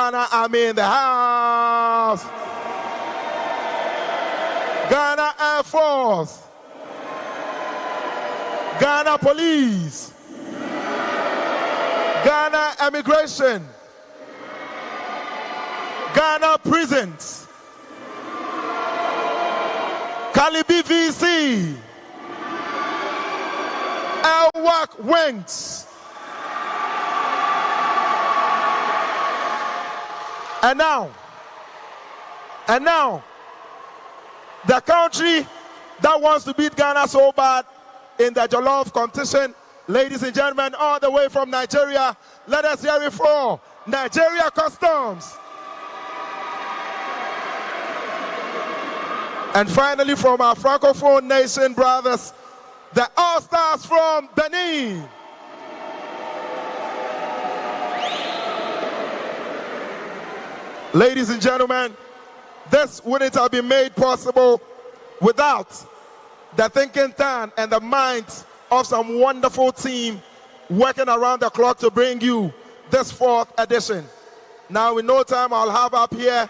Ghana Army in the house. Ghana Air Force. Ghana Police. Ghana Immigration. Ghana Prisons. Calibi VC. Elwak Wings. And now, the country that wants to beat Ghana so bad in the Jollof competition, ladies and gentlemen, all the way from Nigeria, let us hear it for Nigeria Customs. And finally, from our Francophone nation brothers, the All-Stars from Benin. Ladies and gentlemen, this wouldn't have been made possible without the thinking time and the minds of some wonderful team working around the clock to bring you this 4th edition. Now, in no time, I'll have up here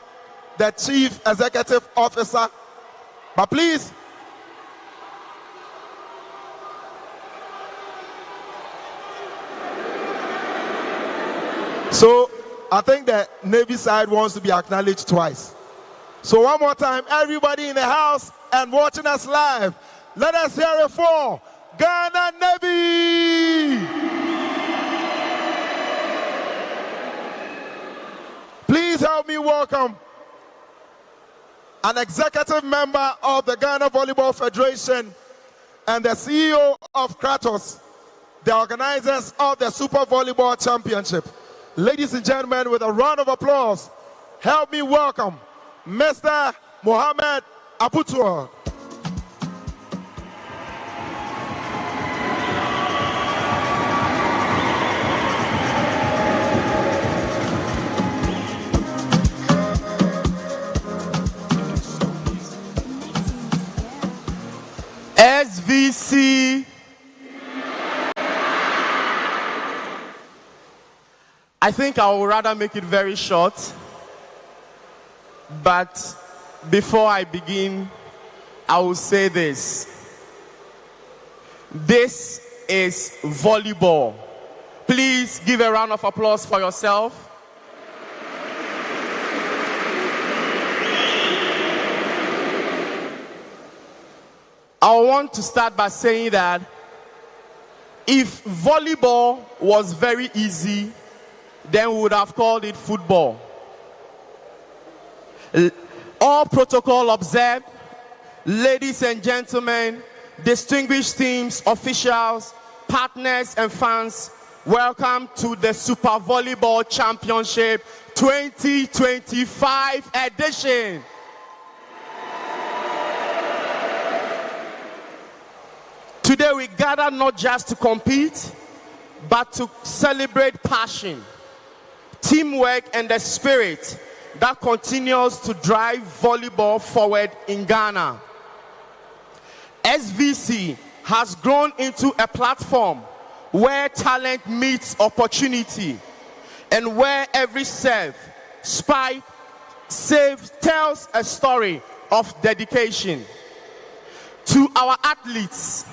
the Chief Executive Officer. But please, so I think the Navy side wants to be acknowledged twice. So one more time, everybody in the house and watching us live, let us hear it for Ghana Navy. Please help me welcome an executive member of the Ghana Volleyball Federation and the CEO of Kratos, the organizers of the Super Volleyball Championship. Ladies and gentlemen, with a round of applause, help me welcome Mr. Mohamed Abutua. SVC. I think I would rather make it very short, but before I begin, I will say this. This is volleyball. Please give a round of applause for yourself. I want to start by saying that if volleyball was very easy, then we would have called it football. All protocol observed, ladies and gentlemen, distinguished teams, officials, partners, and fans, welcome to the Super Volleyball Championship 2025 edition. Today we gather not just to compete, but to celebrate passion, teamwork, and the spirit that continues to drive volleyball forward in Ghana. SVC has grown into a platform where talent meets opportunity and where every serve, spike, save tells a story of dedication. To our athletes,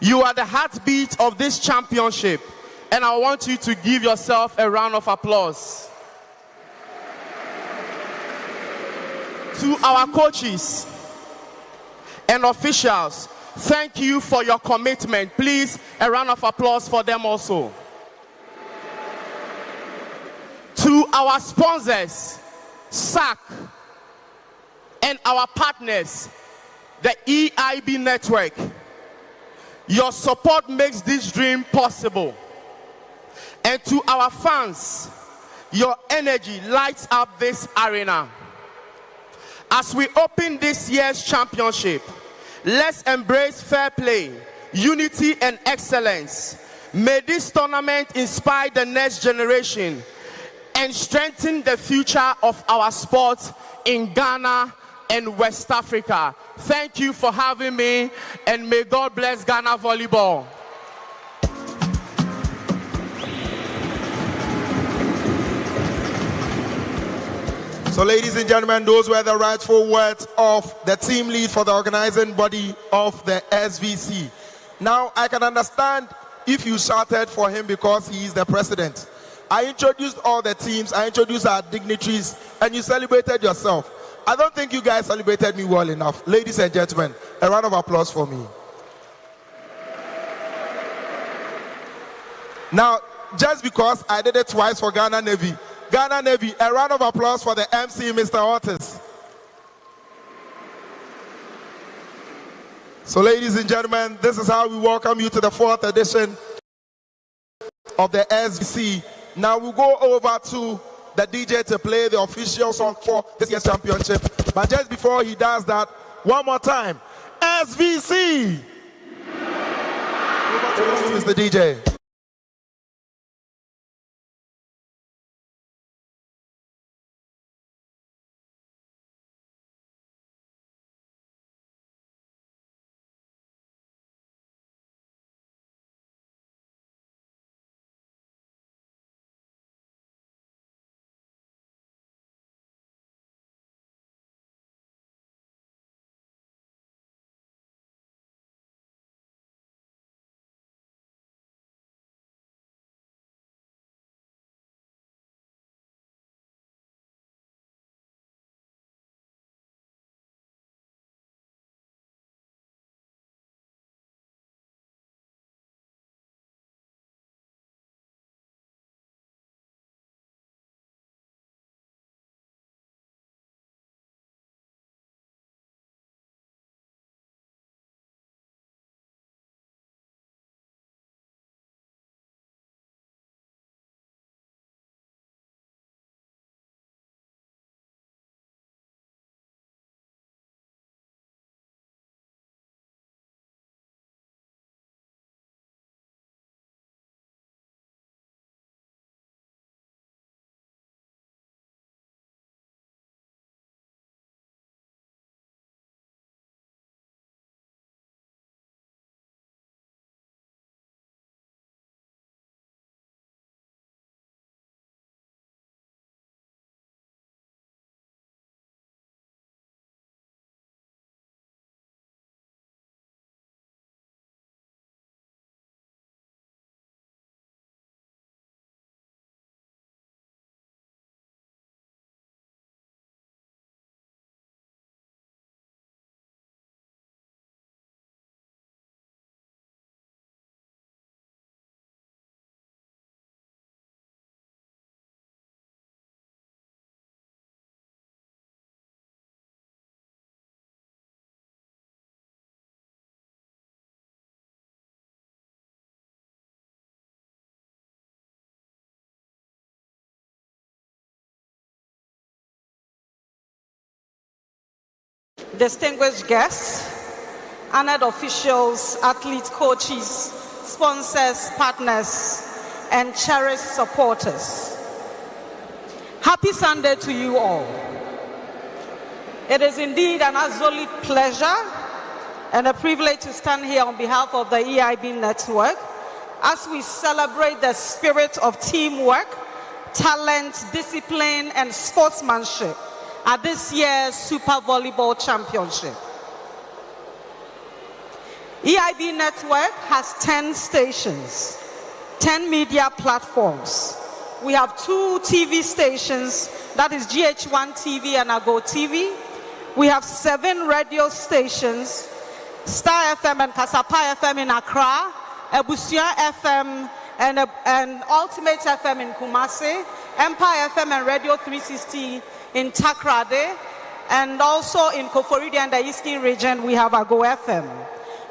you are the heartbeat of this championship, and I want you to give yourself a round of applause. To our coaches and officials, thank you for your commitment. Please, a round of applause for them also. To our sponsors, SAC, and our partners, the EIB network, your support makes this dream possible. And to our fans, your energy lights up this arena. As we open this year's championship, let's embrace fair play, unity, and excellence. May this tournament inspire the next generation and strengthen the future of our sport in Ghana and West Africa. Thank you for having me, and may God bless Ghana Volleyball. So, ladies and gentlemen, those were the rightful words of the team lead for the organizing body of the SVC. Now, I can understand if you shouted for him because he is the president. I introduced all the teams, I introduced our dignitaries, and you celebrated yourself. I don't think you guys celebrated me well enough. Ladies and gentlemen, a round of applause for me. Now, just because I did it twice for Ghana Navy, a round of applause for the MC, Mr. Otis. So, ladies and gentlemen, this is how we welcome you to the 4th edition of the SVC. Now we'll go over to the DJ to play the official song for this year's championship. But just before he does that, one more time, SVC! Over to you, Mr. DJ. Distinguished guests, honored officials, athletes, coaches, sponsors, partners, and cherished supporters. Happy Sunday to you all. It is indeed an absolute pleasure and a privilege to stand here on behalf of the EIB Network as we celebrate the spirit of teamwork, talent, discipline, and sportsmanship at this year's Super Volleyball Championship. EIB Network has 10 stations, 10 media platforms. We have 2 TV stations, that is GHOne TV and GHOne TV. We have 7 radio stations, Star FM and Kasapa FM in Accra, Ebusia FM and Ultimate FM in Kumasi, Empire FM and Radio 360 in Takrade, and also in Koforidi and the Eastern region, we have GHOne FM.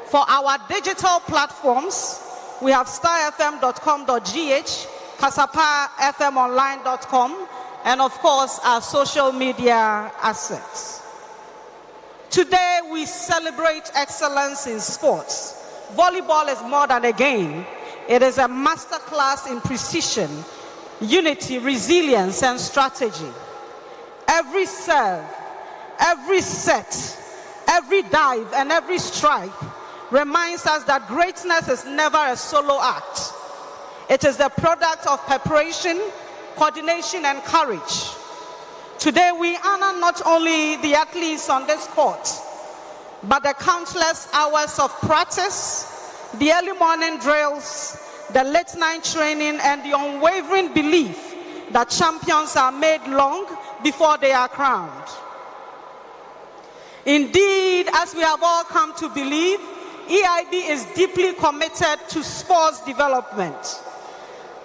For our digital platforms, we have starfm.com.gh, kasapafmonline.com, and of course, our social media assets. Today, we celebrate excellence in sports. Volleyball is more than a game. It is a masterclass in precision, unity, resilience, and strategy. Every serve, every set, every dive, and every strike reminds us that greatness is never a solo act. It is the product of preparation, coordination, and courage. Today we honor not only the athletes on this court, but the countless hours of practice, the early morning drills, the late night training, and the unwavering belief that champions are made long before they are crowned. Indeed, as we have all come to believe, EIB is deeply committed to sports development.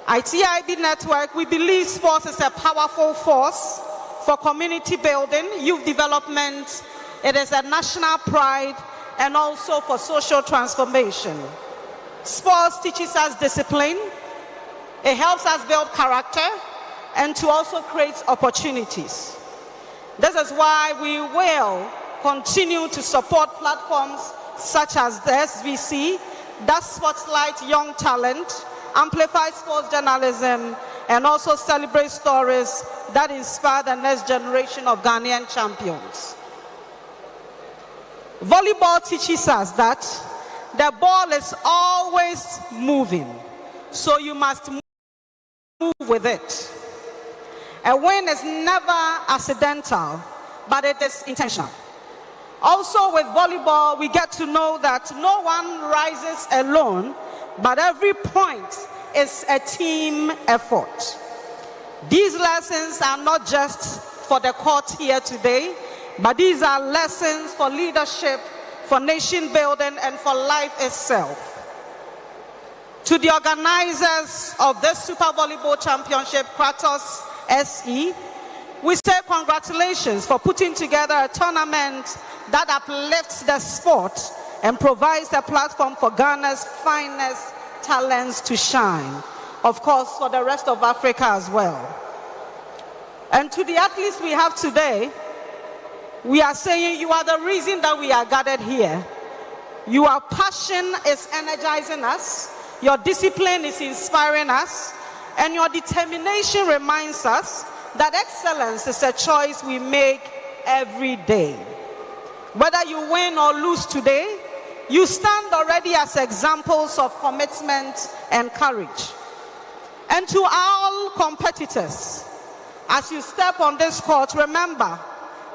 At EIB Network, we believe sports is a powerful force for community building, youth development. It is a national pride and also for social transformation. Sports teaches us discipline, it helps us build character, and to also create opportunities. This is why we will continue to support platforms such as the SVC that spotlight young talent, amplify sports journalism, and also celebrate stories that inspire the next generation of Ghanaian champions. Volleyball teaches us that the ball is always moving, so you must move with it. A win is never accidental, but it is intentional. Also with volleyball, we get to know that no one rises alone, but every point is a team effort. These lessons are not just for the court here today, but these are lessons for leadership, for nation building, and for life itself. To the organizers of this Super Volleyball Championship, Kratos SE, we say congratulations for putting together a tournament that uplifts the sport and provides a platform for Ghana's finest talents to shine. Of course, for the rest of Africa as well. And to the athletes we have today, we are saying you are the reason that we are gathered here. Your passion is energizing us, your discipline is inspiring us, and your determination reminds us that excellence is a choice we make every day. Whether you win or lose today, you stand already as examples of commitment and courage. And to all competitors, as you step on this court, remember,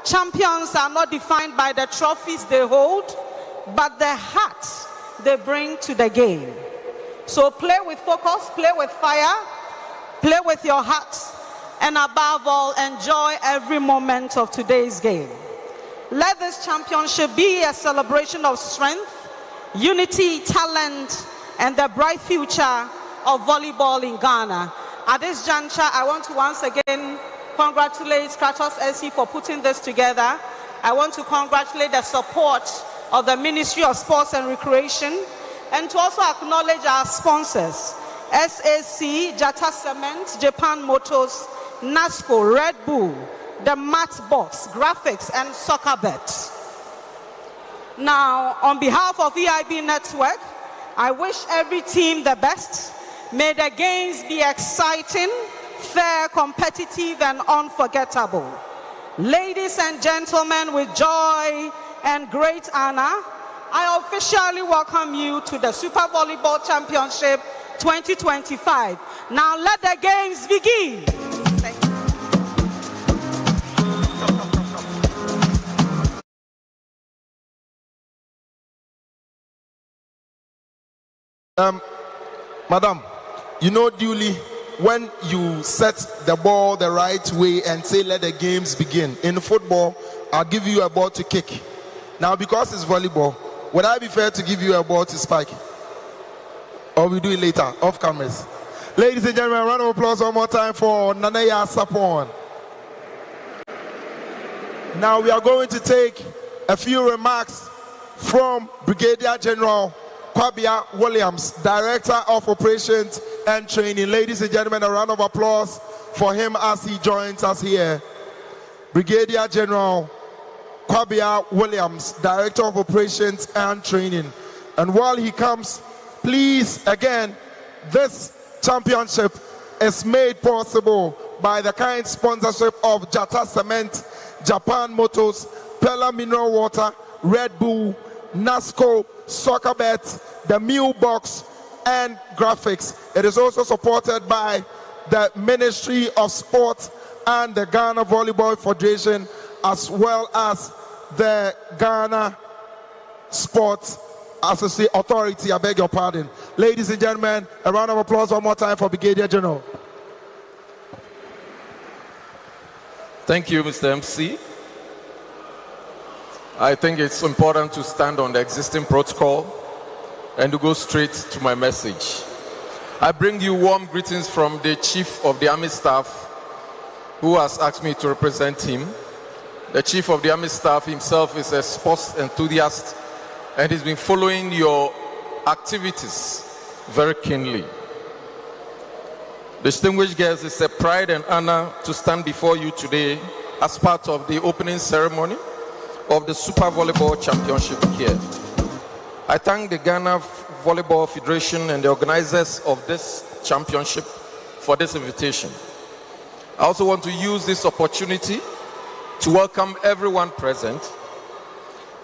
champions are not defined by the trophies they hold, but the heart they bring to the game. So play with focus, play with fire, play with your heart, and above all, enjoy every moment of today's game. Let this championship be a celebration of strength, unity, talent, and the bright future of volleyball in Ghana. At this juncture, I want to once again congratulate Kratos SE for putting this together. I want to congratulate the support of the Ministry of Sports and Recreation, and to also acknowledge our sponsors, SAC, Jata Cement, Japan Motors, NASCO, Red Bull, the Mat Box, Graphics, and Soccer Bet. Now, on behalf of EIB Network, I wish every team the best. May the games be exciting, fair, competitive, and unforgettable. Ladies and gentlemen, with joy and great honor, I officially welcome you to the Super Volleyball Championship 2025. Now let the games begin. Thank you. Madam, you know duly when you set the ball the right way and say let the games begin. In football, I'll give you a ball to kick. Now because it's volleyball, would I be fair to give you a ball to spike? Or we do it later, off cameras? Ladies and gentlemen, a round of applause one more time for Nanaya Sapon. Now we are going to take a few remarks from Brigadier General Kwabia Williams, Director of Operations and Training. Ladies and gentlemen, a round of applause for him as he joins us here. Brigadier General Kwabia Williams, Director of Operations and Training. And while he comes, please, again, this championship is made possible by the kind sponsorship of Jata Cement, Japan Motors, Pella Mineral Water, Red Bull, NASCO, Soccer Bet, the Meal Box, and Graphics. It is also supported by the Ministry of Sport and the Ghana Volleyball Federation, as well as the Ghana Sports Authority. I beg your pardon. Ladies and gentlemen, a round of applause one more time for Brigadier General. Thank you, Mr. MC. I think it's important to stand on the existing protocol and to go straight to my message. I bring you warm greetings from the Chief of the Army Staff, who has asked me to represent him. The Chief of the Army Staff himself is a sports enthusiast and he's been following your activities very keenly. Distinguished guests, it's a pride and honor to stand before you today as part of the opening ceremony of the Super Volleyball Championship here. I thank the Ghana Volleyball Federation and the organizers of this championship for this invitation. I also want to use this opportunity to welcome everyone present.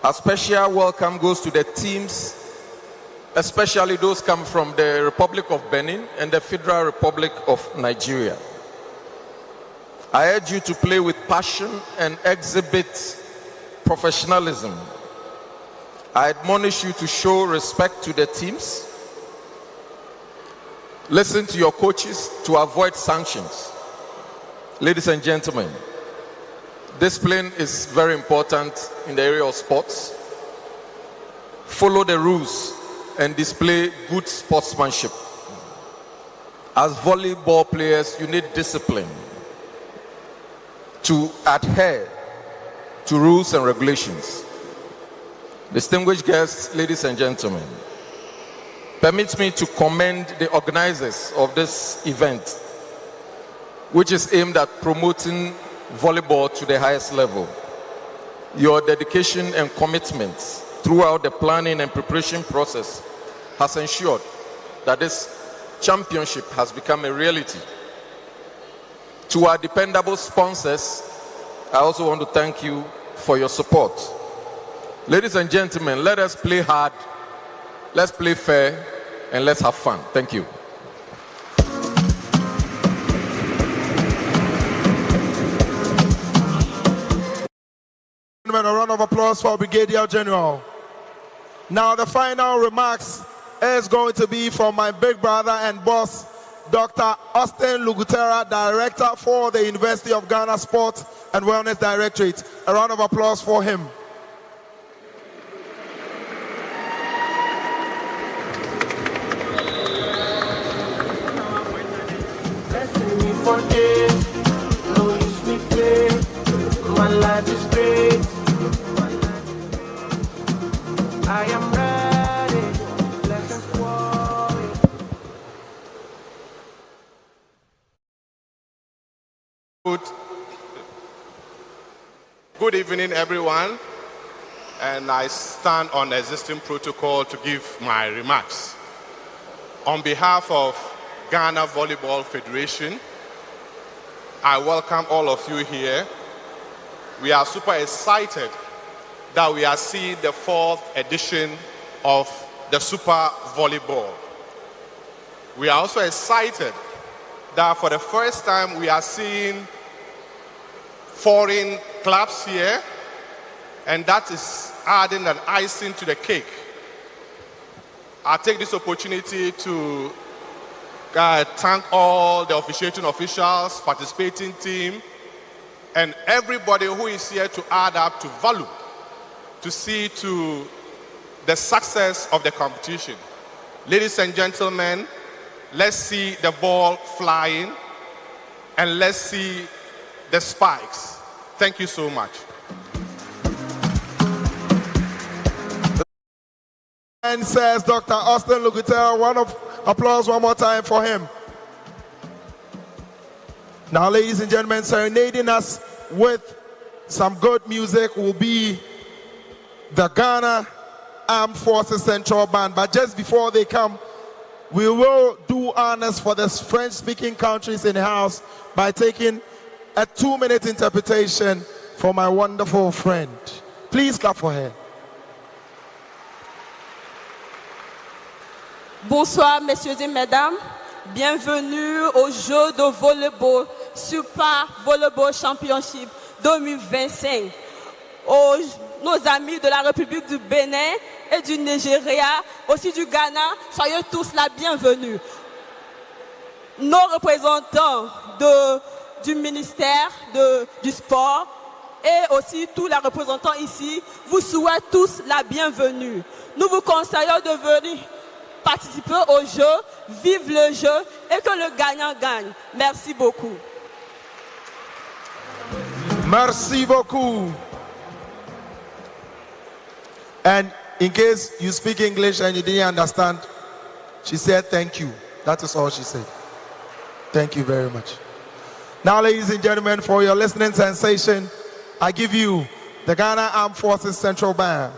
A special welcome goes to the teams, especially those come from the Republic of Benin and the Federal Republic of Nigeria. I urge you to play with passion and exhibit professionalism. I admonish you to show respect to the teams. Listen to your coaches to avoid sanctions. Ladies and gentlemen, discipline is very important in the area of sports. Follow the rules and display good sportsmanship. As volleyball players, you need discipline to adhere to rules and regulations. Distinguished guests, ladies and gentlemen, permit me to commend the organizers of this event, which is aimed at promoting volleyball to the highest level. Your dedication and commitment throughout the planning and preparation process has ensured that this championship has become a reality. To our dependable sponsors, I also want to thank you for your support. Ladies and gentlemen, let us play hard, let's play fair, and let's have fun. Thank you. A round of applause for Brigadier General. Now the final remarks is going to be from my big brother and boss, Dr. Austin Lugutera, Director for the University of Ghana Sports and Wellness Directorate. A round of applause for him. My life is great. I am ready. Let us worry. Good evening, everyone. And I stand on the existing protocol to give my remarks. On behalf of Ghana Volleyball Federation, I welcome all of you here. We are super excited that we are seeing the 4th edition of the Super Volleyball. We are also excited that for the first time we are seeing foreign clubs here, and that is adding an icing to the cake. I take this opportunity to thank all the officiating officials, participating team, and everybody who is here to add up to value, to see to the success of the competition. Ladies and gentlemen, let's see the ball flying and let's see the spikes. Thank you so much. And says Dr. Austin Lugutera. Round of applause one more time for him. Now, ladies and gentlemen, serenading us with some good music will be the Ghana Armed Forces Central Band. But just before they come, we will do honors for the French-speaking countries in the house by taking a 2-minute interpretation for my wonderful friend. Please clap for her. Bonsoir, messieurs et mesdames. Bienvenue aux Jeux de volleyball Super Volleyball Championship 2025. Nos amis de la République du Bénin et du Nigeria, aussi du Ghana, soyez tous la bienvenue. Nos représentants du ministère du sport et aussi tous les représentants ici vous souhaitent tous la bienvenue. Nous vous conseillons de venir participer au jeu, vivre le jeu et que le gagnant gagne. Merci beaucoup. Merci beaucoup. And in case you speak English and you didn't understand, she said thank you. That is all she said. Thank you very much. Now, ladies and gentlemen, for your listening sensation, I give you the Ghana Armed Forces Central Band.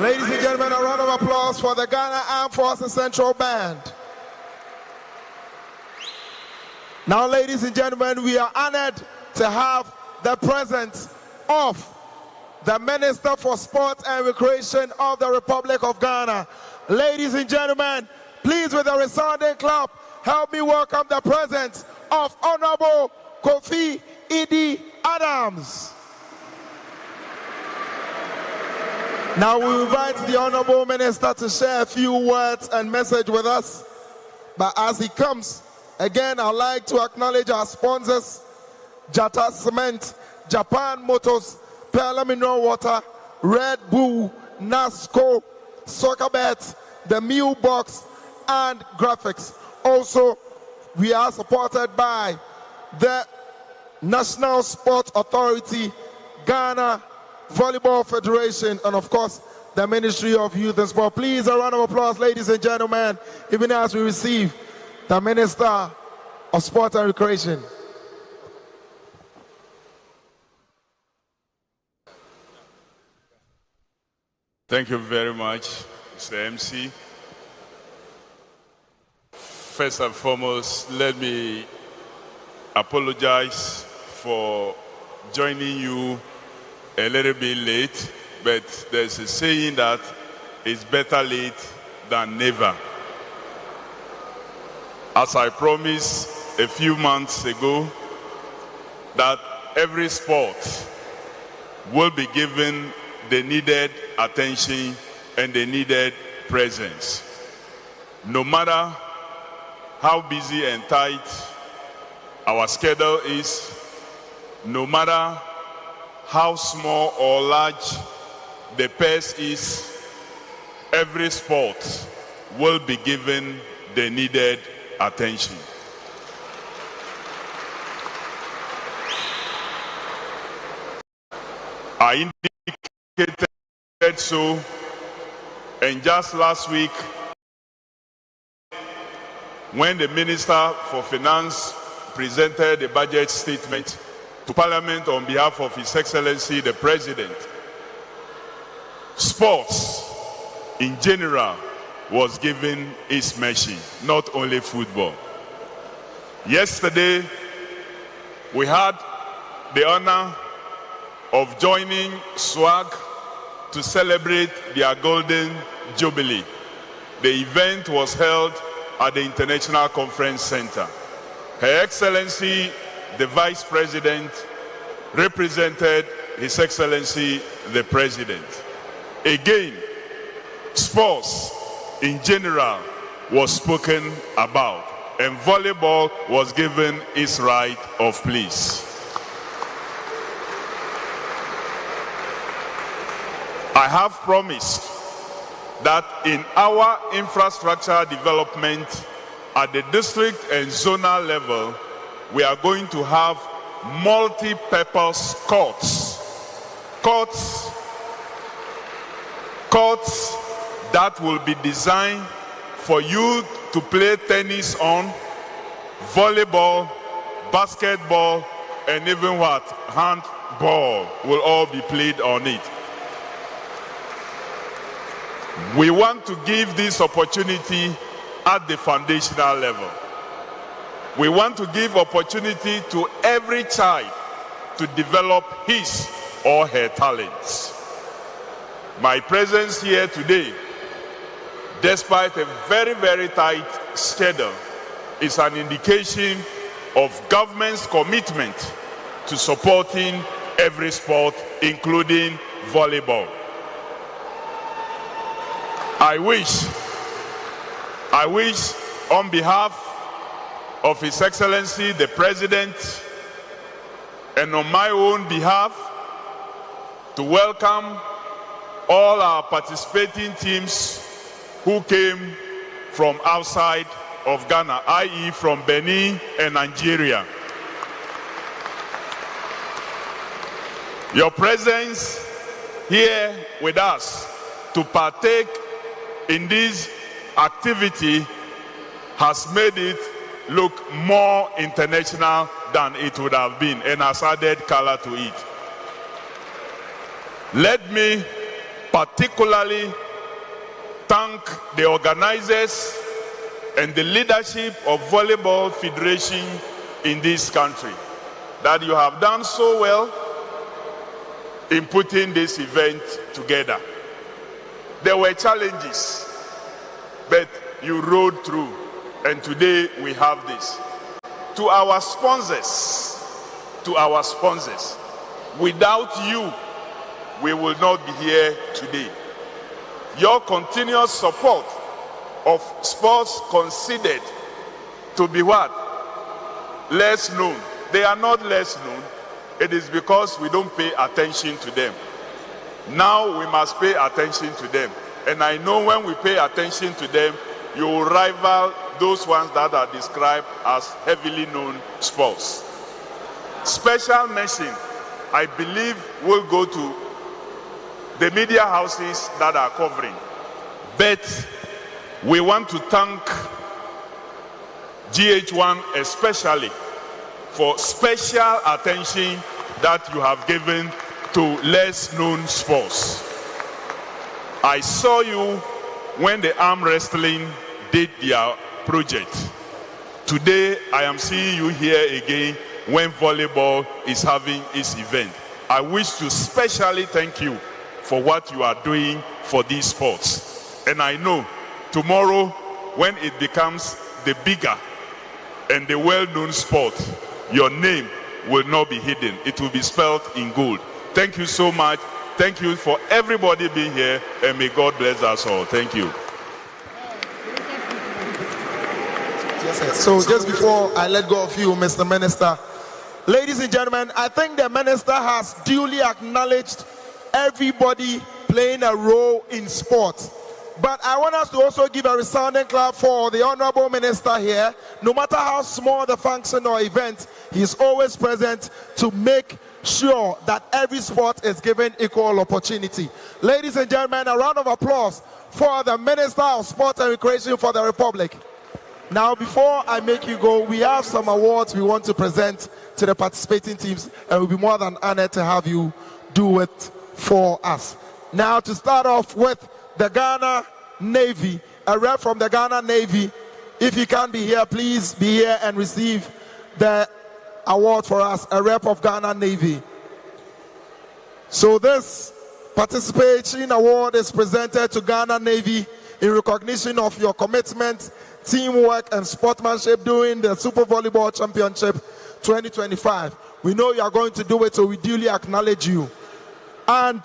Ladies and gentlemen, a round of applause for the Ghana Armed Forces Central Band. Now, ladies and gentlemen, we are honored to have the presence of the Minister for Sport and Recreation of the Republic of Ghana. Ladies and gentlemen, please, with a resounding clap, help me welcome the presence of Honorable Kofi Idi Adams. Now we invite the Honorable Minister to share a few words and message with us. But as he comes, again, I'd like to acknowledge our sponsors, Jata Cement, Japan Motors, Perla Mineral Water, Red Bull, NASCO, Soccerbet, the Meal Box, and Graphics. Also, we are supported by the National Sport Authority, Ghana Volleyball Federation, and of course, the Ministry of Youth and Sport. Please, a round of applause, ladies and gentlemen, even as we receive the Minister of Sport and Recreation. Thank you very much, Mr. MC. First and foremost, let me apologize for joining you a little bit late, but there's a saying that it's better late than never. As I promised a few months ago, that every sport will be given the needed attention and the needed presence. No matter how busy and tight our schedule is, no matter how small or large the purse is, every sport will be given the needed attention. I indicated so, and just last week, when the Minister for Finance presented the budget statement to Parliament on behalf of His Excellency the President, sports in general was given its mention, not only football. Yesterday, we had the honor of joining SWAG to celebrate their Golden Jubilee. The event was held at the International Conference Center. Her Excellency, the Vice President, represented His Excellency, the President. Again, sports in general was spoken about, and volleyball was given its right of place. I have promised that in our infrastructure development at the district and zonal level, we are going to have multi-purpose courts. Courts that will be designed for you to play tennis on, volleyball, basketball, and even what? Handball will all be played on it. We want to give this opportunity at the foundational level. We want to give opportunity to every child to develop his or her talents. My presence here today, despite a very, very tight schedule, is an indication of government's commitment to supporting every sport, including volleyball. I wish on behalf of His Excellency the President and on my own behalf to welcome all our participating teams who came from outside of Ghana, i.e. from Benin and Nigeria. Your presence here with us to partake in this activity has made it look more international than it would have been and has added color to it. Let me particularly thank the organizers and the leadership of Volleyball Federation in this country, that you have done so well in putting this event together. There were challenges, but you rode through, and today we have this. To our sponsors, without you, we will not be here today. Your continuous support of sports considered to be what? Less known. They are not less known. It is because we don't pay attention to them. Now we must pay attention to them. And I know when we pay attention to them, you will rival those ones that are described as heavily known sports. Special mention, I believe, will go to the media houses that are covering. But we want to thank GHOne especially for special attention that you have given to less known sports. I saw you when the arm wrestling did their project. Today I am seeing you here again when volleyball is having its event. I wish to specially thank you for what you are doing for these sports. And I know tomorrow when it becomes the bigger and the well-known sport, your name will not be hidden. It will be spelled in gold. Thank you so much. Thank you for everybody being here, and may God bless us all. Thank you. So just before I let go of you, Mr. Minister, ladies and gentlemen, I think the minister has duly acknowledged everybody playing a role in sport. But I want us to also give a resounding clap for the honorable minister here. No matter how small the function or event, he is always present to make sure that every sport is given equal opportunity. Ladies and gentlemen, a round of applause for the Minister of Sport and Recreation for the Republic. Now, before I make you go, we have some awards we want to present to the participating teams, and we'll be more than honored to have you do it for us. Now, to start off with the Ghana Navy, a rep from the Ghana Navy. If you can't be here, please be here and receive the award for us, a rep of Ghana Navy. So this participation award is presented to Ghana Navy in recognition of your commitment, teamwork, and sportsmanship during the Super Volleyball Championship 2025. We know you are going to do it, so we duly acknowledge you. And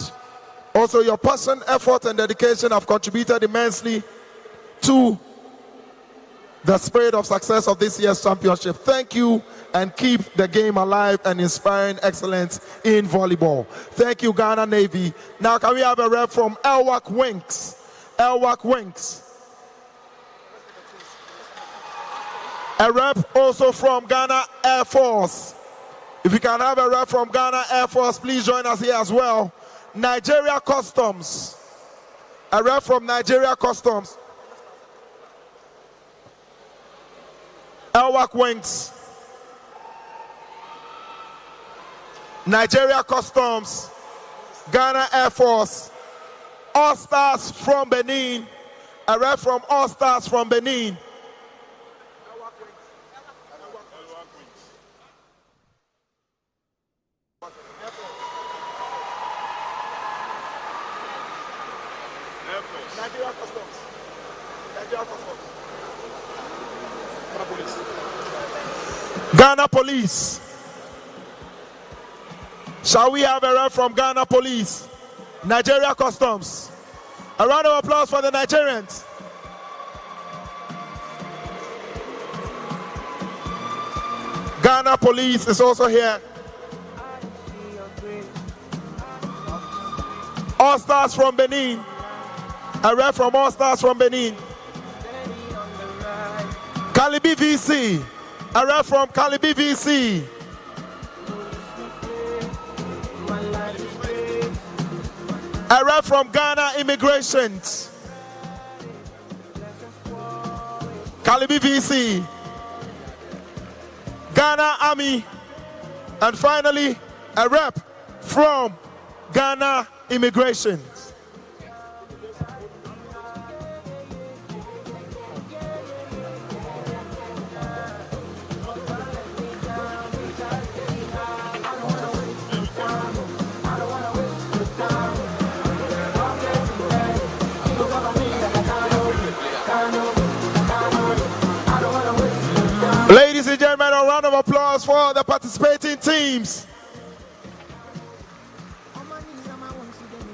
also your passion, effort, and dedication have contributed immensely to the spirit of success of this year's championship. Thank you, and keep the game alive and inspiring excellence in volleyball. Thank you, Ghana Navy. Now can we have a rep from Elwak Winks? Elwak Winks. A rep also from Ghana Air Force. If you can have a rep from Ghana Air Force, please join us here as well. Nigeria Customs. A rep from Nigeria Customs. Elwak Winks. Nigeria Customs. Ghana Air Force. All Stars from Benin. A rep from All Stars from Benin. Nigeria Customs. Nigeria Customs. Ghana Police. Ghana Police. Shall we have a rep from Ghana Police? Nigeria Customs. A round of applause for the Nigerians. Ghana Police is also here. All Stars from Benin. A rep from All Stars from Benin. Calibi VC. A rep from Calibi VC. A rep from Ghana Immigration. Calibi VC. Ghana Army. And finally, a rep from Ghana Immigration. Ladies and gentlemen, a round of applause for the participating teams.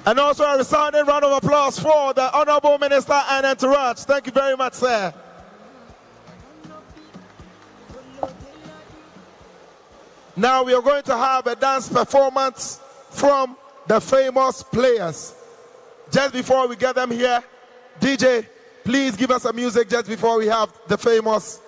And also a resounding round of applause for the Honorable Minister and entourage. Thank you very much, sir. Now we are going to have a dance performance from the famous players. Just before we get them here, DJ, please give us some music just before we have the famous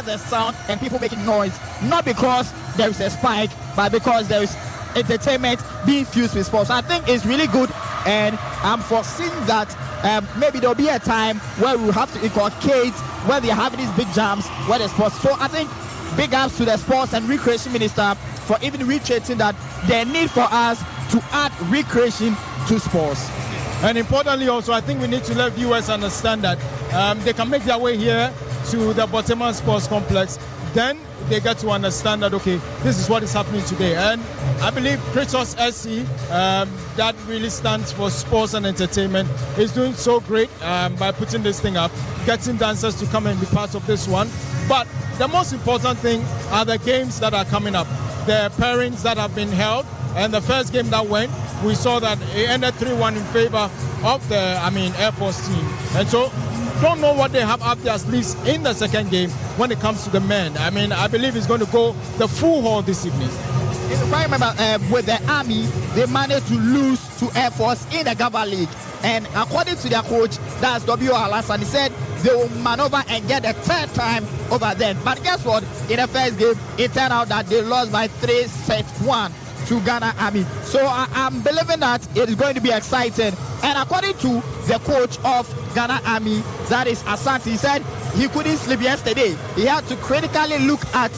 hear the sound and people making noise, not because there is a spike, but because there is entertainment being fused with sports. I think it's really good, and I'm foreseeing that maybe there'll be a time where we'll have to inculcate where they're having these big jams where there's sports. So I think big ups to the Sports and Recreation Minister for even reiterating that there need for us to add recreation to sports. And importantly also, I think we need to let viewers understand that they can make their way here to the Boteman Sports Complex. Then they get to understand that, okay, this is what is happening today. And I believe Kratos SC, that really stands for sports and entertainment, is doing so great by putting this thing up, getting dancers to come and be part of this one. But the most important thing are the games that are coming up, the pairings that have been held. And the first game that went, we saw that it ended 3-1 in favor of the Air Force team. And so don't know what they have up their sleeves in the second game when it comes to the men. I believe it's going to go the full haul this evening. If I remember, with the Army, they managed to lose to Air Force in the Gava League. And according to their coach, that's W. Alasan, he said they will maneuver and get a third time over them. But guess what? In the first game, it turned out that they lost by 3-1 to Ghana Army. So I'm believing that it is going to be exciting. And according to the coach of Ghana Army, that is Asante, he said he couldn't sleep yesterday. He had to critically look at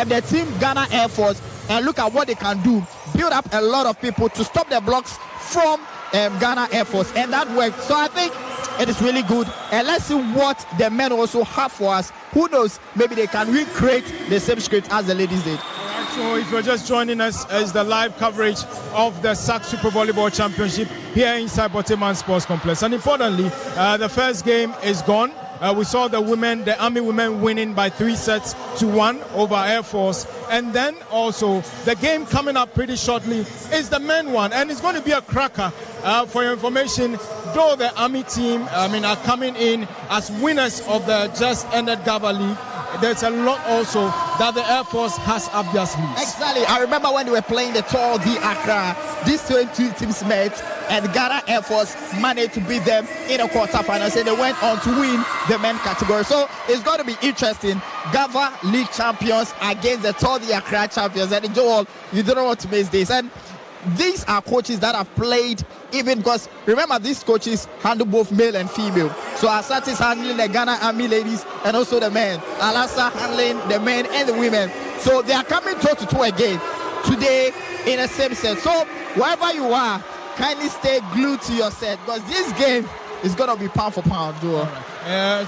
the team Ghana Air Force and look at what they can do, build up a lot of people to stop the blocks from Ghana Air Force, and that worked. So I think it is really good, and let's see what the men also have for us. Who knows, maybe they can recreate the same script as the ladies did. So if you're just joining us, as the live coverage of the SAC Super Volleyball Championship here inside Boteman Sports Complex. And importantly, the first game is gone. We saw the Army women winning by 3-1 over Air Force. And then also the game coming up pretty shortly is the men one. And it's going to be a cracker. For your information, though the Army team are coming in as winners of the just ended Gava League, there's a lot also that the Air Force has up their sleeves. Exactly. I remember when they were playing the Tour de Accra, these two teams met, and Ghana Air Force managed to beat them in a quarterfinal. So they went on to win the men category. So it's going to be interesting. Gava League champions against the Tour de Accra champions. And Joel, you don't want to miss this. And these are coaches that have played, even because remember, these coaches handle both male and female. So Asante is handling the Ghana Army ladies and also the men. Alasa handling the men and the women. So they are coming toe to toe again today in the same set. So wherever you are, kindly stay glued to your set, because this game is going to be pound for pound, Joel.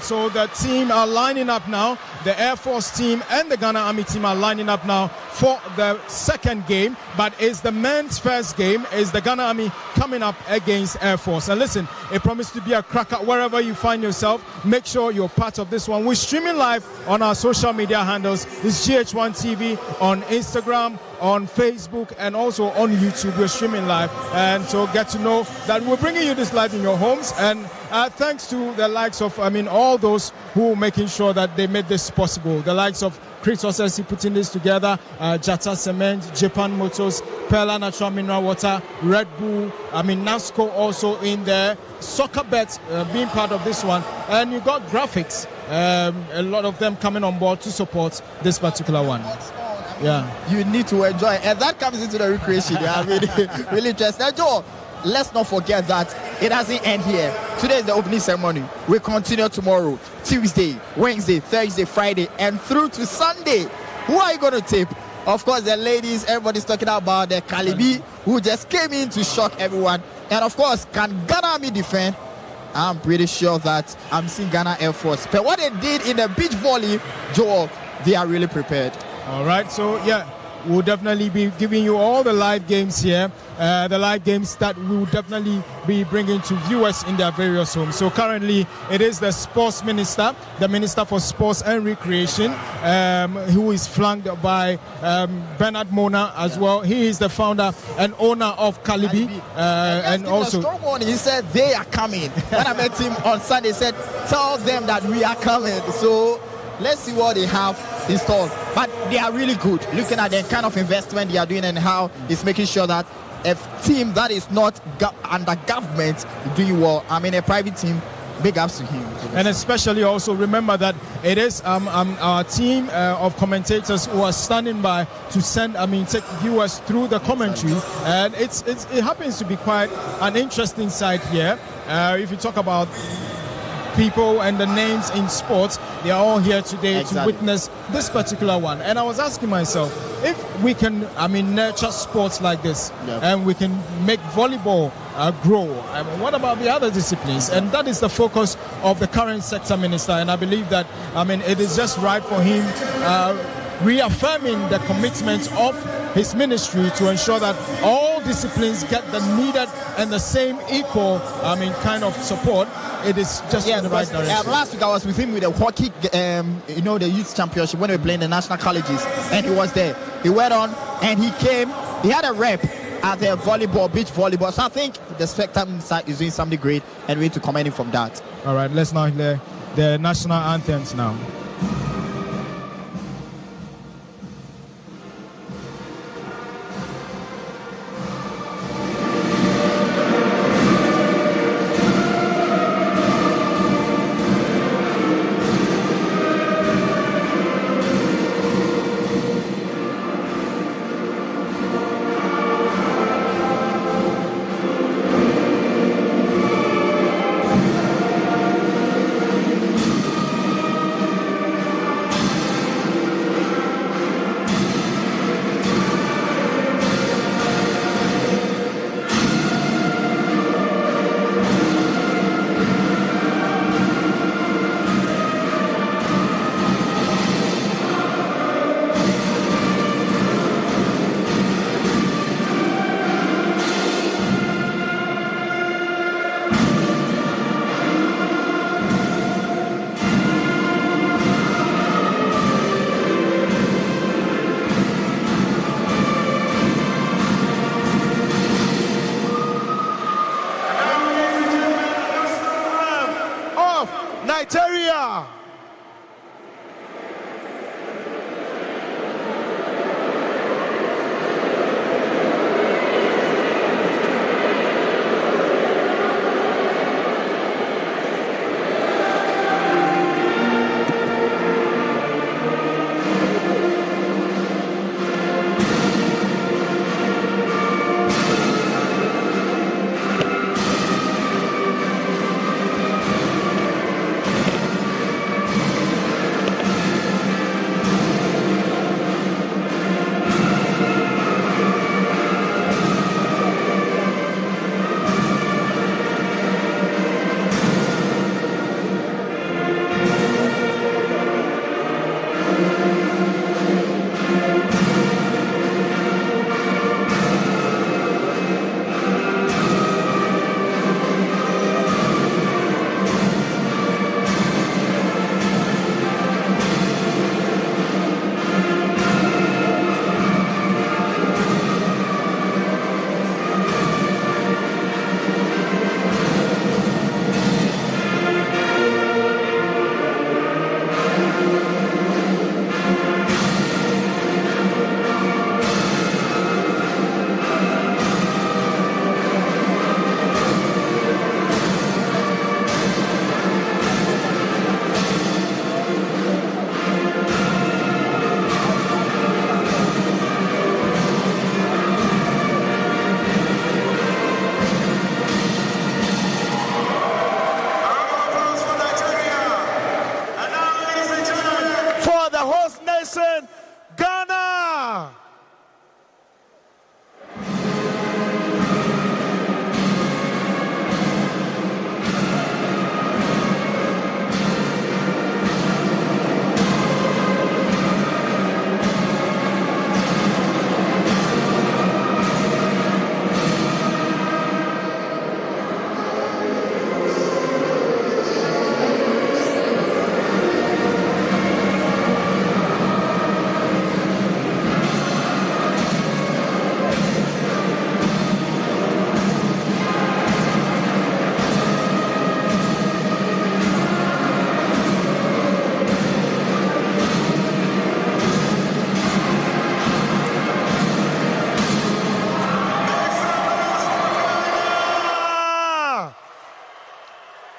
So the team are lining up now. The Air Force team and the Ghana Army team are lining up now for the second game. But it's the men's first game. Is the Ghana Army coming up against Air Force. And listen, it promised to be a cracker wherever you find yourself. Make sure you're part of this one. We're streaming live on our social media handles. It's GHOne TV on Instagram, on Facebook, and also on YouTube. We're streaming live. And so get to know that we're bringing you this live in your homes. And thanks to the likes of, all those who are making sure that they made this possible. The likes of Kratos SC putting this together, Jata Cement, Japan Motors, Perla Natural Mineral Water, Red Bull, NASCO also in there, Soccer Bet being part of this one. And you got graphics, a lot of them coming on board to support this particular one. You need to enjoy, and that comes into the recreation. Really interesting. Joe, let's not forget that it doesn't end here. Today is the opening ceremony. We continue tomorrow, Tuesday, Wednesday, Thursday, Friday, and through to Sunday. Who are you going to tip? Of course, the ladies. Everybody's talking about the Kalibi, who just came in to shock everyone. And of course, can Ghana Army defend? I'm pretty sure that I'm seeing Ghana Air Force. But what they did in the beach volley, Joel, they are really prepared. All right, so we'll definitely be giving you all the live games here, the live games that we will definitely be bringing to viewers in their various homes. So currently, it is the Sports Minister, the Minister for Sports and Recreation, who is flanked by Bernard Mona as well. He is the founder and owner of Kalibi. And also, strong one, he said they are coming. When I met him on Sunday, he said, tell them that we are coming. So let's see what they have installed. But they are really good. Looking at the kind of investment they are doing and how it's making sure that a team that is not under government doing well. A private team big ups to him. And especially also remember that it is our team of commentators who are standing by to take viewers through the commentary, and it happens to be quite an interesting sight here. If you talk about people and the names in sports, they are all here today to witness this particular one. And I was asking myself, if we can nurture sports like this, and we can make volleyball grow, what about the other disciplines? And that is the focus of the current sector minister, and I believe that it is just right for him reaffirming the commitment of his ministry to ensure that all disciplines get the needed and the same equal kind of support. It is just in the right direction. Last week I was with him with the hockey, the youth championship when we were playing the national colleges, and he was there. He went on and he came. He had a rep at the beach volleyball. So I think the spectrum side is doing something great, and we need to commend him from that. All right, let's now hear the national anthems now. Nigeria.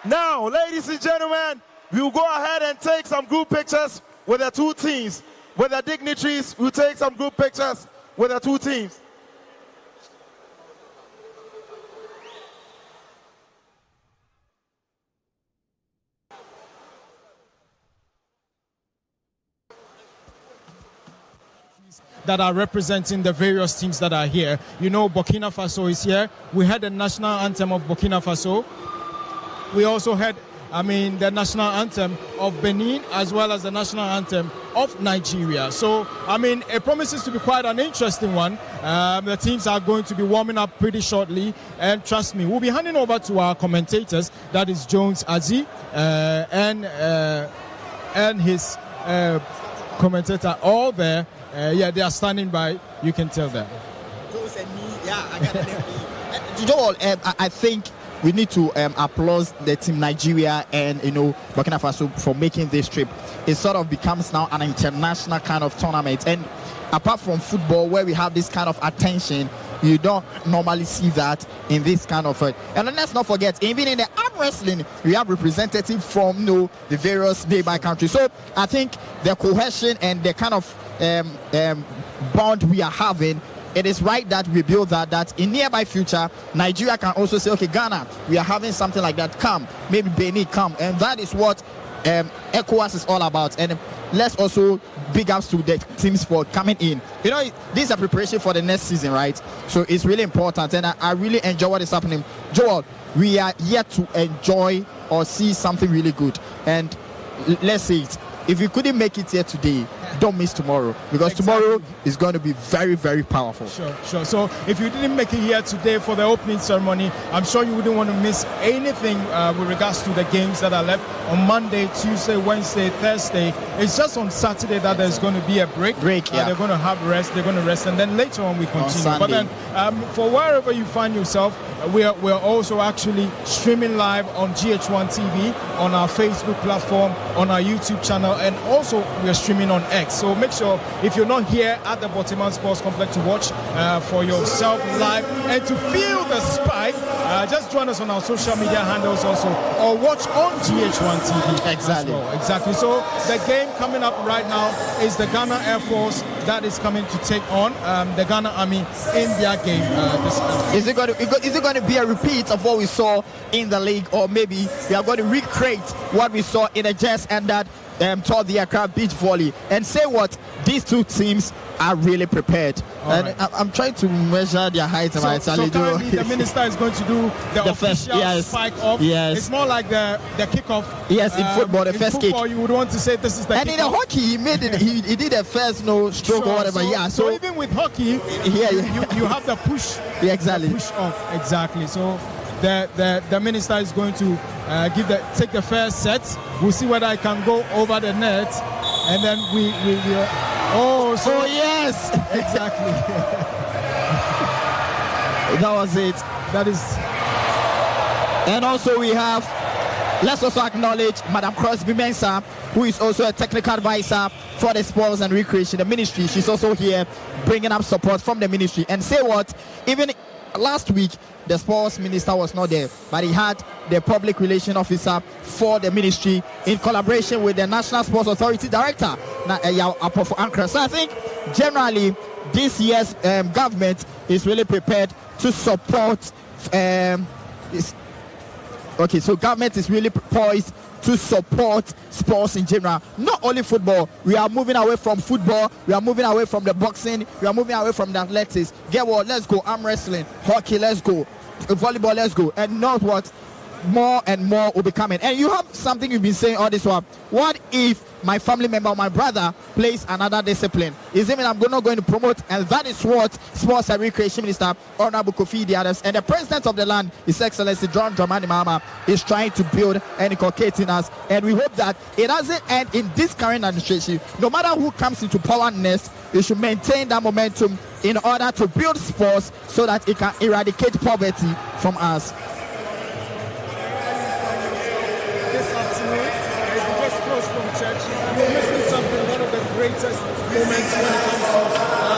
Now, ladies and gentlemen, we will go ahead and take some group pictures with the two teams. With the dignitaries, we'll take some group pictures with the two teams. That are representing the various teams that are here. You know, Burkina Faso is here. We had the national anthem of Burkina Faso. We also had, the national anthem of Benin, as well as the national anthem of Nigeria. So, it promises to be quite an interesting one. The teams are going to be warming up pretty shortly. And trust me, we'll be handing over to our commentators. That is Jones Azi and his commentator, all there. They are standing by. You can tell them. Jones and me, I got them. Joel, I think we need to applaud the team Nigeria and Burkina Faso for making this trip. It sort of becomes now an international kind of tournament, and apart from football, where we have this kind of attention, you don't normally see that in this kind of and let's not forget, even in the arm wrestling, we have representatives from the various nearby countries. So I think the cohesion and the kind of bond we are having, it is right that we build that in nearby future, Nigeria can also say, okay, Ghana, we are having something like that, come, maybe Benin, come. And that is what ECOWAS is all about. And let's also big ups to the teams for coming in. This is a preparation for the next season, right? So it's really important, and I really enjoy what is happening. Joel, we are yet to enjoy or see something really good. And let's say it, if you couldn't make it here today, don't miss tomorrow, because tomorrow is going to be very, very powerful. Sure. So if you didn't make it here today for the opening ceremony, I'm sure you wouldn't want to miss anything with regards to the games that are left on Monday, Tuesday, Wednesday, Thursday. It's just on Saturday that there's going to be a break. They're going to have rest. They're going to rest, and then later on we continue. But then for wherever you find yourself, we're also actually streaming live on GHOne TV, on our Facebook platform, on our YouTube channel, and also we're streaming on X. So make sure, if you're not here at the Baltimore Sports Complex, to watch for yourself live and to feel the spike, just join us on our social media handles also, or watch on GHOne TV. Exactly. So the game coming up right now is the Ghana Air Force that is coming to take on the Ghana Army in their game this evening. Is it going to be a repeat of what we saw in the league, or maybe we are going to recreate what we saw in the Jets and that toward the Accra Beach Volley? And say what, these two teams are really prepared. And I'm trying to measure their height. So currently the minister is going to do the official spike off. Yes. It's more like the kickoff. Yes, in football, the first kick. You would want to say this is the and kickoff. In the hockey, he made it. He did the first stroke or whatever. So even with hockey, you have the push. Exactly. The push off. Exactly. So the minister is going to take the first set. We'll see whether I can go over the net, and then we yes, exactly. That was it. That is. And also let's also acknowledge Madam Crosby Mensah, who is also a technical advisor for the Sports and Recreation, the ministry. She's also here bringing up support from the ministry. And say what, even last week, the sports minister was not there, but he had the public relations officer for the ministry in collaboration with the National Sports Authority Director, Ankara. So I think generally this year's government is really prepared to support. So government is really poised to support sports in general, not only football. We are moving away from football, we are moving away from the boxing, we are moving away from the athletics. Get what? Let's go. Arm wrestling, hockey, let's go. Volleyball, let's go. And not what? More and more will be coming. And you have something you've been saying all this while. What if my family member or my brother plays another discipline? Is it mean I'm not going to promote? And that is what Sports and Recreation Minister Honorable Kofi Adams and the President of the land, His Excellency John Dramani Mahama, is trying to build and inculcate in us. And we hope that it doesn't end in this current administration. No matter who comes into power next, it should maintain that momentum in order to build sports so that it can eradicate poverty from us. You're missing something, one of the greatest moments when it comes to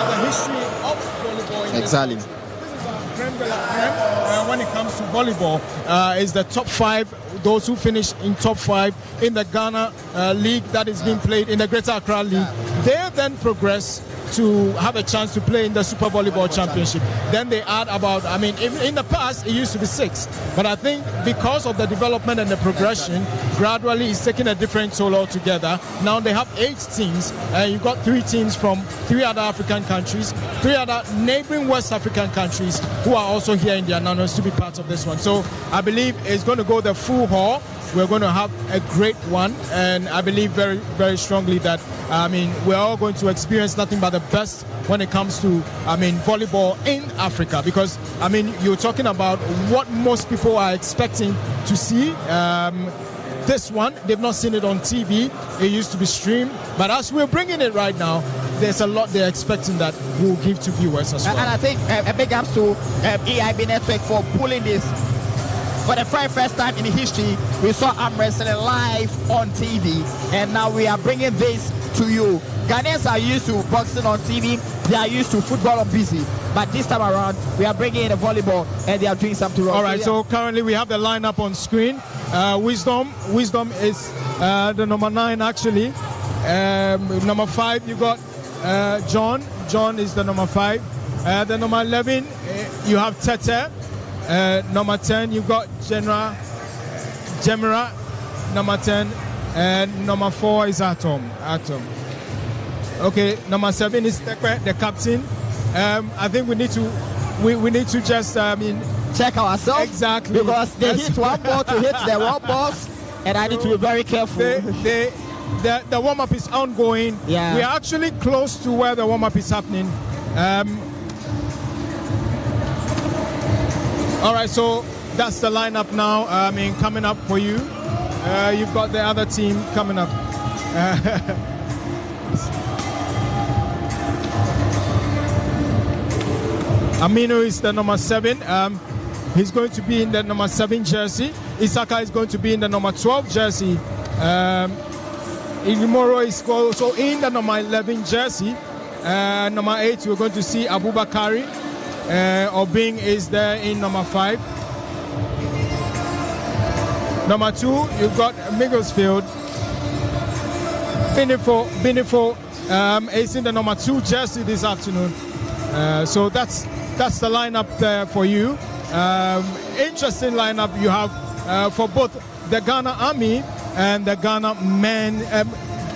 the history of volleyball. Exactly. This is creme de la creme when it comes to volleyball is the top 5, those who finish in top 5 in the Ghana league that is being played in the Greater Accra League. They then progress to have a chance to play in the Super Volleyball Championship. Then they add about, I mean, in the past it used to be 6, but I think because of the development and the progression, gradually it's taking a different toll altogether. Now they have 8 teams, and you've got 3 teams from 3 other African countries, 3 other neighboring West African countries who are also here in the Ananos to be part of this one. So I believe it's going to go the full haul. We're going to have a great one, and I believe very, very strongly that, I mean, we're all going to experience nothing but the best when it comes to, I mean, volleyball in Africa, because, I mean, you're talking about what most people are expecting to see. This one, they've not seen it on TV. It used to be streamed, but as we're bringing it right now, there's a lot they're expecting that we'll give to viewers as well. And I think a big ups to EIB Network for pulling this. For the very first time in history, we saw arm wrestling live on TV, and now we are bringing this to you. Ghanaians are used to boxing on TV, they are used to football on BC, but this time around, we are bringing in the volleyball, and they are doing something wrong. All right, so currently we have the lineup on screen. Wisdom is the number 9 actually. Number 5, you got John is the number 5. The number 11, you have Tete. Number 10, you've got Gemra, number 10, and number 4 is Atom. Okay, number 7 is Tekwe, the captain. I think we need to just check ourselves, exactly, because they hit one ball to hit the wrong balls, and I need to be very careful. The warm-up is ongoing. Yeah. We are actually close to where the warm-up is happening. All right, so that's the lineup now. I mean, coming up for you. You've got the other team coming up. Aminu is the number 7. He's going to be in the number 7 jersey. Isaka is going to be in the number 12 jersey. Ilimoro is also in the number 11 jersey. Number 8, we're going to see Abubakari. Obing is there in number 5. Number 2, you've got Migglesfield. Binifo is in the number 2 jersey this afternoon. So that's the lineup there for you. Interesting lineup you have for both the Ghana Army and the Ghana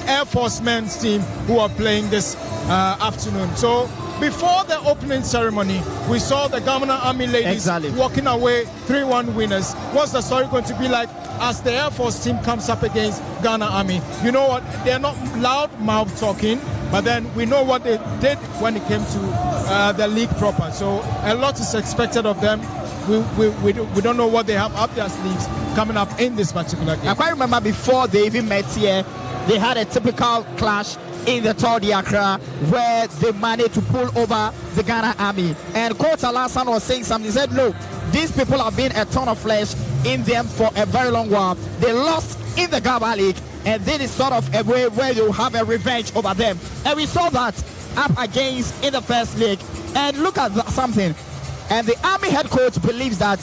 Air Force men's team who are playing this afternoon. So before the opening ceremony, we saw the Ghana Army ladies walking away 3-1 winners. What's the story going to be like as the Air Force team comes up against Ghana Army? You know what? They're not loud mouth talking, but then we know what they did when it came to the league proper. So a lot is expected of them. We don't know what they have up their sleeves coming up in this particular game. I quite remember before they even met here, they had a typical clash in the Tour de Accra where they managed to pull over the Ghana Army. And Coach Alassane was saying something. He said, look, these people have been a ton of flesh in them for a very long while. They lost in the Gaba League, and this is sort of a way where you have a revenge over them. And we saw that up against in the first league. And look at something. And the Army head coach believes that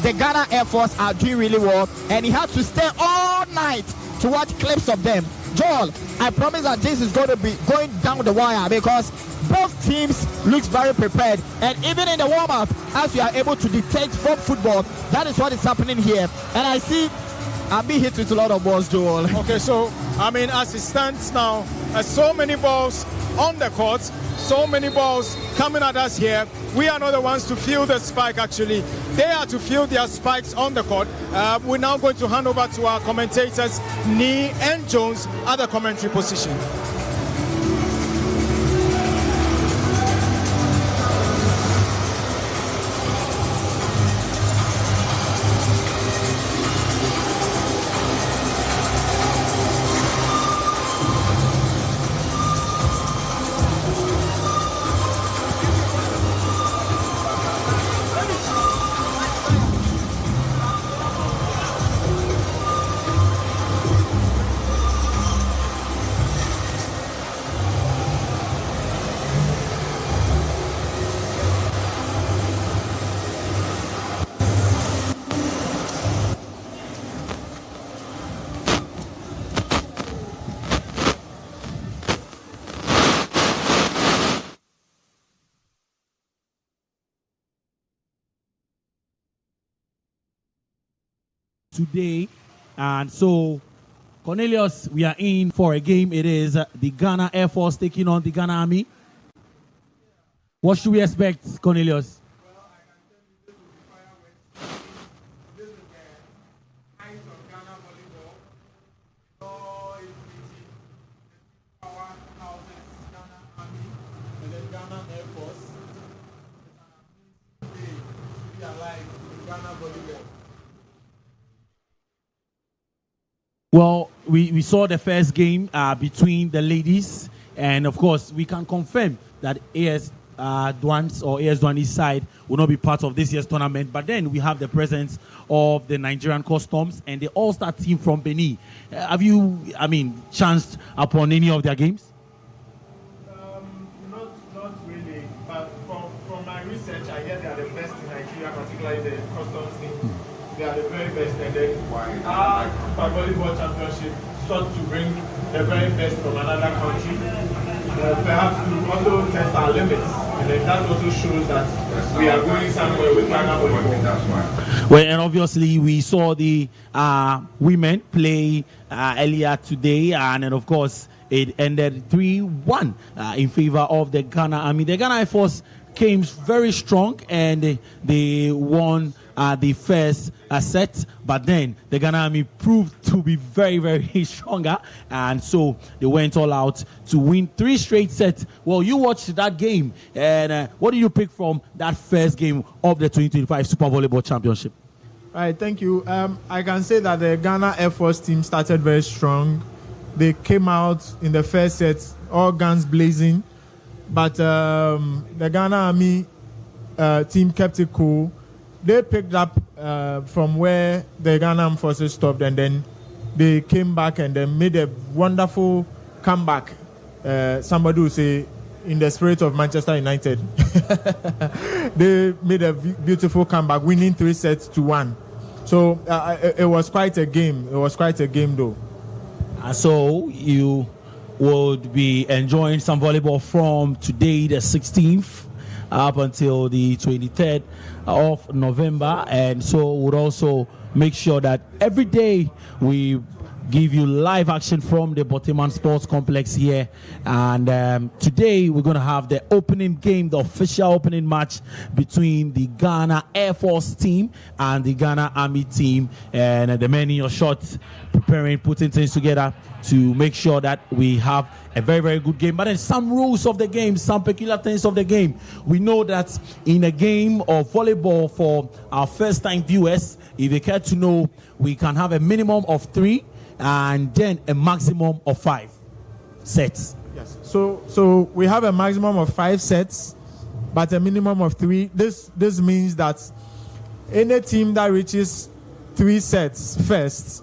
the Ghana Air Force are doing really well, and he had to stay all night to watch clips of them. Joel, I promise that this is going to be going down the wire because both teams look very prepared, and even in the warm-up, as you are able to detect from football, that is what is happening here. And I see I'm being hit with a lot of balls, Joel. Okay, so I mean, as it stands now, so many balls on the court, so many balls coming at us here. We are not the ones to feel the spike, actually. They are to feel their spikes on the court. We're now going to hand over to our commentators, Nee and Jones, at the commentary position. today. And so, Cornelius, we are in for a game. It is the Ghana Air Force taking on the Ghana Army. What should we expect, Cornelius? Well, I can tell you this will be fireworks. This is the eyes of Ghana volleyball. All is meeting the powerhouses, Ghana Army, and then Ghana Air Force. It's an amazing day to be alive in Ghana volleyball. Well, we saw the first game between the ladies, and of course, we can confirm that GHOne's side will not be part of this year's tournament. But then we have the presence of the Nigerian Customs and the all-star team from Benin. Have you, chanced upon any of their games? Not really. But from my research, I hear they are the best in Nigeria, particularly the Customs team. They are the very best, and then our Super Volleyball Championship sought to bring the very best from another country, perhaps to also test our limits, and then that also shows that we are going somewhere with Ghana volleyball. Well, and obviously we saw the women play earlier today, and then of course it ended 3-1 in favor of the Ghana Army. The Ghana Air Force came very strong, and they won the first set, but then the Ghana Army proved to be very, very stronger, and so they went all out to win 3 straight sets. Well, you watched that game, and what do you pick from that first game of the 2025 Super Volleyball Championship? All right, thank you. I can say that the Ghana Air Force team started very strong. They came out in the first set, all guns blazing, but the Ghana Army team kept it cool. They picked up from where the Ghana Armed Forces stopped, and then they came back and then made a wonderful comeback. Somebody would say, in the spirit of Manchester United. They made a beautiful comeback, winning 3-1. So it was quite a game. It was quite a game, though. So you would be enjoying some volleyball from today, the 16th, up until the 23rd of November, and so would also make sure that every day we give you live action from the Boteman Sports Complex here. And today we're going to have the opening game, the official opening match between the Ghana Air Force team and the Ghana Army team, and the men in your shots preparing, putting things together to make sure that we have a very, very good game. But then some rules of the game, some peculiar things of the game. We know that in a game of volleyball, for our first time viewers, if you care to know, we can have a minimum of 3 and then a maximum of 5 sets. Yes. So we have a maximum of 5 sets, but a minimum of 3. This means that any team that reaches 3 sets first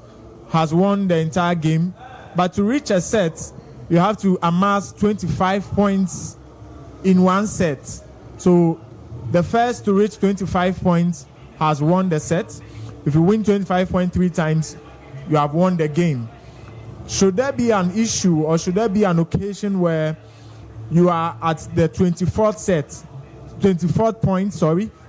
has won the entire game. But to reach a set, you have to amass 25 points in one set. So the first to reach 25 points has won the set. If you win 25 points 3 times, you have won the game. Should there be an issue, or should there be an occasion where you are at the 24th point,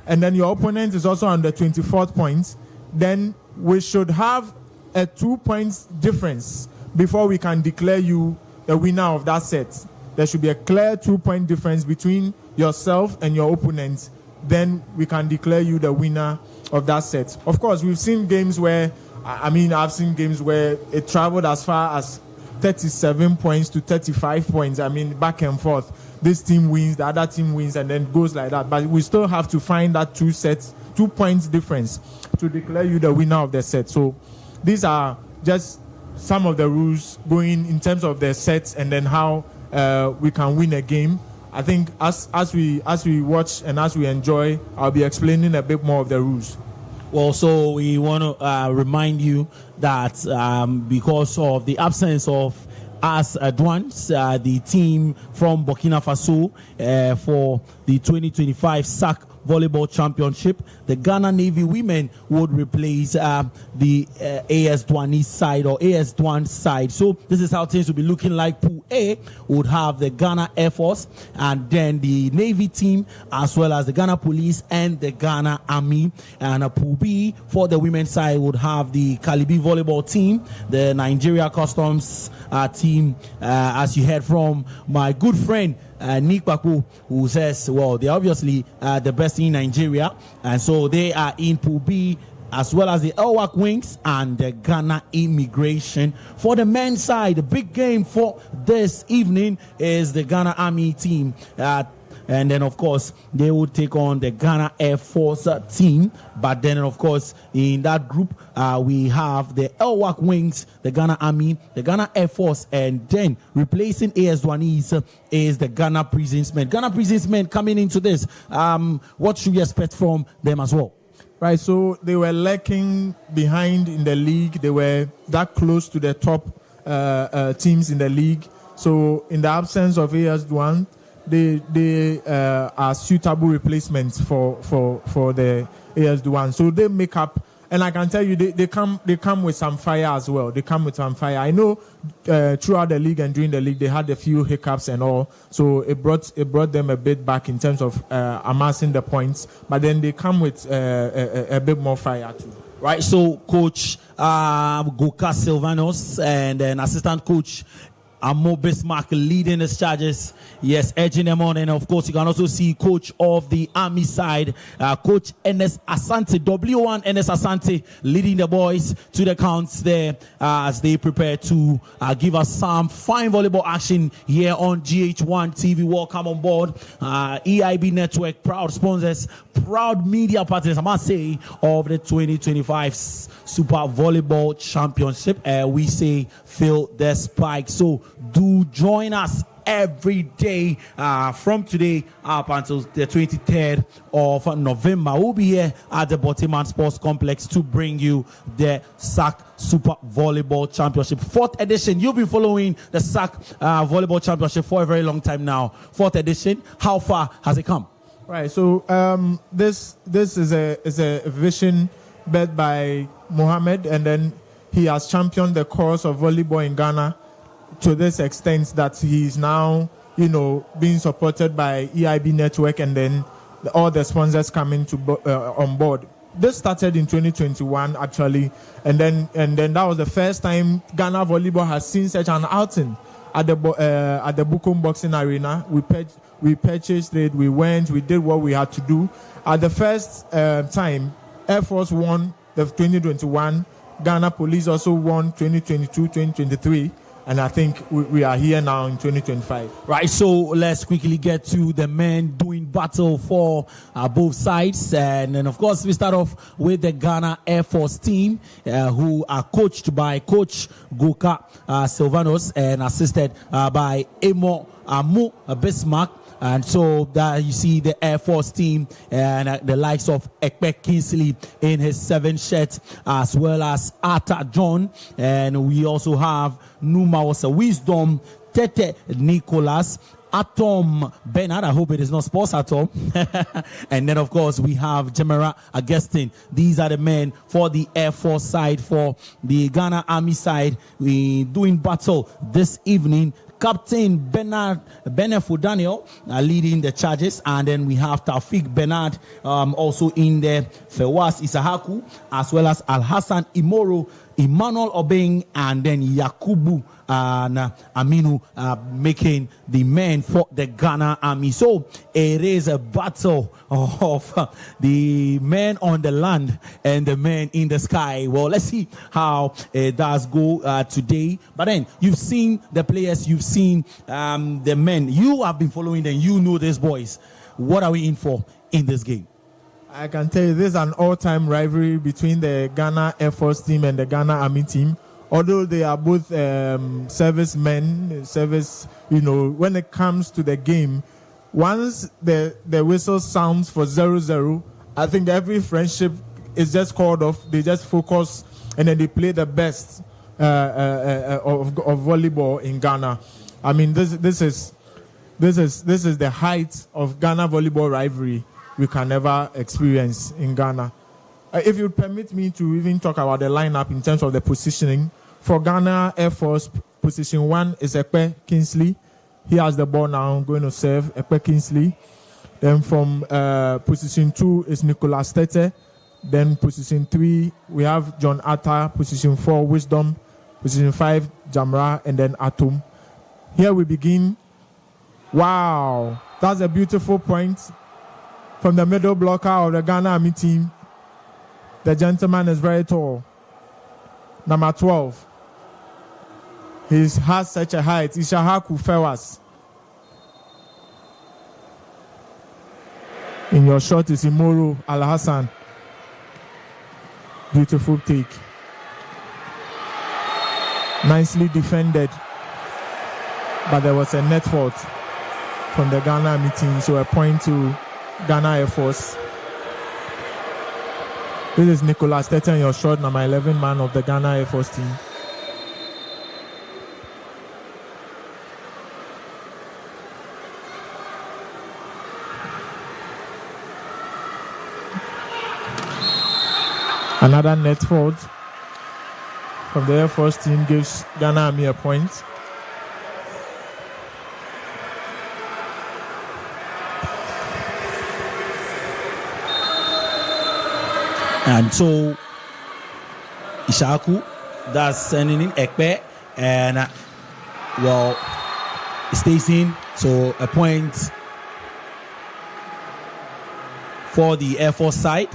and then your opponent is also on the 24th point, then we should have a 2 points difference before we can declare you the winner of that set. There should be a clear 2-point difference between yourself and your opponent. Then we can declare you the winner of that set. Of course, we've seen games where, I've seen games where it traveled as far as 37 points to 35 points. Back and forth. This team wins, the other team wins, and then goes like that. But we still have to find that 2 points difference to declare you the winner of the set. So these are just some of the rules going in terms of the sets, and then how we can win a game. I think as we watch and as we enjoy, I'll be explaining a bit more of the rules. Well, so we want to remind you that because of the absence of us GHOne, the team from Burkina Faso for the 2025 SAC Volleyball Championship. The Ghana Navy women would replace the AS GHOne side or AS GHOne side. So this is how things will be looking like. Pool A would have the Ghana Air Force and then the Navy team, as well as the Ghana Police and the Ghana Army. And Pool B for the women's side would have the Calibi volleyball team, the Nigeria Customs team, as you heard from my good friend Nick Paku, who says, well, they're obviously the best in Nigeria, and so they are in Pool B, as well as the LWAC Wings and the Ghana Immigration. For the men's side, the big game for this evening is the Ghana Army team. And then, of course, they will take on the Ghana Air Force team. But then, of course, in that group, we have the LWAC Wings, the Ghana Army, the Ghana Air Force, and then replacing AS GHOne is the Ghana Prisons Men. Ghana Prisons Men coming into this. What should we expect from them as well? Right, so they were lacking behind in the league. They were that close to the top teams in the league. So in the absence of AS GHOne, they are suitable replacements for the AS GHOne. So they make up, and I can tell you they come with some fire as well. They come with some fire. I know throughout the league and during the league they had a few hiccups and all. So it brought them a bit back in terms of amassing the points. But then they come with a bit more fire too. Right. So Coach Goka Silvanos and then assistant coach Amo Bismarck leading the charges, yes, edging them on. And of course, you can also see coach of the Army side, Coach Enes Asante, W1 Enes Asante, leading the boys to the counts there as they prepare to give us some fine volleyball action here on GHOne TV. Welcome on board. EIB Network, proud sponsors, proud media partners, I must say, of the 2025 Super Volleyball Championship. We say, feel the spike. So do join us every day from today up until the 23rd of November. We'll be here at the Boteman Sports Complex to bring you the SAC Super Volleyball Championship 4th edition. You've been following the SAC Volleyball Championship for a very long time now. 4th edition. How far has it come? Right. So this is a vision led by Mohammed, and then he has championed the cause of volleyball in Ghana to this extent that he is now, being supported by EIB Network, and then all the sponsors coming on board. This started in 2021 actually, and then that was the first time Ghana volleyball has seen such an outing at the Bukom Boxing Arena. We purchased it. We went. We did what we had to do. At the first time, Air Force won the 2021. Ghana Police also won 2022, 2023. And I think we are here now in 2025. Right, so let's quickly get to the men doing battle for both sides. And then, of course, we start off with the Ghana Air Force team, who are coached by Coach Goka Silvanos and assisted by Amo Bismarck. And so that you see the Air Force team and the likes of Ekpe Kingsley in his 7th shirt, as well as Arthur John. And we also have Numa Wasa Wisdom, Tete Nicholas, Atom Bernard. I hope it is not Sports Atom. And then, of course, we have Jemera Augustine. These are the men for the Air Force side. For the Ghana Army side, we doing battle this evening. Captain Bernard Benefu Daniel leading the charges, and then we have Taufik Bernard also in there, Fewas Isahaku, as well as Al Hassan Imoro, Emmanuel Obeng, and then Yakubu and Aminu making the men for the Ghana Army. So it is a battle of the men on the land and the men in the sky. Well, let's see how it does go today. But then you've seen the players, you've seen the men. You have been following them. You know these boys. What are we in for in this game? I can tell you this is an all-time rivalry between the Ghana Air Force team and the Ghana Army team. Although they are both servicemen, when it comes to the game, once the whistle sounds for 0-0, I think every friendship is just called off. They just focus and then they play the best of volleyball in Ghana. I mean, this is the height of Ghana volleyball rivalry. we can ever experience in Ghana. If you permit me to even talk about the lineup in terms of the positioning, for Ghana Air Force, position 1 is Ekpe Kingsley. He has the ball now, going to serve Ekpe Kingsley. Then from position 2 is Nicolas Tete. Then position 3, we have John Atta. Position 4, Wisdom. Position 5, Jamra. And then Atom. Here we begin. Wow. That's a beautiful point from the middle blocker of the Ghana Army team. The gentleman is very tall. Number 12. He has such a height. Ishahaku Fewas. In your shot is Imoru Al-Hassan. Beautiful take. Nicely defended. But there was a net fault from the Ghana Army team. So a point to Ghana Air Force. This is Nicolas Tete in your shot, number 11 man of the Ghana Air Force team. Another net fault from the Air Force team gives Ghana Army a point. And so Ishaku, that's sending in Ekpe, and it stays in. So a point for the Air Force side.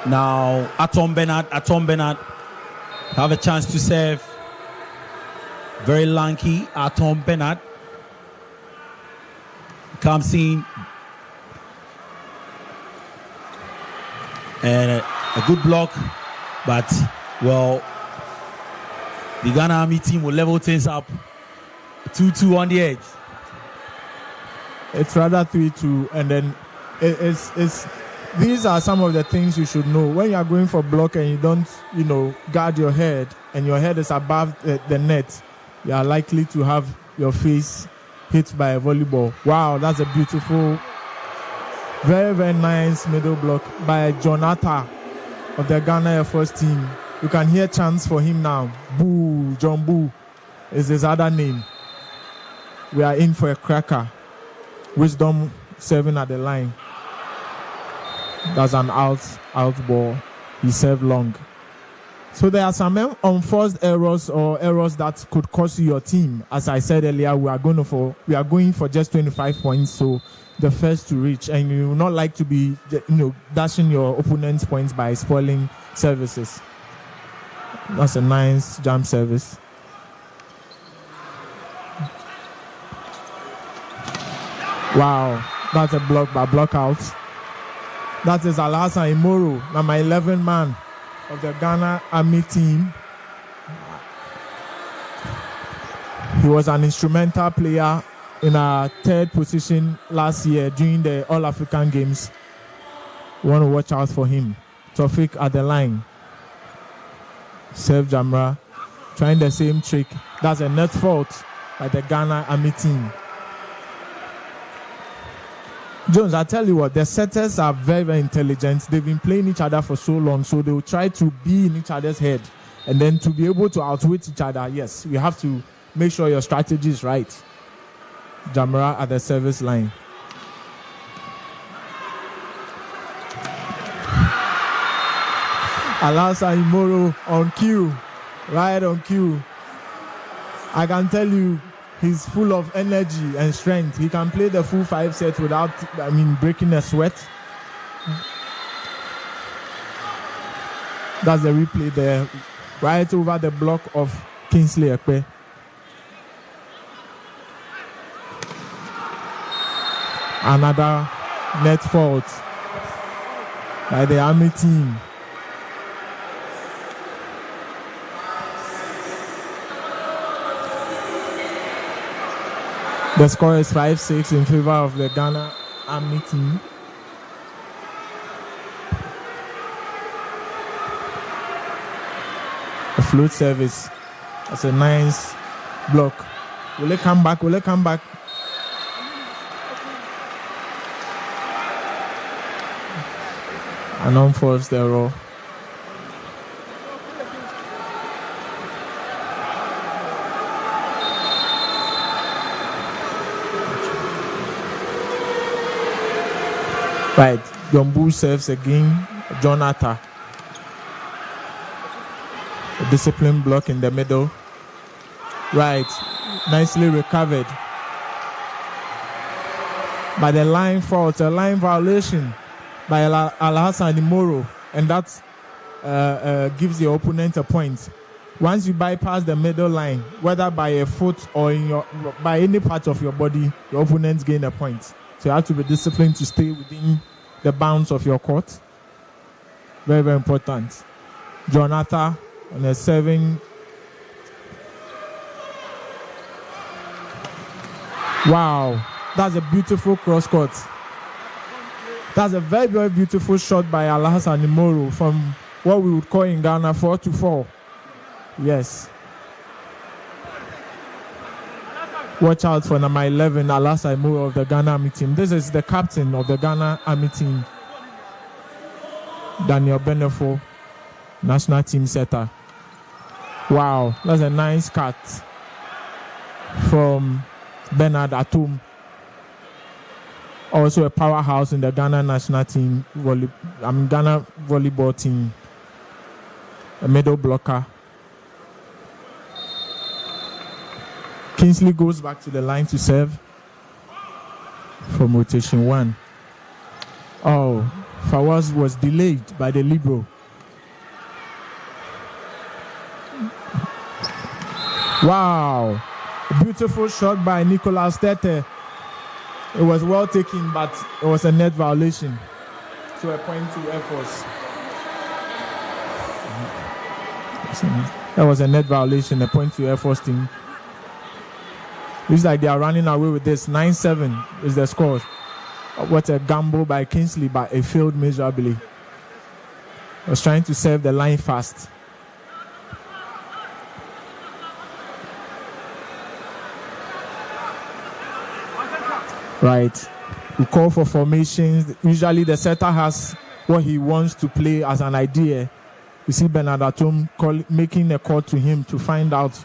Now Atom Bernard have a chance to serve. Very lanky Atom Bernard comes in. And a good block, but the Ghana Army team will level things up. 2-2 on the edge. It's rather 3-2, and then it's these are some of the things you should know when you are going for block and you don't guard your head and your head is above the net. You are likely to have your face hit by a volleyball. Wow, that's a beautiful. Very, very nice middle block by John Atta of the Ghana Air Force team. You can hear chants for him now. Boo, John Boo is his other name. We are in for a cracker. Wisdom serving at the line. That's an out ball. He served long. So there are some unforced errors or errors that could cost you your team. As I said earlier, we are going for just 25 points. So the first to reach, and you will not like to be dashing your opponent's points by spoiling services. That's a nice jump service. Wow, that's a block by block out. That is Al-Hassan Imoru, number 11 man of the Ghana Army team. He was an instrumental player in our third position last year during the All-African Games. We want to watch out for him. Tofik at the line. Serve Jamra. Trying the same trick. That's a net fault by the Ghana Army team. Jones, I tell you what, the setters are very, very intelligent. They've been playing each other for so long, so they will try to be in each other's head. And then to be able to outwit each other, yes, we have to make sure your strategy is right. Jamra at the service line. Al-Hassan Imoru on cue, right on cue. I can tell you, he's full of energy and strength. He can play the full 5 sets without, breaking a sweat. That's the replay there, right over the block of Kingsley Ekpe. Another net fault by the Army team. The score is 5-6 in favor of the Ghana Army team. A float service. That's a nice block. Will it come back? An unforced error. Right, John Bull serves again. Jonathan. A discipline block in the middle. Right, nicely recovered. By the line fault, a line violation by Al-Hassan Imoro, and that gives the opponent a point. Once you bypass the middle line, whether by a foot or by any part of your body, your opponents gain a point. So you have to be disciplined to stay within the bounds of your court. Very, very important. Jonathan on a serving. Wow, that's a beautiful cross court. That's a very, very beautiful shot by Al-Hassan Imoro from what we would call in Ghana 4-4. Yes. Watch out for number 11, Al-Hassan Imoro of the Ghana Army team. This is the captain of the Ghana Army team, Daniel Benefo, national team setter. Wow, that's a nice cut from Bernard Atum, also a powerhouse in the Ghana national team, Ghana volleyball team, a middle blocker. Kingsley goes back to the line to serve from rotation 1. Oh, Fawaz was delayed by the libero. Wow, a beautiful shot by Nicolas Tete. It was well taken, but it was a net violation. So a point to Air Force. That was a net violation, a point to Air Force team. Looks like they are running away with this. 9-7 is the score. What a gamble by Kingsley, but it failed miserably. Was trying to serve the line fast. Right. We call for formations. Usually the setter has what he wants to play as an idea. You see Bernard Atom making a call to him to find out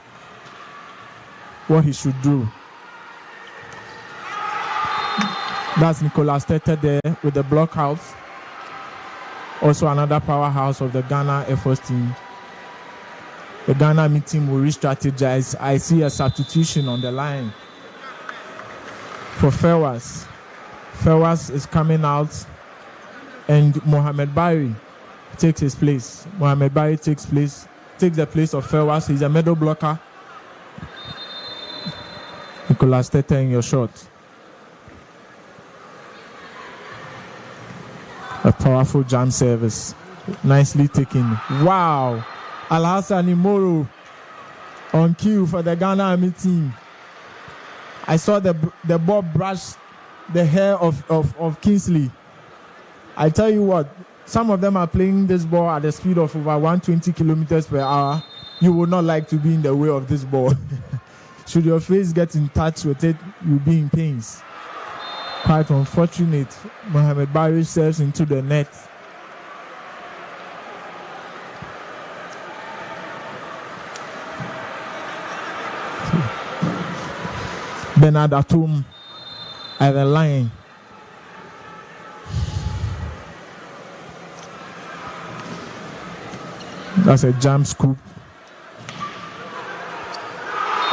what he should do. That's Nicolas Tete there with the block out. Also another powerhouse of the Ghana Air Force team. The Ghana Army team will re-strategize. I see a substitution on the line for Fawaz. Fawaz is coming out and Mohamed Bari takes his place. Mohamed Bari takes the place of Fawaz. He's a middle blocker. Nicolas Tete in your shot. A powerful jam service. Nicely taken. Wow. Al-Hassan Imoro on cue for the Ghana Army team. I saw the ball brush the hair of Kingsley. I tell you what, some of them are playing this ball at the speed of over 120 kilometers per hour. You would not like to be in the way of this ball. Should your face get in touch with it, you'll be in pains. Quite unfortunate. Mohamed Bari serves into the net. Bernard Atum at the line. That's a jam scoop.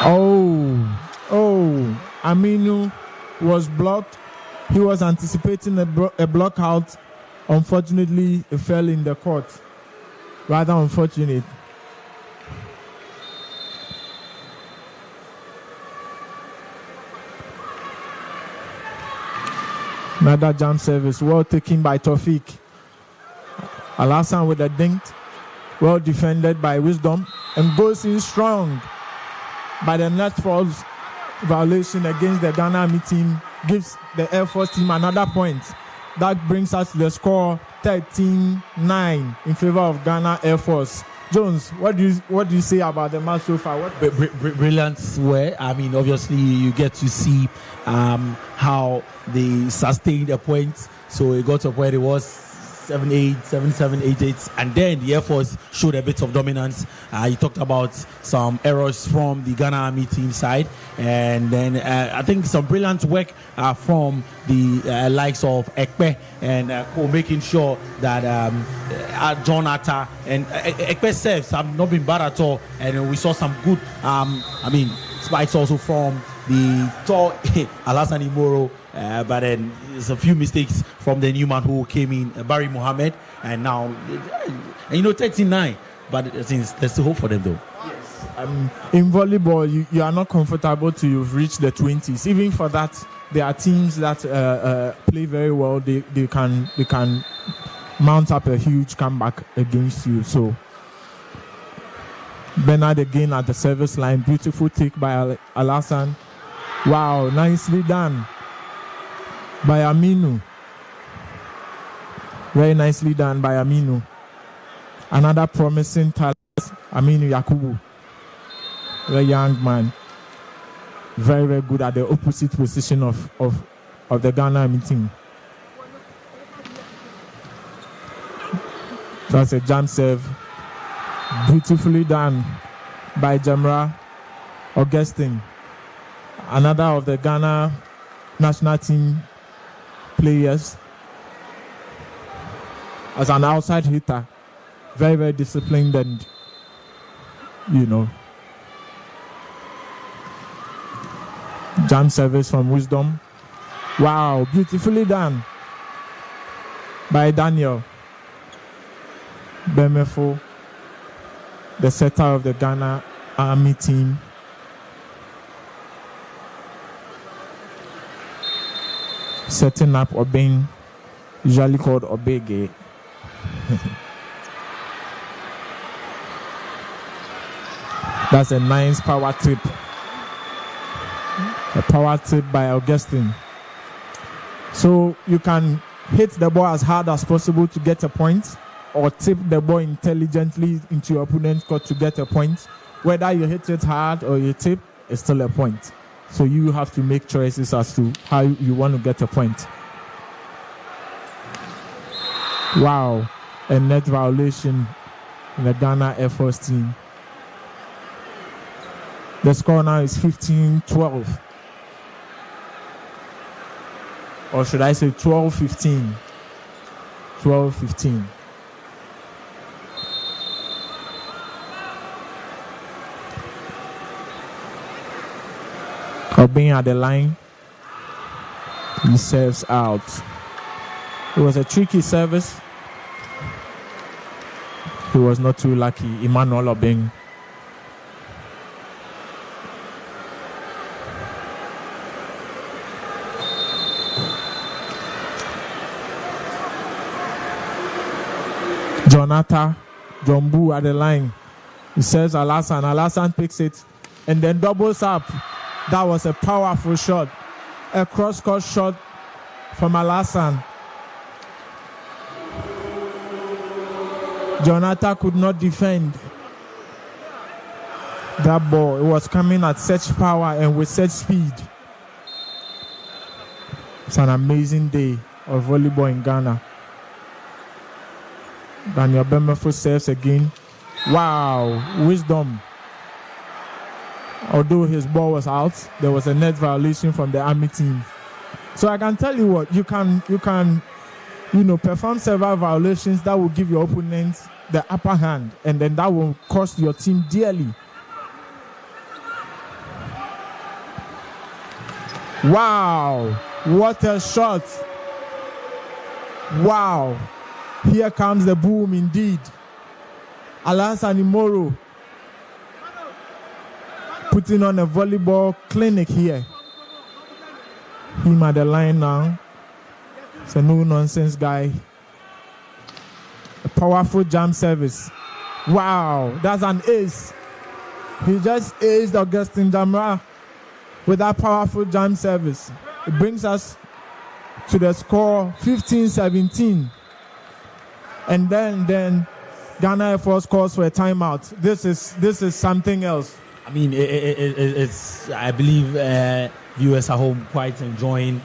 Oh, Aminu was blocked. He was anticipating a block out. Unfortunately, it fell in the court. Rather unfortunate. Another jump service, well taken by Tawfiq. Al-Hassan with a dink, well defended by Wisdom, and goes in strong. By the net falls violation against the Ghana Army team, gives the Air Force team another point. That brings us to the score 13-9 in favor of Ghana Air Force. Jones, what do you say about the match so far? Brilliant way. I mean, obviously, you get to see how they sustained a point. So it got to a point it was 7-8, 7-7, 8-8, and then the Air Force showed a bit of dominance. You talked about some errors from the Ghana Army team side, and then I think some brilliant work from the likes of Ekpe and making sure that John Atta and Ekpe serves have not been bad at all, and we saw some good spikes also from the tall Alassane Imoro, but then there's a few mistakes from the new man who came in, Barry Mohammed, and now 39, but there's still hope for them though. In volleyball, you are not comfortable till you've reached the 20s. Even for that, there are teams that play very well. They can mount up a huge comeback against you. So Bernard again at the service line. Beautiful take by Alassane. Wow, nicely done by Aminu. Very nicely done by Aminu. Another promising talent, Aminu Yakubu. Very young man. Very, very good at the opposite position of the Ghana team. That's a jump serve. Beautifully done by Jamra Augustine. Another of the Ghana national team players. As an outside hitter. Very, very disciplined and, jump service from Wisdom. Wow, beautifully done by Daniel Bemefo, the setter of the Ghana Army team. Setting up Obeng, usually called Obege. That's a nice power tip. A power tip by Augustine. So you can hit the ball as hard as possible to get a point, or tip the ball intelligently into your opponent's court to get a point. Whether you hit it hard or you tip, it's still a point. So you have to make choices as to how you want to get a point. Wow, a net violation in the Ghana Air Force team. The score now is 15-12. Or should I say 12-15? 12-15. Being at the line, he serves out. It was a tricky service. He was not too lucky. Emmanuel Obeng. Jonathan Jombu at the line. He serves Alassane. Alassane picks it and then doubles up. That was a powerful shot. A cross-court shot from Alassane. Jonathan could not defend that ball. It was coming at such power and with such speed. It's an amazing day of volleyball in Ghana. Daniel Bemefo serves again. Wow, Wisdom. Although his ball was out, there was a net violation from the Army team. So I can tell you what, you can perform several violations that will give your opponent the upper hand, and then that will cost your team dearly. Wow, what a shot. Wow, here comes the boom indeed. Alassane Imoro putting on a volleyball clinic here. Him at the line now. It's a no-nonsense guy. A powerful jump service. Wow, that's an ace. He just aced Augustine Jamra with that powerful jump service. It brings us to the score 15-17. And then Ghana Air Force calls for a timeout. This is something else. I mean, it's. I believe viewers at home quite enjoying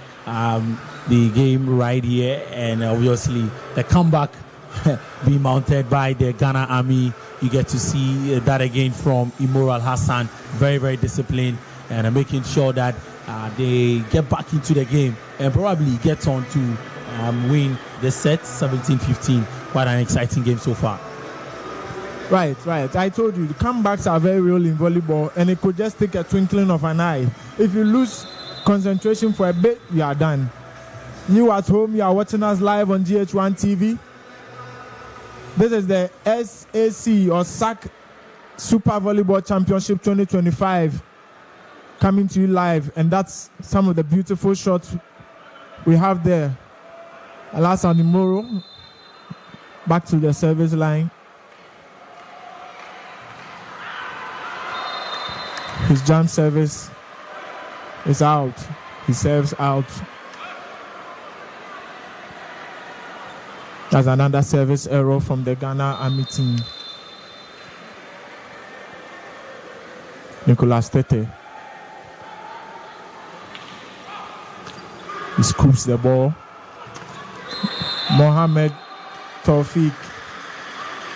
the game right here, and obviously the comeback being mounted by the Ghana Army. You get to see that again from Immoral Hassan, very, very disciplined, and making sure that they get back into the game and probably get on to win the set 17-15. Quite an exciting game so far. Right. I told you the comebacks are very real in volleyball, and it could just take a twinkling of an eye. If you lose concentration for a bit, you are done. You at home, you are watching us live on GHOne TV. This is the SAC or SAC Super Volleyball Championship 2025 coming to you live, and that's some of the beautiful shots we have there. Alassane Moro back to the service line. His jump service is out. He serves out. That's another service error from the Ghana Army team. Nicolas Tete. He scoops the ball. Mohamed Taufik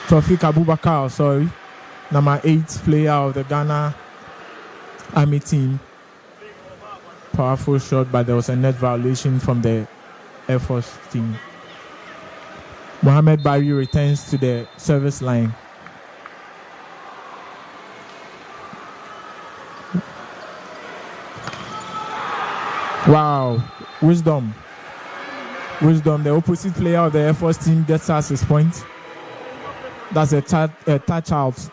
Abubakar, number 8 player of the Ghana Army team. Powerful shot, but there was a net violation from the Air Force team. Mohamed Bari returns to the service line. Wow, Wisdom, the opposite player of the Air Force team, gets us his point. That's a touch out.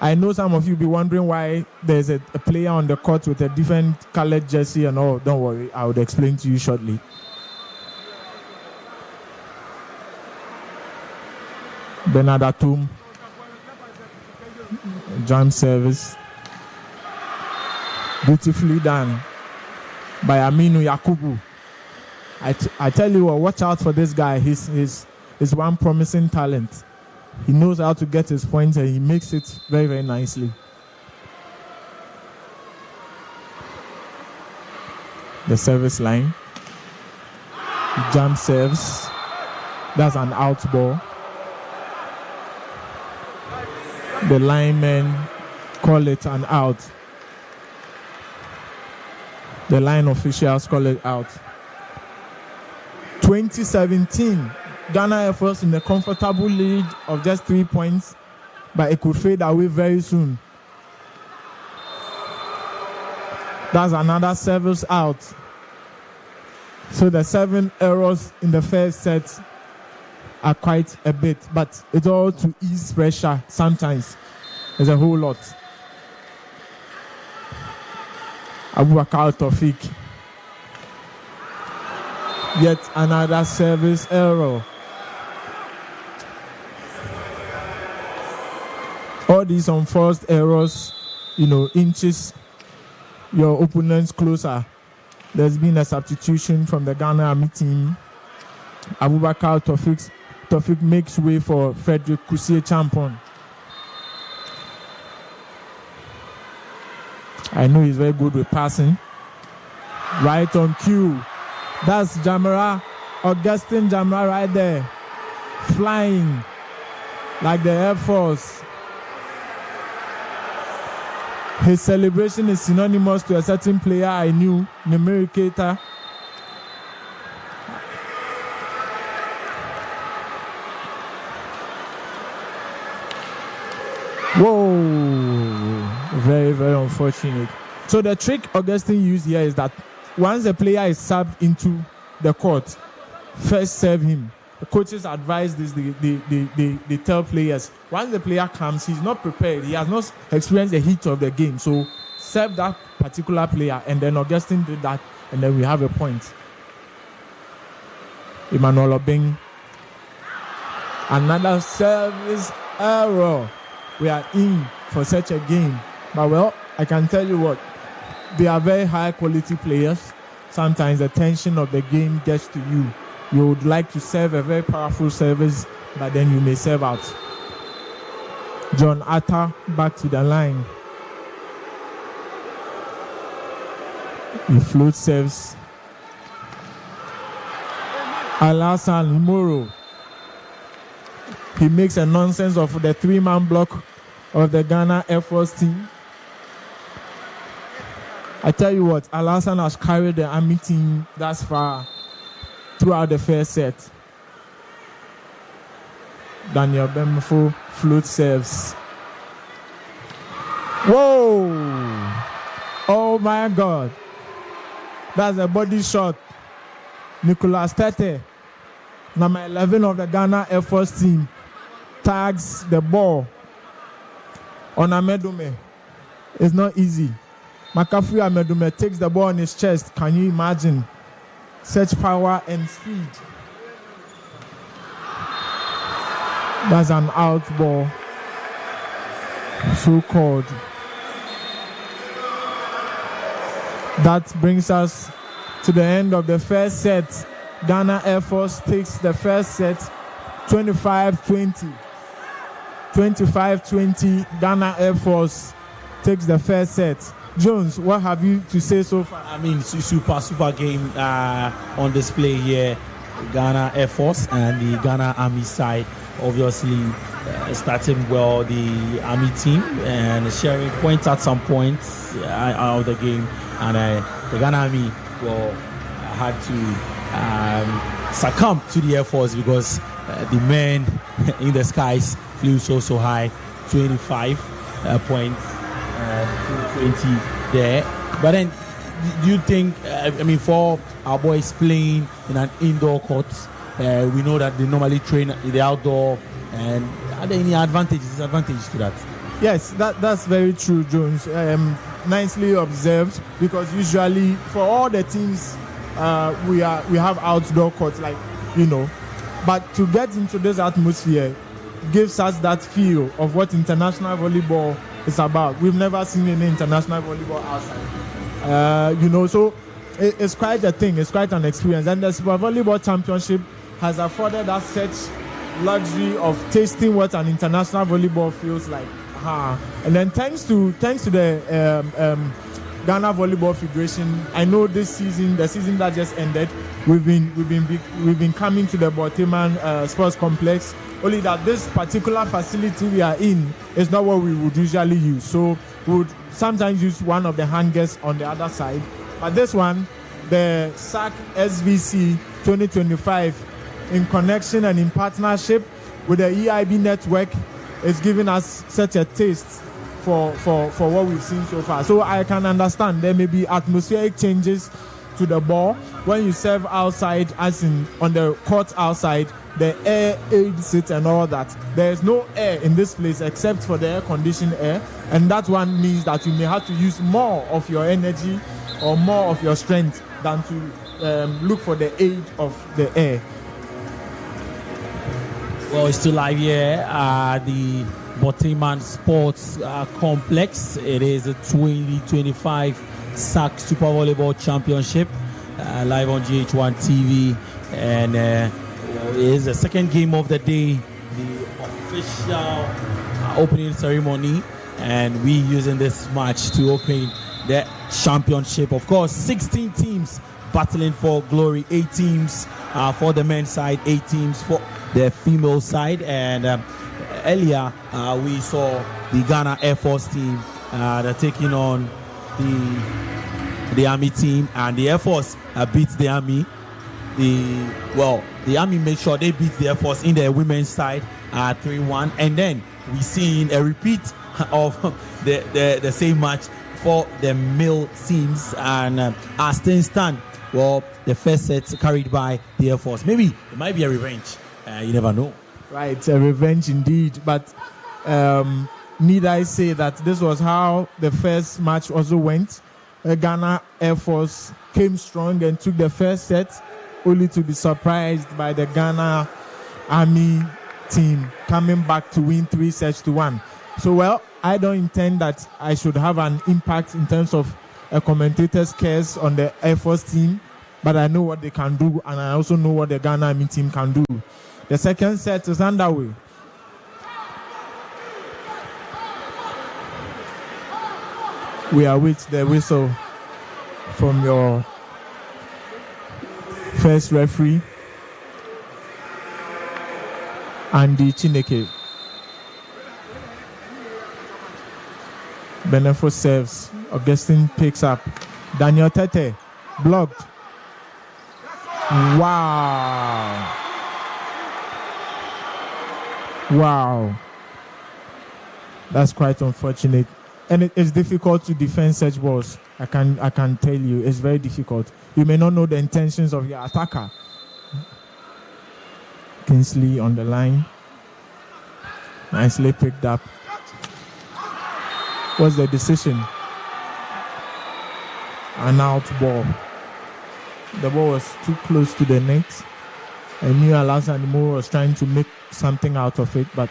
I know some of you be wondering why there's a player on the court with a different colored jersey and all. Don't worry, I will explain to you shortly. Bernard Atum, jump service, beautifully done by Aminu Yakubu. I tell you what, watch out for this guy. He's one promising talent. He knows how to get his points, and he makes it very, very nicely. The service line, jump serves. That's an out ball. The linemen call it an out. The line officials call it out. 2017, Ghana Air Force in a comfortable lead of just 3 points, but it could fade away very soon. That's another service out. So the 7 errors in the first set are quite a bit, but it's all to ease pressure. Sometimes there's a whole lot. Abubakar Taufik. Yet another service error. All these unforced errors, inches your opponents closer. There's been a substitution from the Ghana Army team. Abubakar Taufik makes way for Frederick Kusie Champon. I know he's very good with passing. Right on cue. That's Jamara, Augustine Jamara right there. Flying like the Air Force. His celebration is synonymous to a certain player I knew, Nemiri Keita. Whoa, very, very unfortunate. So the trick Augustine used here is that once a player is subbed into the court, first serve him. The coaches advise this, they tell players, once the player comes, he's not prepared, he has not experienced the heat of the game, so serve that particular player, and then Augustine did that, and then we have a point. Emmanuel Obeng, another service error. We are in for such a game, but well, I can tell you what, they are very high quality players. Sometimes the tension of the game gets to you. You would like to serve a very powerful service, but then you may serve out. John Atta back to the line. He float serves. Alassane Moro. He makes a nonsense of the 3-man block of the Ghana Air Force team. I tell you what, Alassane has carried the Army team thus far throughout the first set. Daniel Bemfo float serves. Whoa! Oh my God. That's a body shot. Nicolas Tete, number 11 of the Ghana Air Force team, tags the ball on Amedume. It's not easy. Makafui Amedume takes the ball on his chest. Can you imagine? Such power and speed. That's an out ball. So called. That brings us to the end of the first set. Ghana Air Force takes the first set 25-20. 25-20. Ghana Air Force takes the first set. Jones, what have you to say so far? I mean, super game on display here. Ghana Air Force and the Ghana Army side, obviously starting well, the Army team and sharing points at some points out of the game, and the Ghana Army had to succumb to the Air Force because the men in the skies flew so high, 25 points, 20 there. But then, do you think, for our boys playing in an indoor court, we know that they normally train in the outdoor, and are there any disadvantages to that? Yes, that's very true, Jones. Nicely observed, because usually for all the teams, we have outdoor courts, but to get into this atmosphere gives us that feel of what international volleyball is about. We've never seen any international volleyball outside. So it's quite a thing. It's quite an experience. And the Super Volleyball Championship has afforded us such luxury of tasting what an international volleyball feels like. And then thanks to the Ghana Volleyball Federation, I know this season, the season that just ended, we've been coming to the Boteman Sports Complex. Only that this particular facility we are in is not what we would usually use. So we would sometimes use one of the hangars on the other side. But this one, the SAC SVC 2025, in connection and in partnership with the EIB network, is giving us such a taste for what we've seen so far. So I can understand there may be atmospheric changes to the ball. When you serve outside, as in on the court outside, the air aids it and all that. There is no air in this place except for the air-conditioned air, and that one means that you may have to use more of your energy or more of your strength than to look for the aid of the air. Well, it's still live here at the Boteman Sports Complex. It is a 2025 SAC Super Volleyball Championship live on GHOne TV, and it is the second game of the day, the official opening ceremony, and we using this match to open the championship. Of course, 16 teams battling for glory, 8 teams for the men's side, 8 teams for the female side, and earlier we saw the Ghana Air Force team they're taking on the Army team, and the Air Force beat the Army. The Army made sure they beat the Air Force in the women's side 3-1, and then we seen a repeat of the same match for the male teams, and as things stand, the first set carried by the Air Force. Maybe it might be a revenge. You never know. Right, a revenge indeed. But need I say that this was how the first match also went? Ghana Air Force came strong and took the first set, only to be surprised by the Ghana Army team coming back to win 3-1. So, I don't intend that I should have an impact in terms of a commentator's curse on the Air Force team, but I know what they can do, and I also know what the Ghana Army team can do. The second set is underway. We await the whistle from your first referee. Andy Chineke. Benefo serves. Augustine picks up. Daniel Tete blocked. Wow. That's quite unfortunate. And it is difficult to defend such balls. I can tell you, it's very difficult. You may not know the intentions of your attacker. Kingsley on the line. Nicely picked up. What's the decision? An out ball. The ball was too close to the net. I knew Alassane Moore was trying to make something out of it, but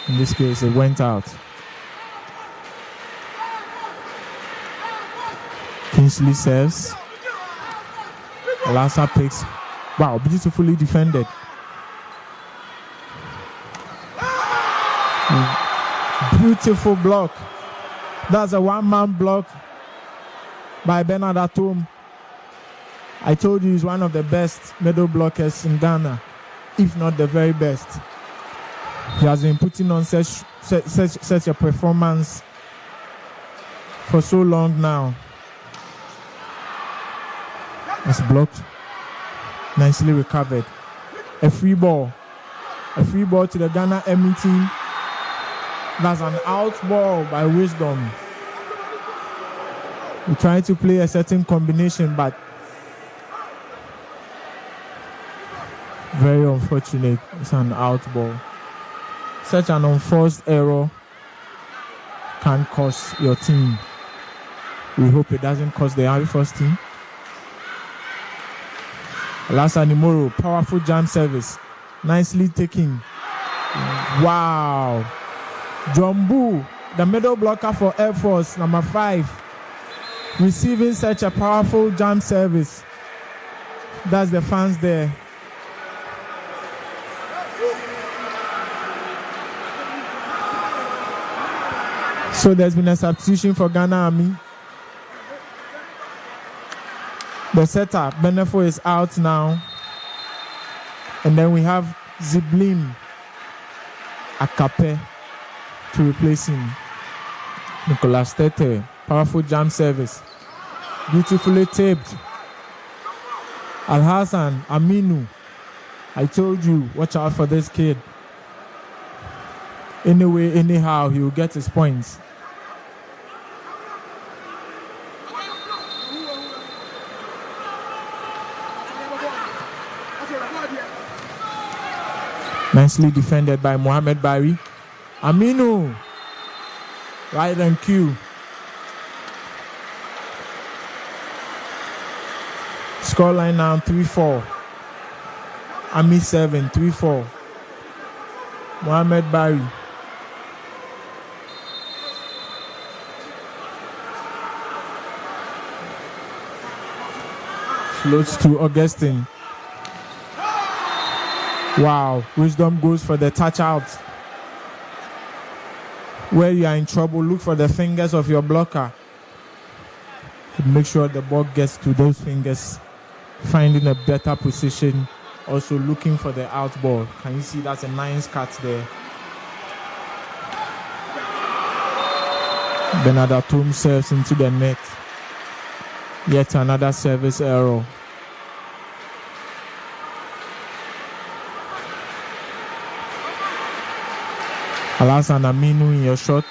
in this case, it went out. Kingsley serves. Alassa picks. Wow, beautifully defended. Beautiful block. That's a one-man block by Bernard Atom. I told you he's one of the best middle blockers in Ghana, if not the very best. He has been putting on such a performance for so long now. It's blocked. Nicely recovered. A free ball. A free ball to the Ghana Army team. That's an out ball by Wisdom. We try to play a certain combination, but very unfortunate. It's an out ball. Such an unforced error can cost your team. We hope it doesn't cost the Air Force team. Alassane Moore, powerful jam service. Nicely taken. Wow. Jumbu, the middle blocker for Air Force, number 5, receiving such a powerful jam service. That's the fans there. So there's been a substitution for Ghana Army. The setter, Benefo, is out now. And then we have Ziblim Akape to replace him. Nicolas Tete, powerful jam service. Beautifully taped. Al-Hassan Aminu. I told you, watch out for this kid. Anyway, anyhow, he will get his points. Nicely defended by Mohamed Bari. Aminu. Right on cue. Scoreline now 3-4. Ami 7, 3-4. Mohamed Bari. Floats to Augustine. Wow, Wisdom goes for the touch out. Where you are in trouble, look for the fingers of your blocker. Make sure the ball gets to those fingers, finding a better position. Also looking for the out ball. Can you see that's a nice cut there? Bernard Atom serves into the net. Yet another service error. Alassane Aminu in your shot.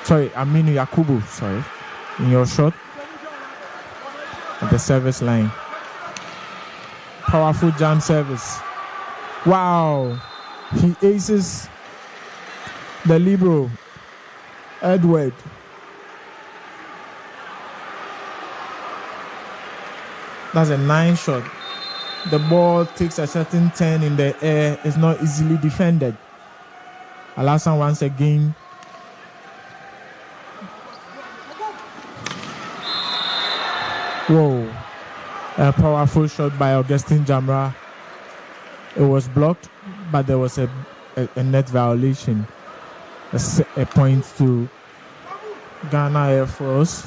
Sorry, Aminu Yakubu, sorry. In your shot. At the service line. Powerful jam service. Wow. He aces the libero, Edward. That's a nice shot. The ball takes a certain turn in the air. It's not easily defended. Alassane once again. Whoa. A powerful shot by Augustine Jamra. It was blocked, but there was a net violation. A point to Ghana Air Force.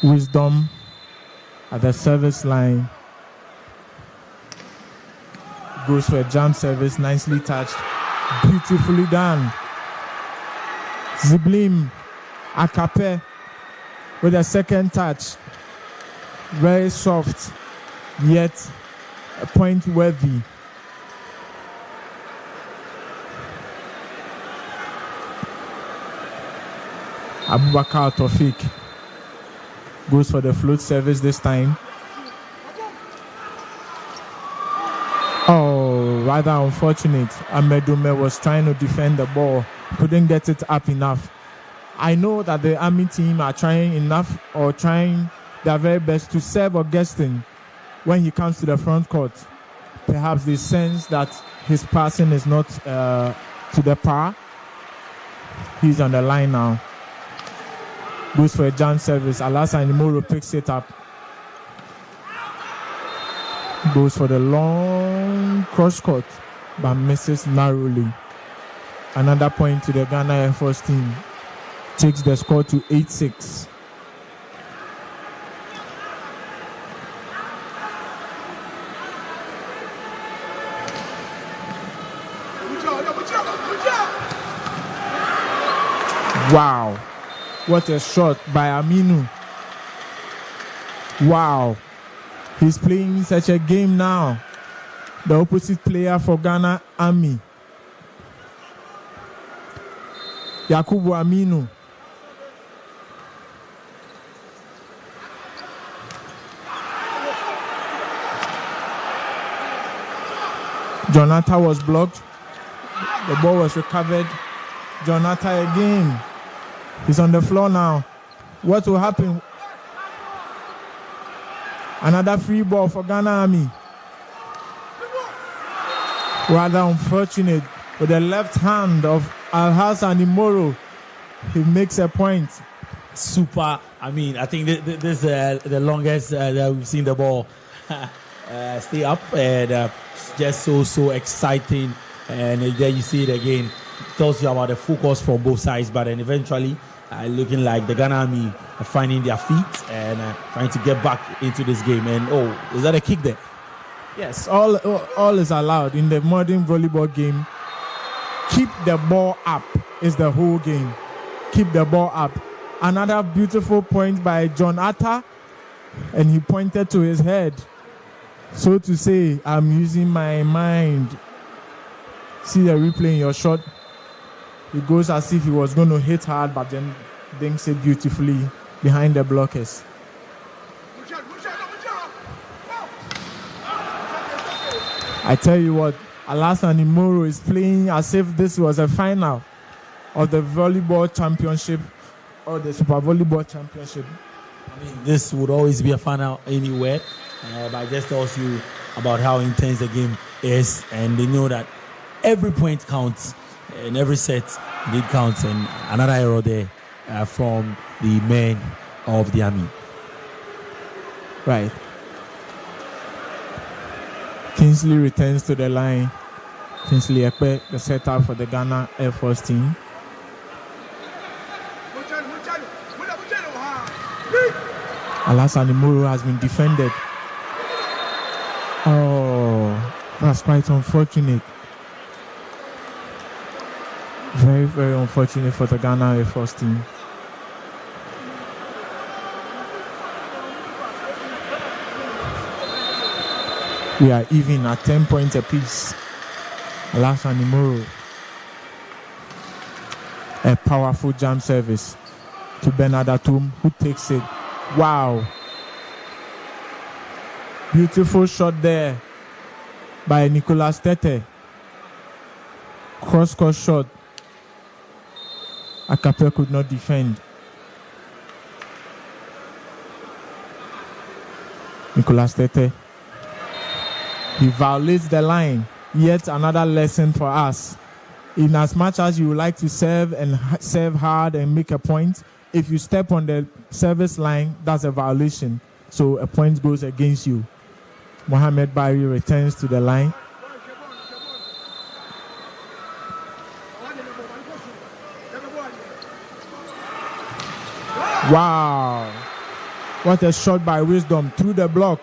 Wisdom at the service line. Goes for a jump service, nicely touched, beautifully done. Ziblim Akape with a second touch, very soft, yet a point worthy. Abubakar Tofik goes for the float service this time. Oh, rather unfortunate. Amedume was trying to defend the ball, couldn't get it up enough. I know that the Army team are trying enough or trying their very best to serve Augustine when he comes to the front court. Perhaps they sense that his passing is not to the par. He's on the line now. Goes for a jump service. Alassane Moro picks it up. Goes for the long cross court, but misses narrowly. Another point to the Ghana Air Force team. Takes the score to 8-6. Wow. What a shot by Aminu. Wow. He's playing such a game now. The opposite player for Ghana Army. Yakubu Aminu. Jonathan was blocked. The ball was recovered. Jonathan again. He's on the floor now. What will happen? Another free ball for Ghana Army. Rather unfortunate. With the left hand of Alhassan Imoro, he makes a point. Super. I mean, I think this is the longest that we've seen the ball stay up, and just so exciting. And there you see it again. It tells you about the focus from both sides, but then eventually looking like the Ghana Army are finding their feet and trying to get back into this game. And is that a kick there? Yes, all is allowed in the modern volleyball game. Keep the ball up is the whole game. Keep the ball up. Another beautiful point by John Atta, and he pointed to his head. So to say, I'm using my mind. See the replay in your shot. It goes as if he was going to hit hard, but then dinks it beautifully behind the blockers. I tell you what, Alassane Imoro is playing as if this was a final of the volleyball championship or the Super Volleyball Championship. I mean, this would always be a final anywhere, but it just tells you about how intense the game is, and they know that every point counts, and every set did count, and another error there from the men of the Army. Right. Kingsley returns to the line. Kingsley Ekpe, the setup for the Ghana Air Force team. Alassane Imoro has been defended. Oh, that's quite unfortunate. Very, very unfortunate for the Ghana Air Force team. We are even at 10 points apiece. Alassane Imoro. A powerful jump service to Bernard Atum, who takes it. Wow. Beautiful shot there by Nicolas Tete. Cross-court shot. Akape could not defend. Nicolas Tete. He violates the line. Yet another lesson for us. In as much as you would like to serve and serve hard and make a point, if you step on the service line, that's a violation. So a point goes against you. Mohamed Bari returns to the line. Wow. What a shot by Wisdom through the block.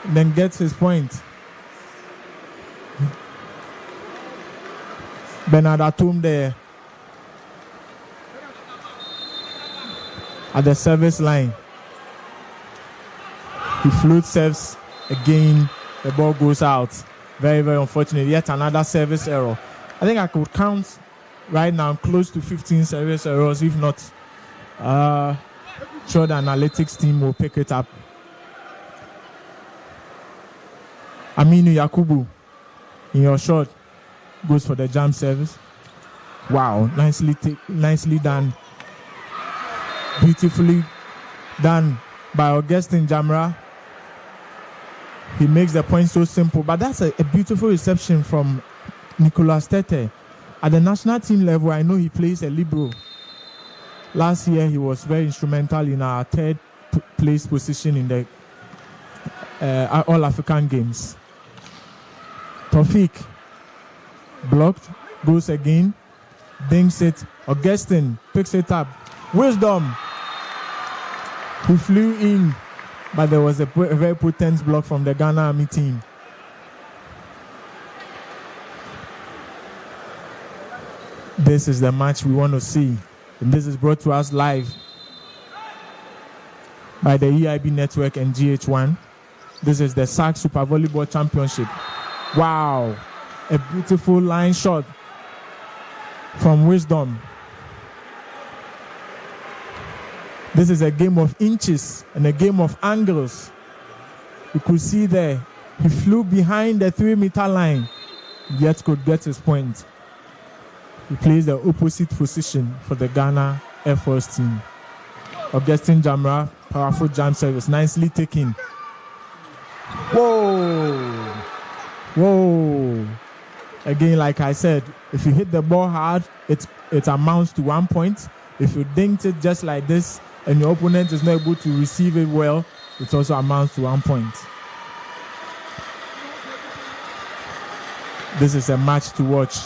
Then gets his point. Bernard Atum there at the service line. He floats serves again. The ball goes out. Very, very unfortunate. Yet another service error. I think I could count right now close to 15 service errors. If not, sure the analytics team will pick it up. Aminu Yakubu in your shot goes for the jump service. Wow, nicely done. Beautifully done by Augustine Jamra. He makes the point so simple, but that's a beautiful reception from Nicolas Tete. At the national team level, I know he plays a libero. Last year, he was very instrumental in our third place position in the All-African Games. Tofik blocked, goes again, dinks it. Augustine picks it up. Wisdom, who flew in, but there was a very potent block from the Ghana Army team. This is the match we want to see, and this is brought to us live by the EIB Network and GHOne. This is the SAC Super Volleyball Championship. Wow, a beautiful line shot from Wisdom. This is a game of inches and a game of angles. You could see there, he flew behind the 3-meter line, yet could get his point. He plays the opposite position for the Ghana Air Force team. Augustine Jamra, powerful jump service, nicely taken. Whoa. Again, like I said, if you hit the ball hard, it amounts to 1 point. If you dinked it just like this and your opponent is not able to receive it well, it also amounts to 1 point. This is a match to watch.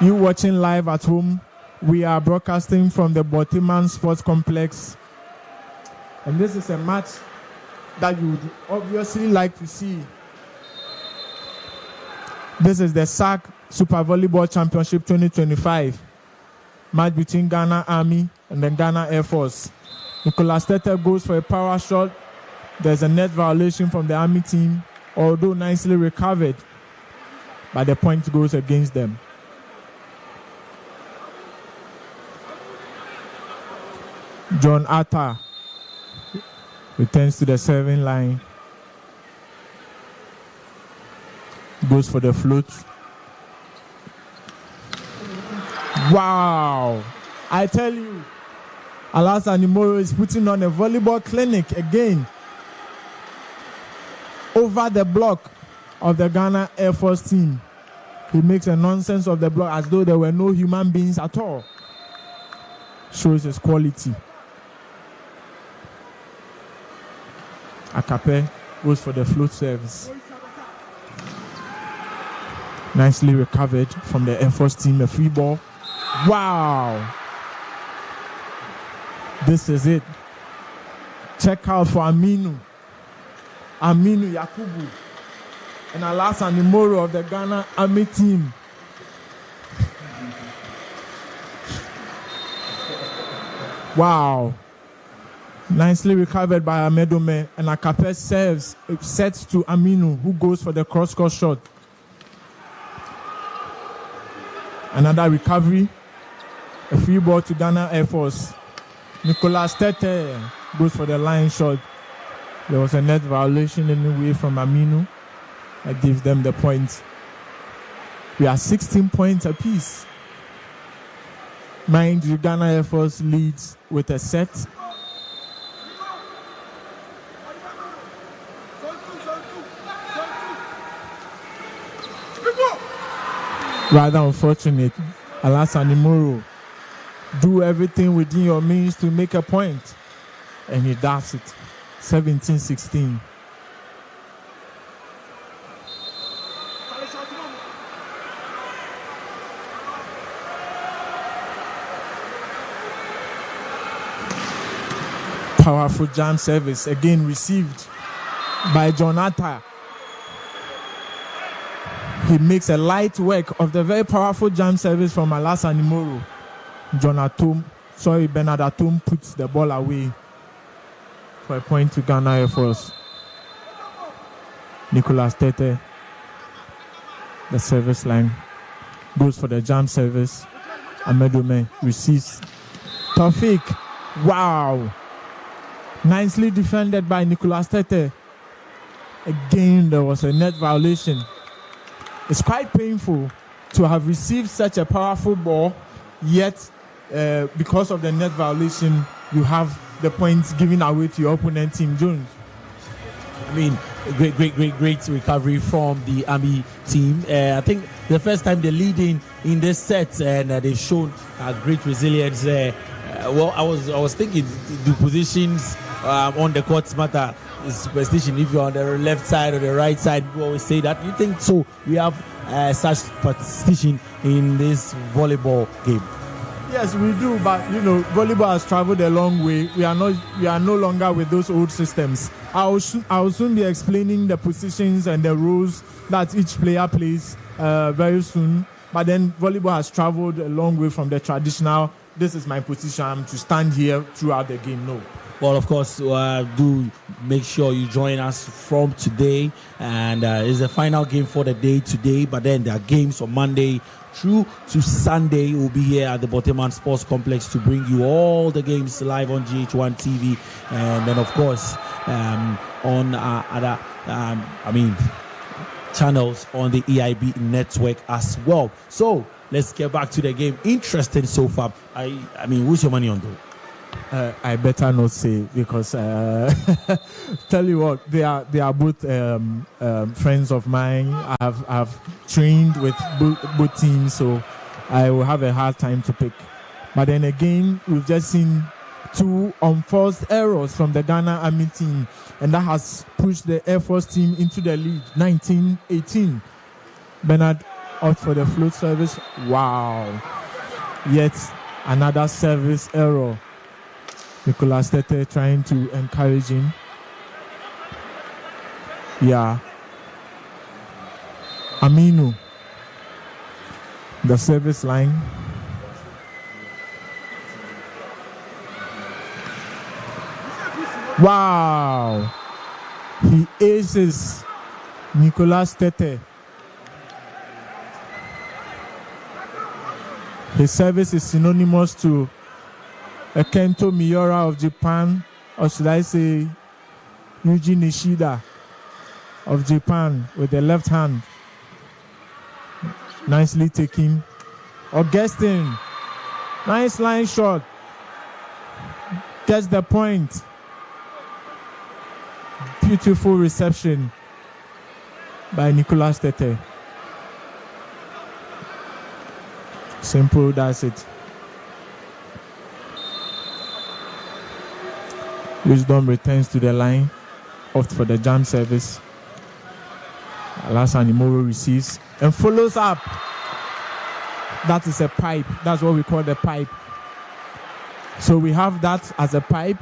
You watching live at home, we are broadcasting from the Botiman Sports Complex. And this is a match that you would obviously like to see. This is the SAC Super Volleyball Championship 2025. Match between Ghana Army and the Ghana Air Force. Nicolas Tete goes for a power shot. There's a net violation from the Army team, although nicely recovered, but the point goes against them. John Atta returns to the serving line. Goes for the float. Wow! I tell you, Alassane Nimoro is putting on a volleyball clinic again over the block of the Ghana Air Force team. He makes a nonsense of the block as though there were no human beings at all. Shows his quality. Akape goes for the float service. Nicely recovered from the Air Force team, a free ball. Wow! This is it. Check out for Aminu Yakubu and Alassane Nimoro of the Ghana Army team. Wow! Nicely recovered by Amedome, and Akape sets to Aminu, who goes for the cross-court shot. Another recovery, a free ball to Ghana Air Force. Nicolas Tete goes for the line shot. There was a net violation anyway from Aminu. That gives them the point. We are 16 points apiece. Mind you, Ghana Air Force leads with a set. Rather unfortunate. Alassane Nimoro, do everything within your means to make a point. And he does it. 17-16. Powerful jam service, again received by Jonathan. He makes a light work of the very powerful jump service from Alassane Moro. Bernard Atom puts the ball away for a point to Ghana Air Force. Nicolas Tete, the service line, goes for the jump service. Amedome receives. Taufik, wow. Nicely defended by Nicolas Tete. Again, there was a net violation. It's quite painful to have received such a powerful ball, yet because of the net violation, you have the points given away to your opponent team. Jones. I mean, great recovery from the Army team. I think the first time they're leading in this set, and they've shown great resilience there. Well, I was thinking the positions on the court matter. Superstition. If you're on the left side or the right side, we always say that. You think so? We have such superstition in this volleyball game. Yes, we do, but volleyball has traveled a long way. We are no longer with those old systems. I'll soon be explaining the positions and the roles that each player plays very soon. But then volleyball has traveled a long way from the traditional. This is my position. I'm to stand here throughout the game. No. Well, of course, do make sure you join us from today. And it's the final game for the day today. But then there are games on Monday through to Sunday. We'll be here at the Boteman Sports Complex to bring you all the games live on GHOne TV. And then, of course, on other, channels on the EIB network as well. So let's get back to the game. Interesting so far. I mean, who's your money on though? I better not say, because tell you what, they are both friends of mine. I've trained with both teams, so I will have a hard time to pick. But then again, we've just seen two unforced errors from the Ghana Army team, and that has pushed the Air Force team into the lead, 19-18. Bernard out for the float service. Wow. Yet another service error. Nicolas Tete trying to encourage him. Yeah. Aminu, the service line. Wow. He aces Nicolas Tete. His service is synonymous to a Kento Miura of Japan, or should I say Yuji Nishida of Japan with the left hand. Nicely taken. Augustine, nice line shot. Gets the point. Beautiful reception by Nicolas Tete. Simple, that's it. Wisdom returns to the line, opt for the jump service. Alassane Moro receives and follows up. That is a pipe. That's what we call the pipe. So we have that as a pipe.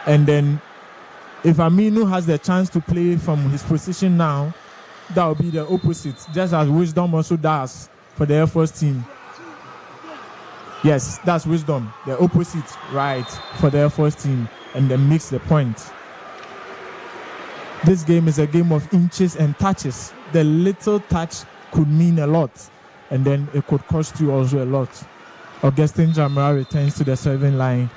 And then if Aminu has the chance to play from his position now, that will be the opposite, just as Wisdom also does for the Air Force team. Yes, that's Wisdom, the opposite, right, for the Air Force team, and then makes the point. This game is a game of inches and touches. The little touch could mean a lot, and then it could cost you also a lot. Augustine Jamara returns to the serving line.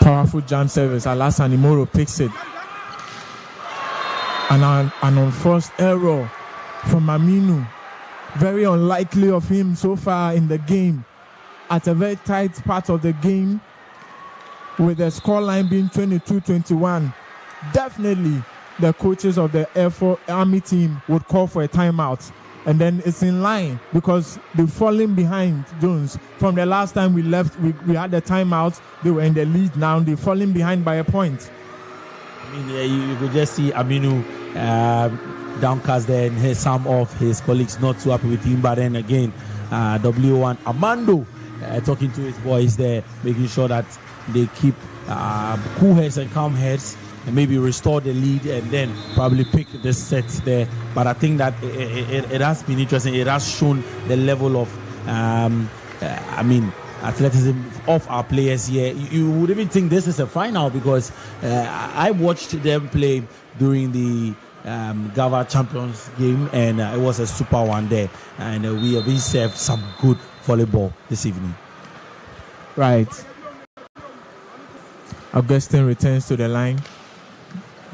Powerful jump service. Alassane Moro picks it. An unforced error from Aminu. Very unlikely of him so far in the game. At a very tight part of the game, with the scoreline being 22-21. Definitely the coaches of the Air Force Army team would call for a timeout. And then it's in line because they've fallen behind, Jones. From the last time we left, we had the timeout. They were in the lead now. They've fallen behind by a point. I mean, you could just see Aminu downcast there, and some of his colleagues not too happy with him. But then again, W1 Armando talking to his boys there, making sure that they keep cool heads and calm heads and maybe restore the lead and then probably pick the sets there. But I think that it has been interesting. It has shown the level of, athleticism of our players here. You would even think this is a final because I watched them play during the GAVA Champions game and it was a super one there. And we have been served some good volleyball this evening. Right. Augustine returns to the line.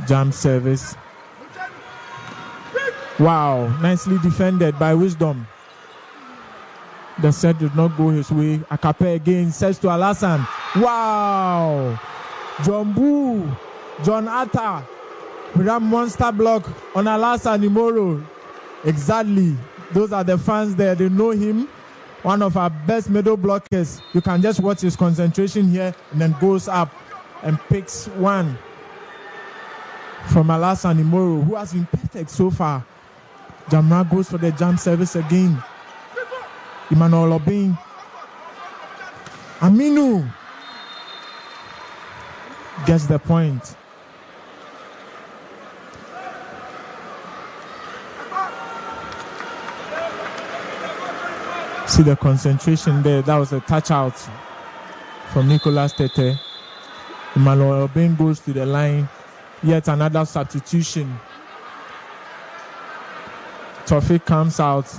Jump service. Wow, nicely defended by Wisdom. The set did not go his way. Akape again sets to Alassane. Wow! John Atta with that monster block on Alassane Imoro. Exactly. Those are the fans there. They know him. One of our best middle blockers. You can just watch his concentration here and then goes up and picks one from Alassane Imoro, who has been perfect so far. Jamra goes for the jump service again. Emmanuel Obin. Aminu gets the point. See the concentration there. That was a touch out from Nicolas Tete. Emmanuel Obin goes to the line. Yet another substitution. Tofik comes out.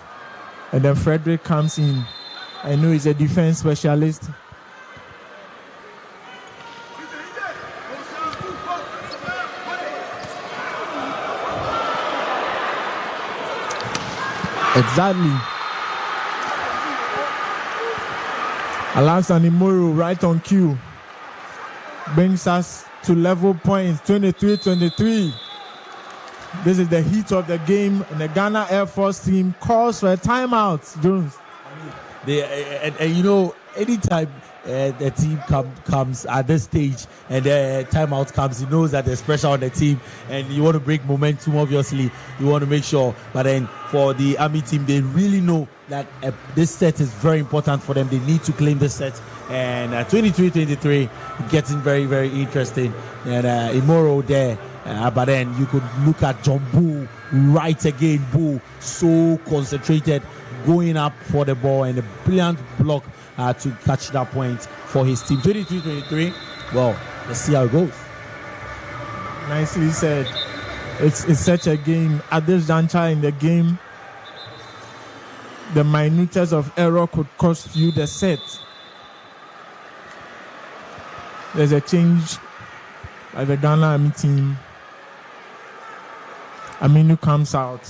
And then Frederick comes in. I know he's a defense specialist. Exactly. Alassane Imoro right on cue. Brings us to level points, 23-23. This is the heat of the game, and the Ghana Air Force team calls for a timeout. Jones. Anytime the team comes at this stage and the timeout comes, he knows that there's pressure on the team, and you want to break momentum. Obviously, you want to make sure. But then for the Army team, they really know that this set is very important for them. They need to claim this set. And 23-23, getting very, very interesting. And Imoro there. But then you could look at John Boo right again. Boo so concentrated, going up for the ball, and a brilliant block to catch that point for his team. 23-23. Well, let's see how it goes. Nicely said. It's such a game. At this juncture in the game, the minutest of error could cost you the set. There's a change by the Ghana Army team. Aminu comes out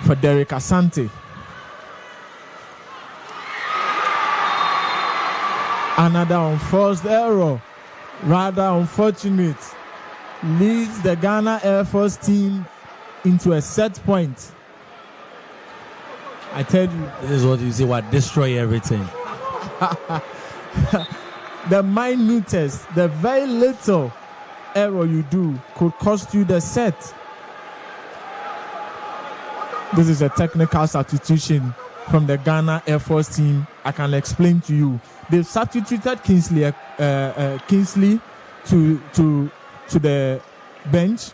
for Derek Asante. Another unforced error, rather unfortunate, leads the Ghana Air Force team into a set point. I tell you, this is what you say, destroy everything. The minutest, the very little error you do could cost you the set. This is a technical substitution from the Ghana Air Force team. I can explain to you. They've substituted Kingsley to the bench,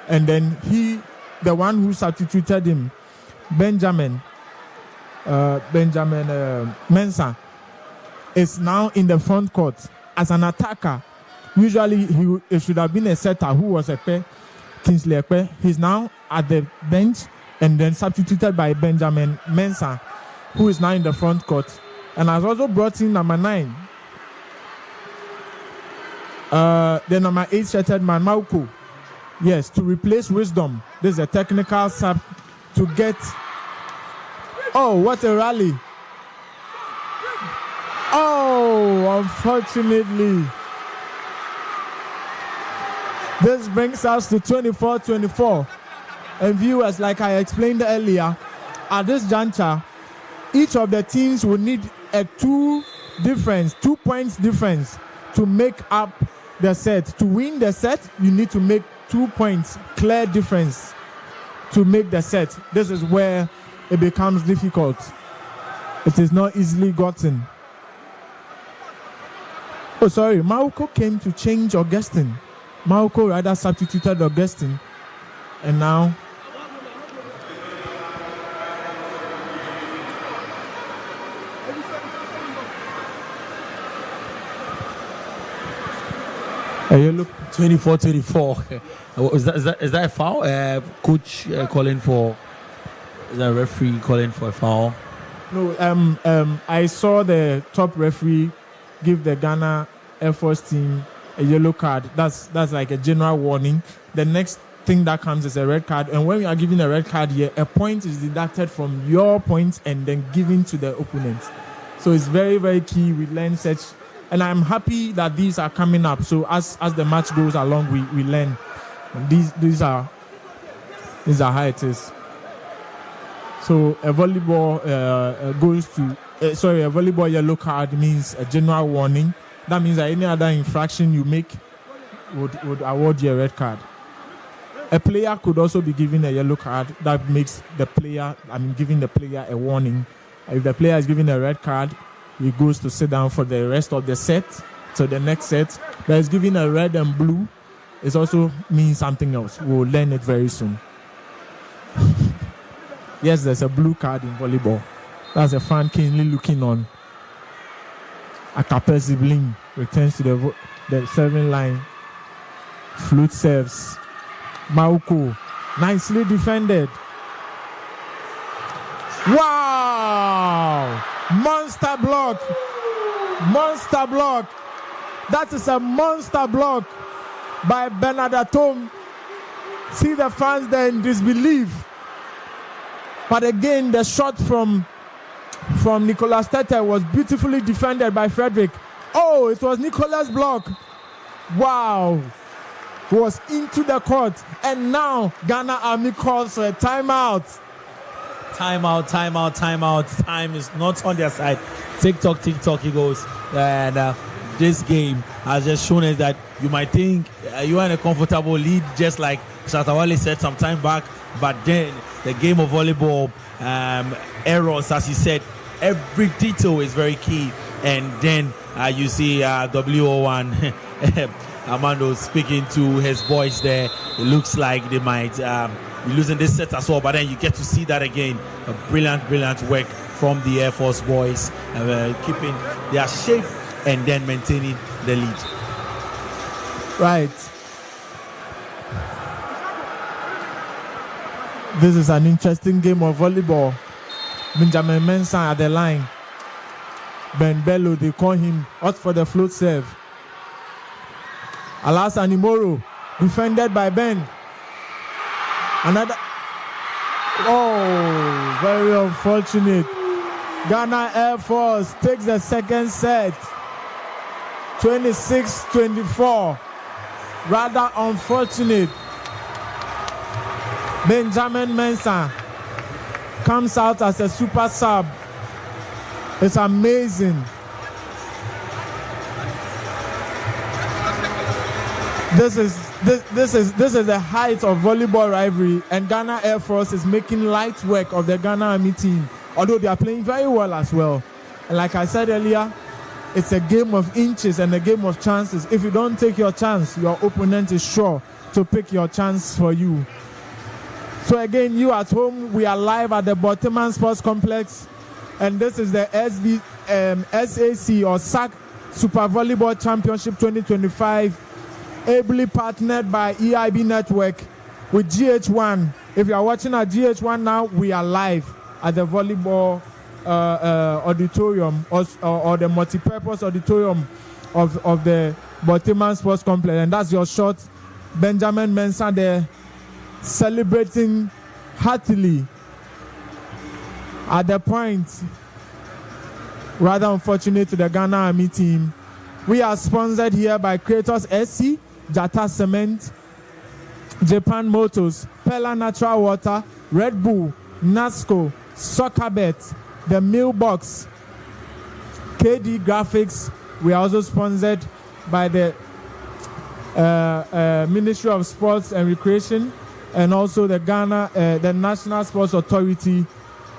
and then the one who substituted him, Benjamin Mensah, is now in the front court as an attacker. Usually it should have been a setter who was Kingsley Ekpe. He's now at the bench and then substituted by Benjamin Mensah, who is now in the front court, and has also brought in number 9. The number 8 shirted man, Mauko. Yes, to replace Wisdom. This is a technical sub to get. Oh, what a rally. Oh, unfortunately. This brings us to 24-24. And viewers, like I explained earlier, at this juncture, each of the teams will need a 2 points difference to make up the set. To win the set, you need to make 2 points, clear difference to make the set. This is where it becomes difficult. It is not easily gotten. Oh, sorry. Mauko came to change Augustine. Mauko rather substituted Augustine. And now you look 24-24. Is that a foul? Coach calling for? Is that a referee calling for a foul? No. I saw the top referee give the Ghana Air Force team a yellow card. That's like a general warning. The next thing that comes is a red card. And when you are given a red card here, a point is deducted from your points and then given to the opponent. So it's very, very key. We learn such. And I'm happy that these are coming up. So as the match goes along, we learn. And these are how it is. So a volleyball a volleyball yellow card means a general warning. That means that any other infraction you make would award you a red card. A player could also be given a yellow card that makes giving the player a warning. If the player is given a red card, he goes to sit down for the rest of the set. So the next set, that is given a red and blue, it also means something else. We'll learn it very soon. Yes, there's a blue card in volleyball. That's a fan keenly looking on. Akape Zibling returns to the serving line. Flute serves. Mauko, nicely defended. Wow! Monster block. Monster block. That is a monster block by Bernardatom. See the fans there in disbelief. But again, the shot from Nicolas Tete was beautifully defended by Frederick. Oh, it was Nicolas' block. Wow. He was into the court. And now Ghana Army calls for a timeout. Timeout. Time is not on their side. TikTok, he goes. And this game has just shown us that you might think you are in a comfortable lead, just like Shatawale said some time back. But then the game of volleyball, errors, as he said, every detail is very key. And then you see GHOne Armando speaking to his boys there. It looks like they might be losing this set as well. But then you get to see that again. A brilliant work from the Air Force boys, keeping their shape and then maintaining the lead. Right. This is an interesting game of volleyball. Benjamin Mensah at the line. Ben Bello, they call him out for the float serve. Alassane Moro, defended by Ben. Another. Oh, very unfortunate. Ghana Air Force takes the second set. 26-24. Rather unfortunate. Benjamin Mensah comes out as a super sub. It's amazing. This is the height of volleyball rivalry, and Ghana Air Force is making light work of the Ghana Army team, although they are playing very well as well. And like I said earlier, it's a game of inches and a game of chances. If you don't take your chance, your opponent is sure to pick your chance for you. So again, you at home, we are live at the Boteman Sports Complex, and this is the SAC or SAC Super Volleyball Championship 2025, ably partnered by EIB Network with GHOne. If you are watching at GHOne now, we are live at the volleyball auditorium or the multi-purpose auditorium of the Boteman Sports Complex, and that's your shot. Benjamin Mensah there, celebrating heartily at the point. Rather unfortunate to the Ghana Army team. We are sponsored here by Kratos SC, Jata Cement, Japan Motors, Pella Natural Water, Red Bull, NASCO, Soccerbet, the Mailbox, KD Graphics. We are also sponsored by the Ministry of Sports and Recreation, and also the the National Sports Authority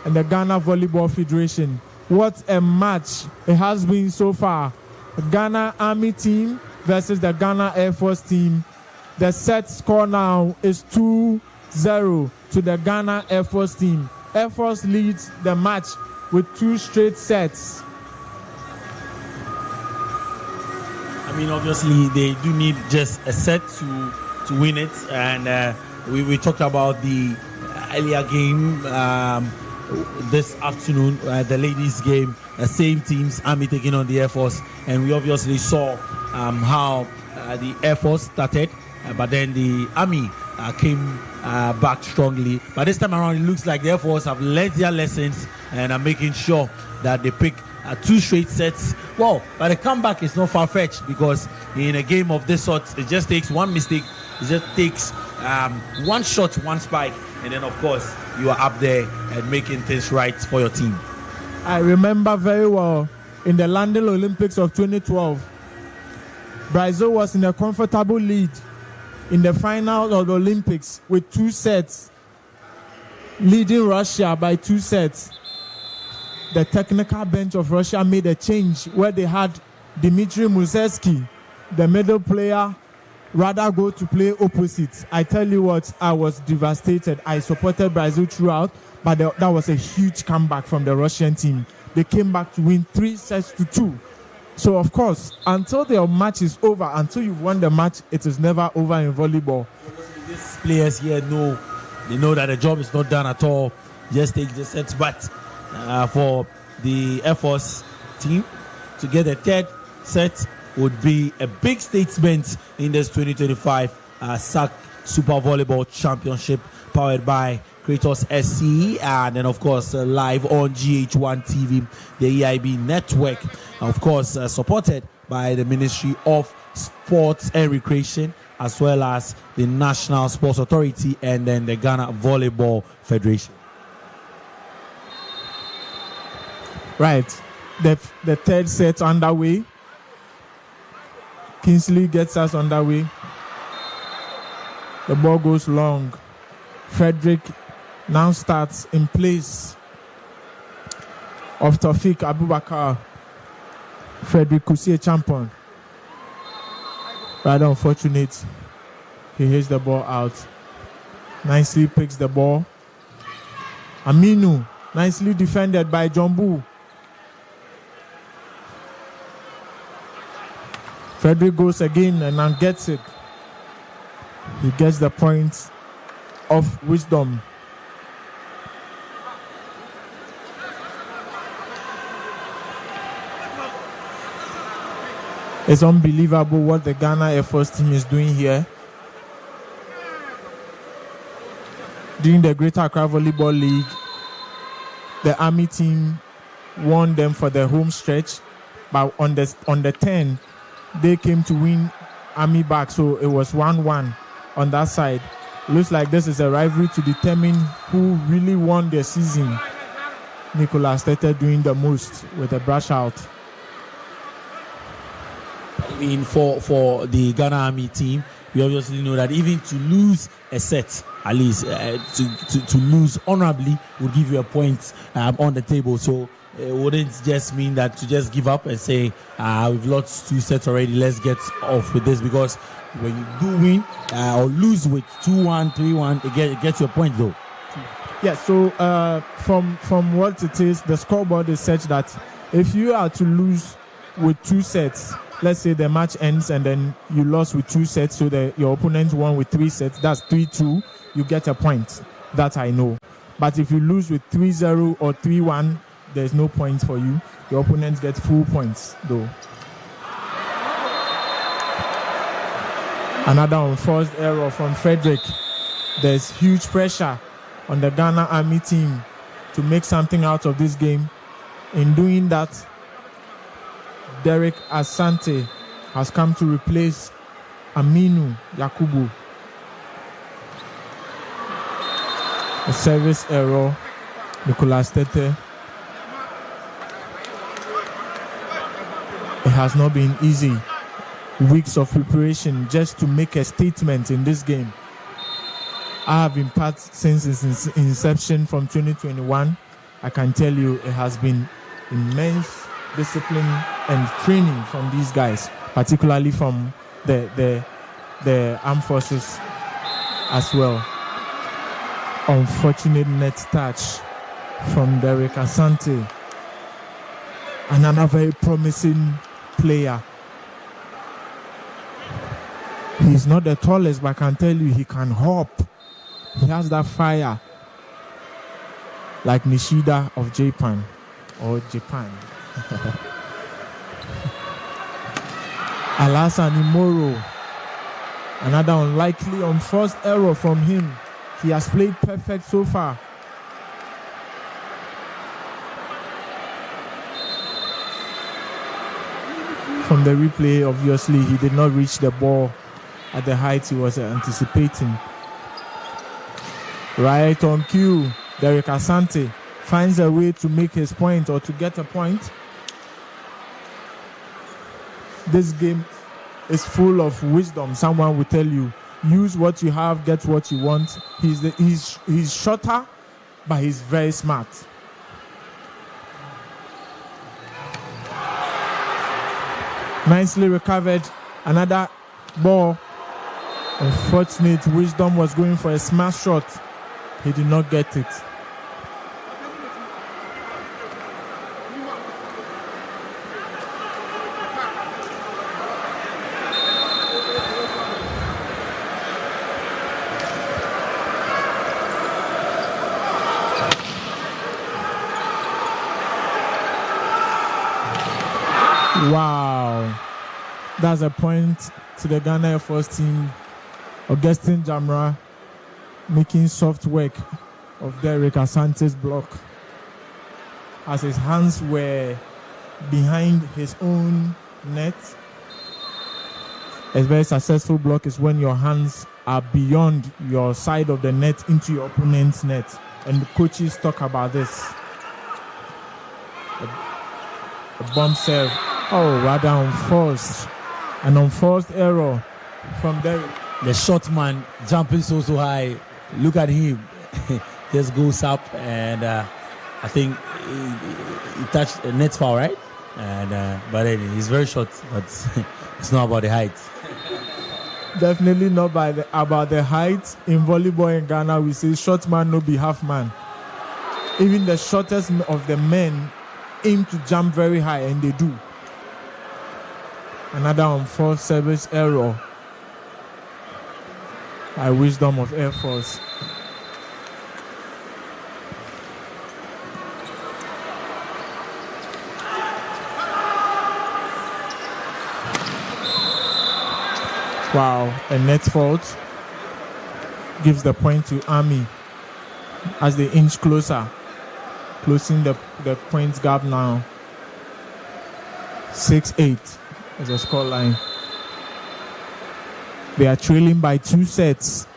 and the Ghana Volleyball Federation. What a match it has been so far. Ghana Army team versus the Ghana Air Force team. The set score now is 2-0 to the Ghana Air Force team. Air Force leads the match with 2 straight sets. I mean, obviously, they do need just a set to win it. And we talked about the earlier game this afternoon, the ladies' game. Same teams, Army taking on the Air Force. And we obviously saw how the Air Force started, but then the Army came back strongly. But this time around, it looks like the Air Force have learned their lessons and are making sure that they pick 2 straight sets. Well, but the comeback is not far-fetched, because in a game of this sort, it just takes one mistake. It just takes one shot, one spike, and then, of course, you are up there and making things right for your team. I remember very well in the London Olympics of 2012, Brazil was in a comfortable lead in the final of the Olympics with 2 sets, leading Russia by 2 sets. The technical bench of Russia made a change where they had Dmitry Musersky, the middle player, rather go to play opposite. I tell you what, I was devastated. I supported Brazil throughout, but that was a huge comeback from the Russian team. They came back to win 3-2. So, of course, until the match is over, until you've won the match, it is never over in volleyball. These players here know that the job is not done at all. Just take the sets. But for the Air Force team to get the 3rd set would be a big statement in this 2025 SAC Super Volleyball Championship, powered by Kratos SC, and then, of course, live on GHOne TV, the EIB network, of course, supported by the Ministry of Sports and Recreation, as well as the National Sports Authority, and then the Ghana Volleyball Federation. Right, the 3rd set underway. Kingsley gets us underway. The ball goes long. Frederick now starts in place of Taufik Abubakar. Frederick Kusie champion. Rather unfortunate. He hits the ball out. Nicely picks the ball. Aminu, nicely defended by Jombu. Frederick goes again and now gets it. He gets the point of wisdom. It's unbelievable what the Ghana Air Force team is doing here. During the Greater Accra Volleyball League, the Army team won them for the home stretch, but on the 10, they came to win Army back, so it was 1-1 on that side. Looks like this is a rivalry to determine who really won the season. Nicolas started doing the most with a brush out. I mean, for the Ghana Army team, we obviously know that even to lose a set, at least to lose honorably, would give you a point on the table. So it wouldn't just mean that to just give up and say, we've lost 2 sets already, let's get off with this. Because when you do win or lose with 2-1, 3-1, it gets you a point though. Yeah, so from what it is, the scoreboard is such that if you are to lose with 2 sets, let's say the match ends and then you lost with 2 sets, so your opponent won with 3 sets, that's 3-2, you get a point. That I know. But if you lose with 3-0 or 3-1, there's no points for you. Your opponent gets full points, though. Another unforced error from Frederick. There's huge pressure on the Ghana Army team to make something out of this game. In doing that, Derek Asante has come to replace Aminu Yakubu. A service error. Nicolas Tete. It has not been easy. Weeks of preparation just to make a statement in this game. I have been part since its inception from 2021. I can tell you it has been immense discipline and training from these guys, particularly from the armed forces as well. Unfortunate net touch from Derek Asante. Another very promising player. He's not the tallest, but I can tell you he can hop. He has that fire like Nishida of Japan. Alassane Imoro. Another unlikely unforced error from him. He has played perfect so far. From the replay, obviously, he did not reach the ball at the height he was anticipating. Right on cue, Derek Asante finds a way to make his point or to get a point. This game is full of wisdom. Someone will tell you, use what you have, get what you want. He's shorter, but he's very smart. Nicely recovered. Another ball. Unfortunate. Wisdom was going for a smash shot. He did not get it. Wow. That's a point to the Ghana Air Force team. Augustine Jamra making soft work of Derek Asante's block as his hands were behind his own net. A very successful block is when your hands are beyond your side of the net into your opponent's net. And the coaches talk about this. A bomb serve. Oh, rather unforced. An unforced error from Derek. The short man jumping so high. Look at him. Just goes up, and I think he touched a net foul, right? And but anyway, he's very short, but it's not about the height. Definitely not about the height. In volleyball in Ghana, we say short man no be half man. Even the shortest of the men aim to jump very high, and they do. Another unforced service error by Wisdom of Air Force. Wow, a net fault gives the point to Army as they inch closer, closing the points gap now. 6-8 is the scoreline. They are trailing by 2 sets.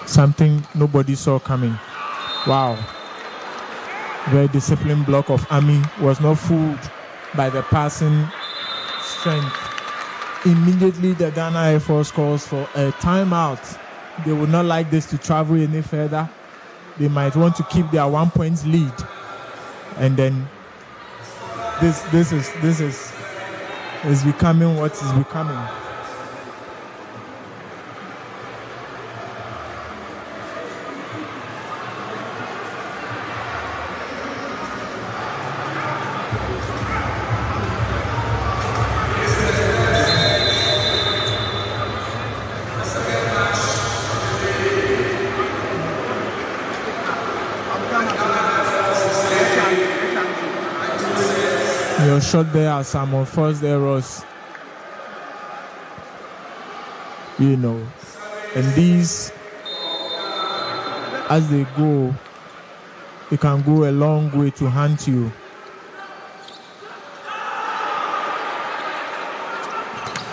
Something nobody saw coming. Wow. Very disciplined block of Army was not fooled by the passing strength. Immediately the Ghana Air Force calls for a timeout. They would not like this to travel any further. They might want to keep their 1 point lead. And then this is becoming what is becoming. Your shot there are some unforced errors. You know. And these, as they go, it can go a long way to haunt you.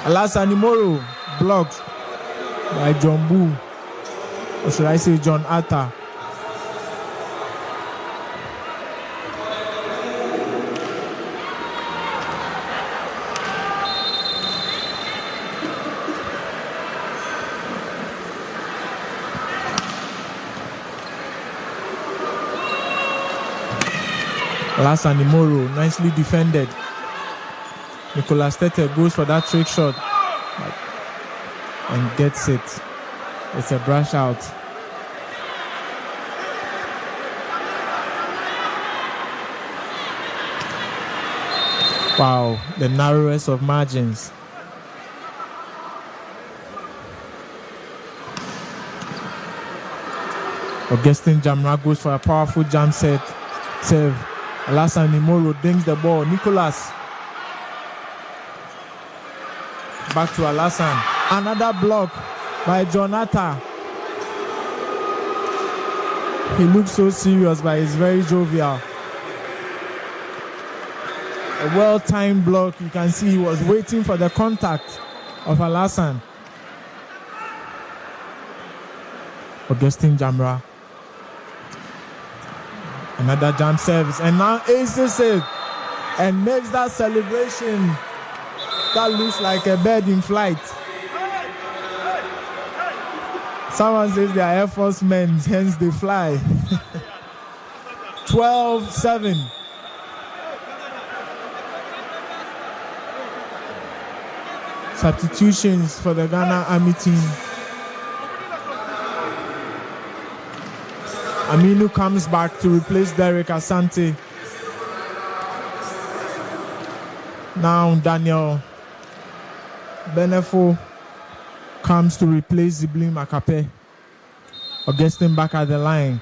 Alassane Imoro blocked by John Boo. Or should I say John Atta? Alassane Moro, nicely defended. Nicolas Tete goes for that trick shot and gets it. It's a brush out. Wow, the narrowest of margins. Augustine Jamra goes for a powerful jump set. Serve. Alassane Moro dings the ball. Nicolas. Back to Alassane. Another block by Jonathan. He looks so serious, but he's very jovial. A well-timed block. You can see he was waiting for the contact of Alassane. Augustine Jamra. Another jump service, and now aces it and makes that celebration that looks like a bird in flight. Someone says they are Air Force men, hence they fly. 12-7. Substitutions for the Ghana Army team. Aminu comes back to replace Derek Asante. Now Daniel Benefo comes to replace Zibli Makape. Augustine back at the line.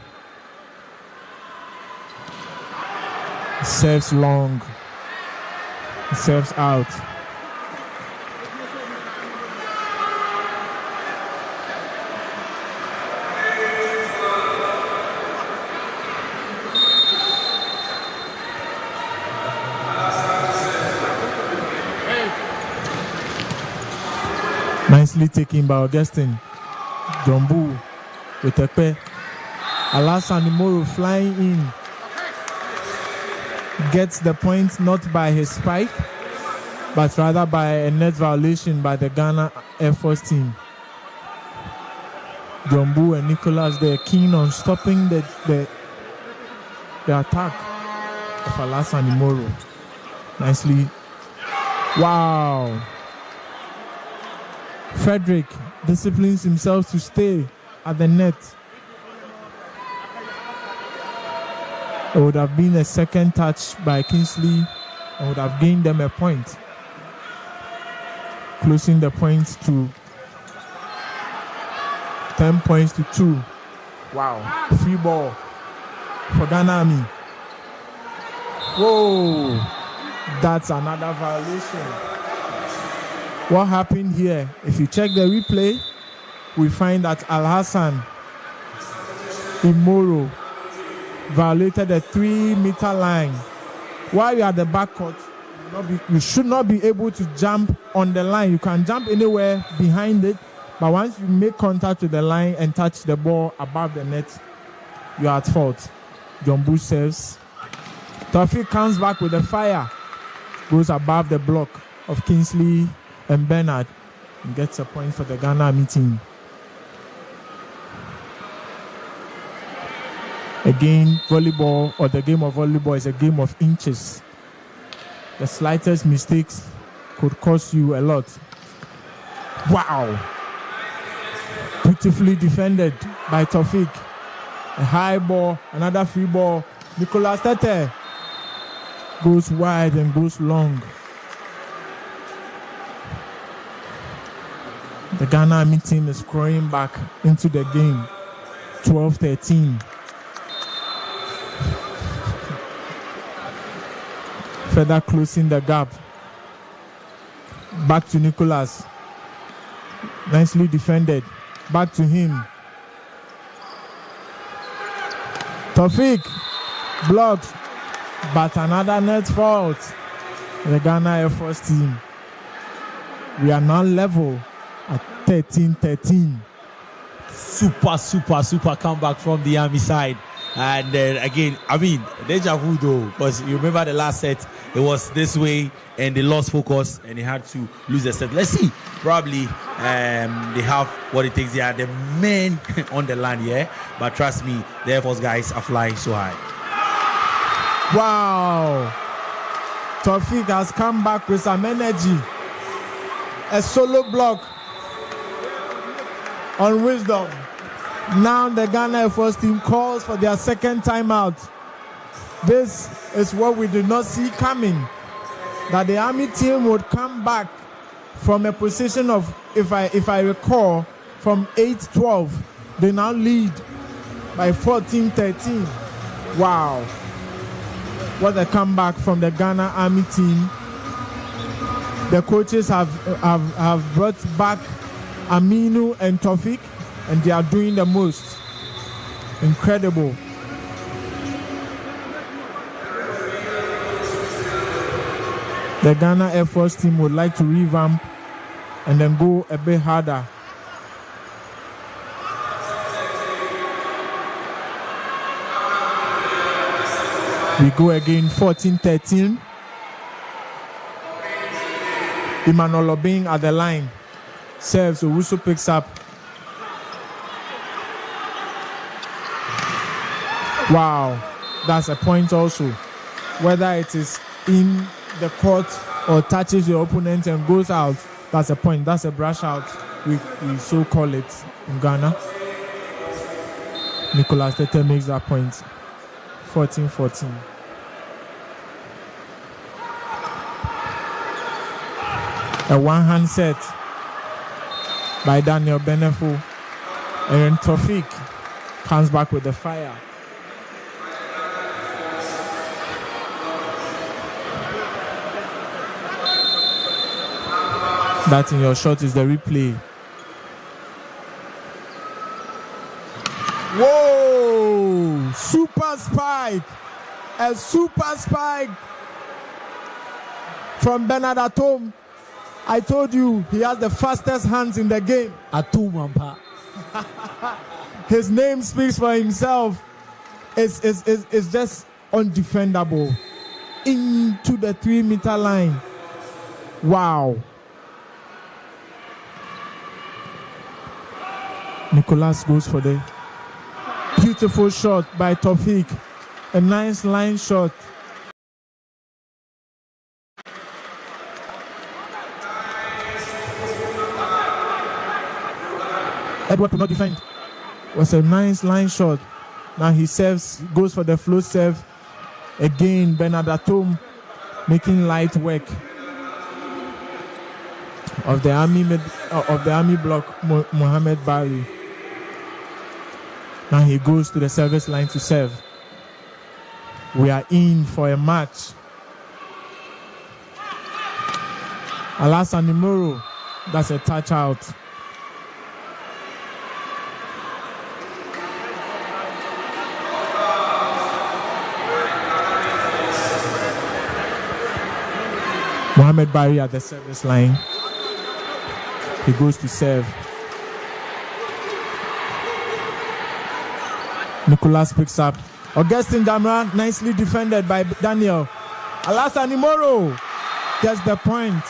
Serves long. Serves out. Nicely taken by Augustine. Jombu with a pair. Alassane Moro flying in. Gets the point not by his spike, but rather by a net violation by the Ghana Air Force team. Jombu and Nicolas, they're keen on stopping the attack of Alassane Moro. Nicely. Wow. Frederick disciplines himself to stay at the net. It would have been a second touch by Kingsley and would have gained them a point. Closing the points to 10 points to 2. Wow. Free ball for Ghana Army. Whoa. That's another violation. What happened here? If you check the replay, we find that Alhassan Imoro violated the 3-meter line. While you're at the backcourt, you should not be able to jump on the line. You can jump anywhere behind it, but once you make contact with the line and touch the ball above the net, you are at fault. Jombu serves. Tawfiq comes back with a fire. Goes above the block of Kingsley and Bernard and gets a point for the Ghana Army team. Again, volleyball, or the game of volleyball, is a game of inches. The slightest mistakes could cost you a lot. Wow! Beautifully defended by Tawfiq. A high ball, another free ball. Nicolas Tete goes wide and goes long. The Ghana Army team is crawling back into the game. 12-13. Further closing the gap. Back to Nicolas. Nicely defended. Back to him. Tawfiq blocked, but another net fault. The Ghana Air Force team. We are now level at 13-13. Super comeback from the Army side. And again, I mean, deja vu though, because you remember the last set, it was this way and they lost focus and they had to lose the set. Let's see, probably they have what it takes. They are the men on the land, yeah? But trust me, the Air Force guys are flying so high. Wow. Taufik has come back with some energy. A solo block on Wisdom. Now the Ghana Air Force team calls for their second timeout. This is what we did not see coming. That the Army team would come back from a position of, if I recall, from 8-12. They now lead by 14-13. Wow. What a comeback from the Ghana Army team. The coaches have brought back Aminu and Taufik, and they are doing the most. Incredible. The Ghana Air Force team would like to revamp and then go a bit harder. We go again, 14-13. Emmanuel Obeng at the line. Serves, Owusu picks up. Wow, that's a point also. Whether it is in the court or touches your opponent and goes out, that's a point. That's a brush out, we so call it in Ghana. Nicholas Tete makes that point. 14-14. A one-hand set by Daniel Benefo. And Taufik comes back with the fire. That in your shot is the replay. Whoa! Super spike! A super spike from Bernard Atom. I told you he has the fastest hands in the game. Atumampa. His name speaks for himself. It's just undefendable. Into the 3-meter line. Wow. Nicolas goes for the beautiful shot by Taufik. A nice line shot. Edward could not defend. It was a nice line shot. Now he serves, goes for the float serve. Again, Bernard Atom making light work of the army block, Mohamed Bari. Now he goes to the service line to serve. We are in for a match. Alassane Nimoro, that's a touch out. Mohamed Bari at the service line. He goes to serve. Nicolas picks up. Augustine Damra, nicely defended by Daniel. Alassane Nimoro gets the point.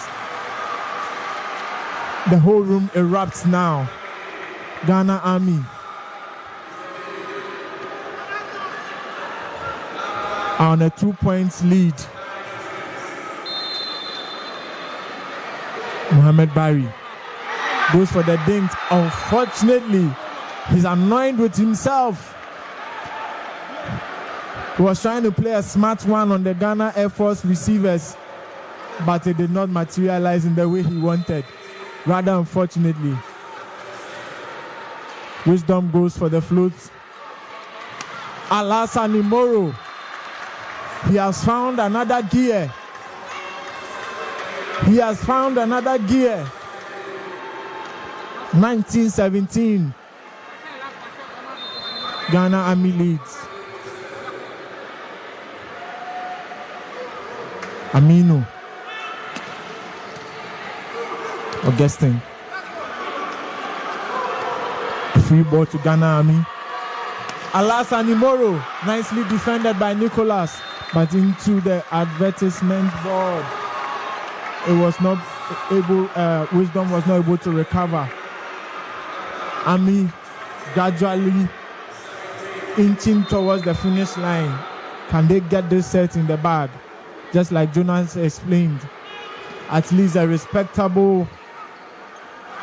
The whole room erupts now. Ghana Army on a 2-point lead. Mohamed Bari goes for the dink. Unfortunately, he's annoyed with himself. He was trying to play a smart one on the Ghana Air Force receivers, but it did not materialize in the way he wanted. Rather unfortunately. Wisdom goes for the float. Alassane Nimoro. He has found another gear. He has found another gear. 1917. Ghana Army leads. Aminu. Augustine. Free ball to Ghana Army. Alassane Nimoro, nicely defended by Nicolas, but into the advertisement board. It was not able, Wisdom was not able to recover. Army gradually inching towards the finish line. Can they get this set in the bag? Just like Jonas explained, at least a respectable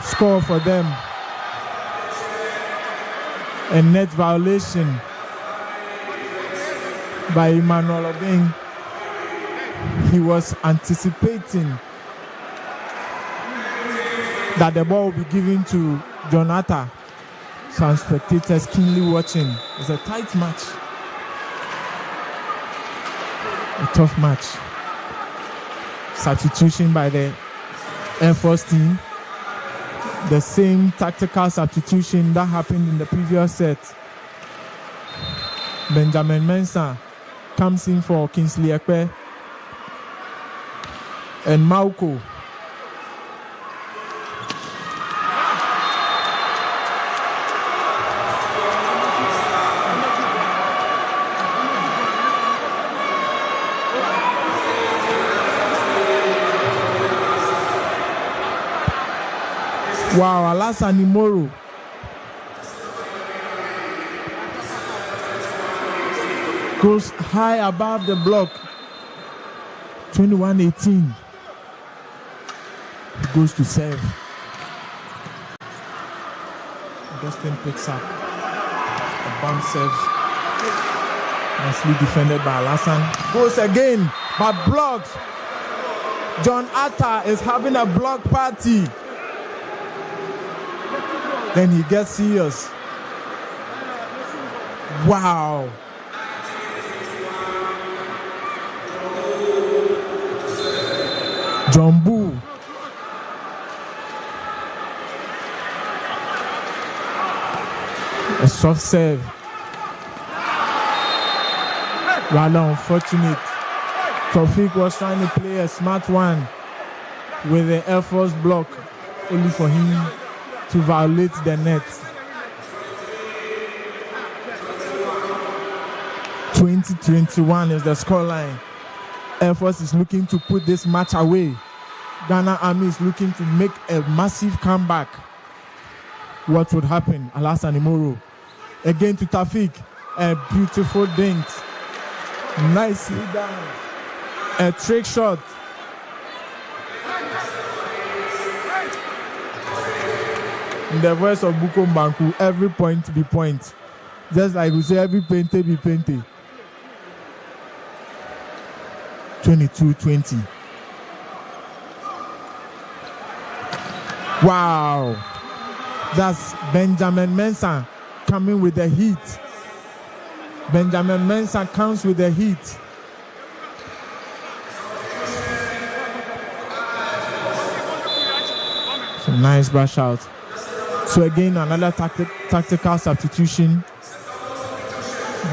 score for them. A net violation by Emmanuel Obeng. He was anticipating that the ball will be given to Jonathan. Some spectators keenly watching. It's a tight match. A tough match. Substitution by the Air Force team. The same tactical substitution that happened in the previous set. Benjamin Mensah comes in for Kingsley Ekpe and Mauko. Wow, Alassane Moro. Goes high above the block. 21-18. Goes to serve. Augustine picks up. A bump serve. Nicely defended by Alassane. Goes again, but blocked. John Atta is having a block party. Then he gets serious. Wow. Jumbo. A soft serve. Rather unfortunate. Tawfiq was trying to play a smart one with the Air Force block, only for him to violate the net. 20-21 is the scoreline. Air Force is looking to put this match away. Ghana Army is looking to make a massive comeback. What would happen? Alassane Moro. Again to Tawfiq. A beautiful dink. Nicely done. A trick shot. In the voice of Buko Mbanku, every point be point. Just like we say, every painte be painte. 22-20. Wow. That's Benjamin Mensah coming with the heat. Benjamin Mensah comes with the heat. It's a nice brush out. So again, another tactical substitution.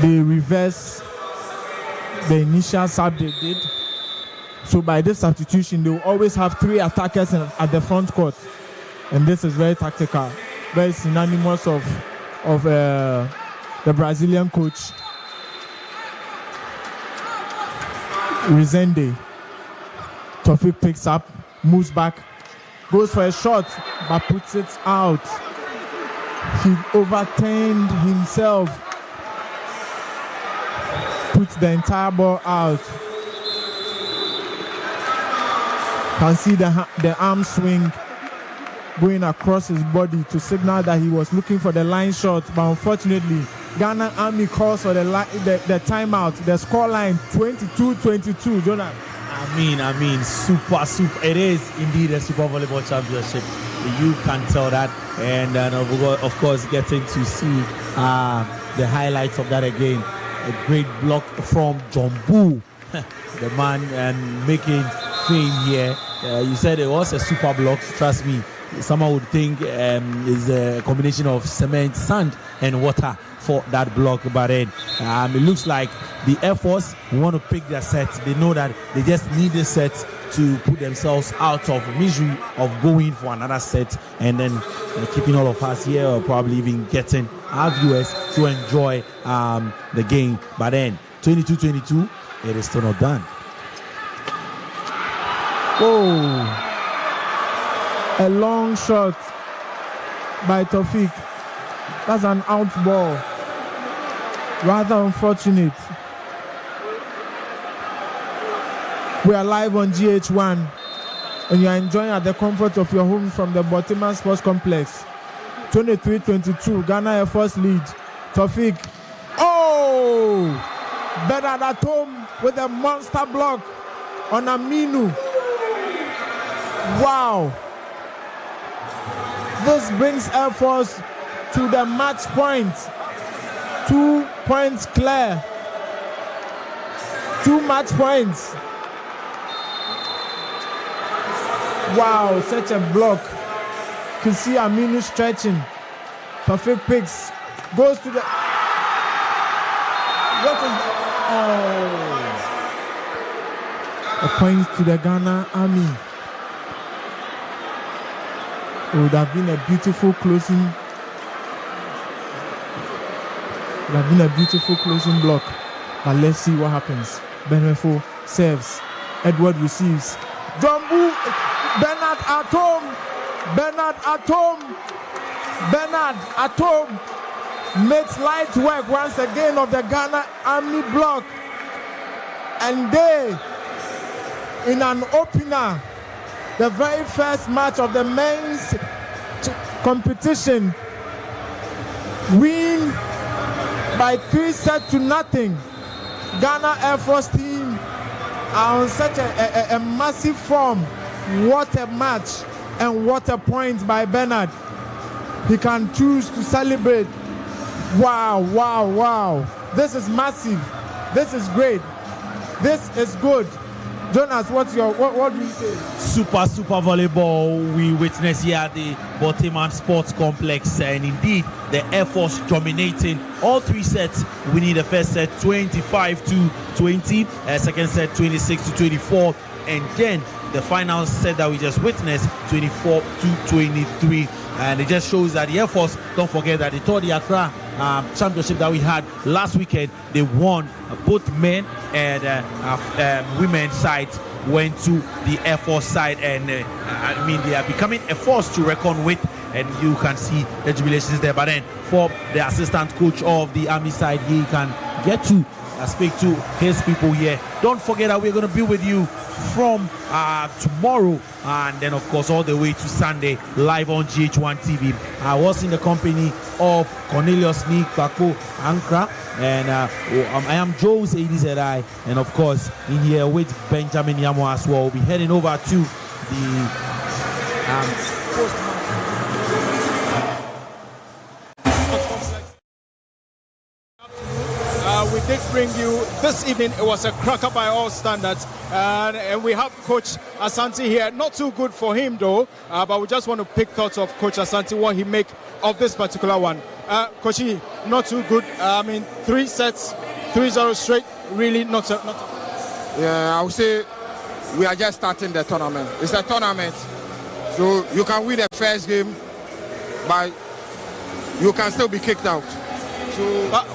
They reverse the initial sub they did. So by this substitution, they will always have three attackers at the front court. And this is very tactical, very synonymous of the Brazilian coach, Rezende. Tawfiq picks up, moves back, goes for a shot, but puts it out. He overturned himself, puts the entire ball out. Can see the arm swing going across his body to signal that he was looking for the line shot, but unfortunately, Ghana Army calls for the timeout. The scoreline 22-22. Jonah. I mean, super. It is indeed a Super Volleyball Championship. You can tell that, and of course, getting to see the highlights of that again. A great block from Jumbo, the man, and making fame here. You said it was a super block. Trust me, someone would think it's a combination of cement, sand, and water for that block. But then it looks like the Air Force want to pick their set. They know that they just need this set to put themselves out of misery of going for another set, and then keeping all of us here, or probably even getting our viewers to enjoy the game. But then 22-22, it is still not done. Oh, a long shot by Tawfiq. That's an out ball. Rather unfortunate. We are live on GHOne, and you are enjoying at the comfort of your home from the Botima Sports Complex. 23-22, Ghana Air Force lead. Tawfiq. Oh! Bernard at home with a monster block on Aminu. Wow! This brings Air Force to the match point. 2 points clear. 2 match points. Wow, such a block. You can see Aminu stretching. Perfect picks. Goes to the... What is that? Oh. A point to the Ghana Army. It would have been a beautiful closing. It would have been a beautiful closing block. But let's see what happens. Benefo serves. Edward receives. Dombu. Bernard at home. Bernard at home. Bernard at home. Makes light work once again of the Ghana Army block. And they, in an opener, the very first match of the men's competition, win by 3-0. Ghana Air Force team are on such a massive form. What a match and what a point by Bernard. He can choose to celebrate. Wow, wow, wow. This is massive. This is great. This is good. Jonas, what do you say? Super volleyball we witness here at the Boteman Sports Complex, and indeed the Air Force dominating all 3 sets, winning the first set 25-20, second set 26-24, and then the final set that we just witnessed 24-23. And it just shows that the Air Force, don't forget that the Tour de Accra championship that we had last weekend, they won. Both men and women's sides went to the Air Force side, and they are becoming a force to reckon with, and you can see the jubilations there. But then for the assistant coach of the Army side, he can get to speak to his people here. Don't forget that we're going to be with you from tomorrow, and then of course all the way to Sunday, live on GHOne TV. I was in the company of Cornelius Nick Bako Ankra, and I am Joe Zedi, and of course in here with Benjamin Yamo as well. We'll be heading over to the we did bring you this evening. It was a cracker by all standards, and we have Coach Asante here. Not too good for him though, but we just want to pick thoughts of Coach Asante, what he make of this particular one. Coach, not too good. 3 sets, 3-0 straight. Really not. Yeah, I would say we are just starting the tournament. It's a tournament, so you can win the first game, but you can still be kicked out. So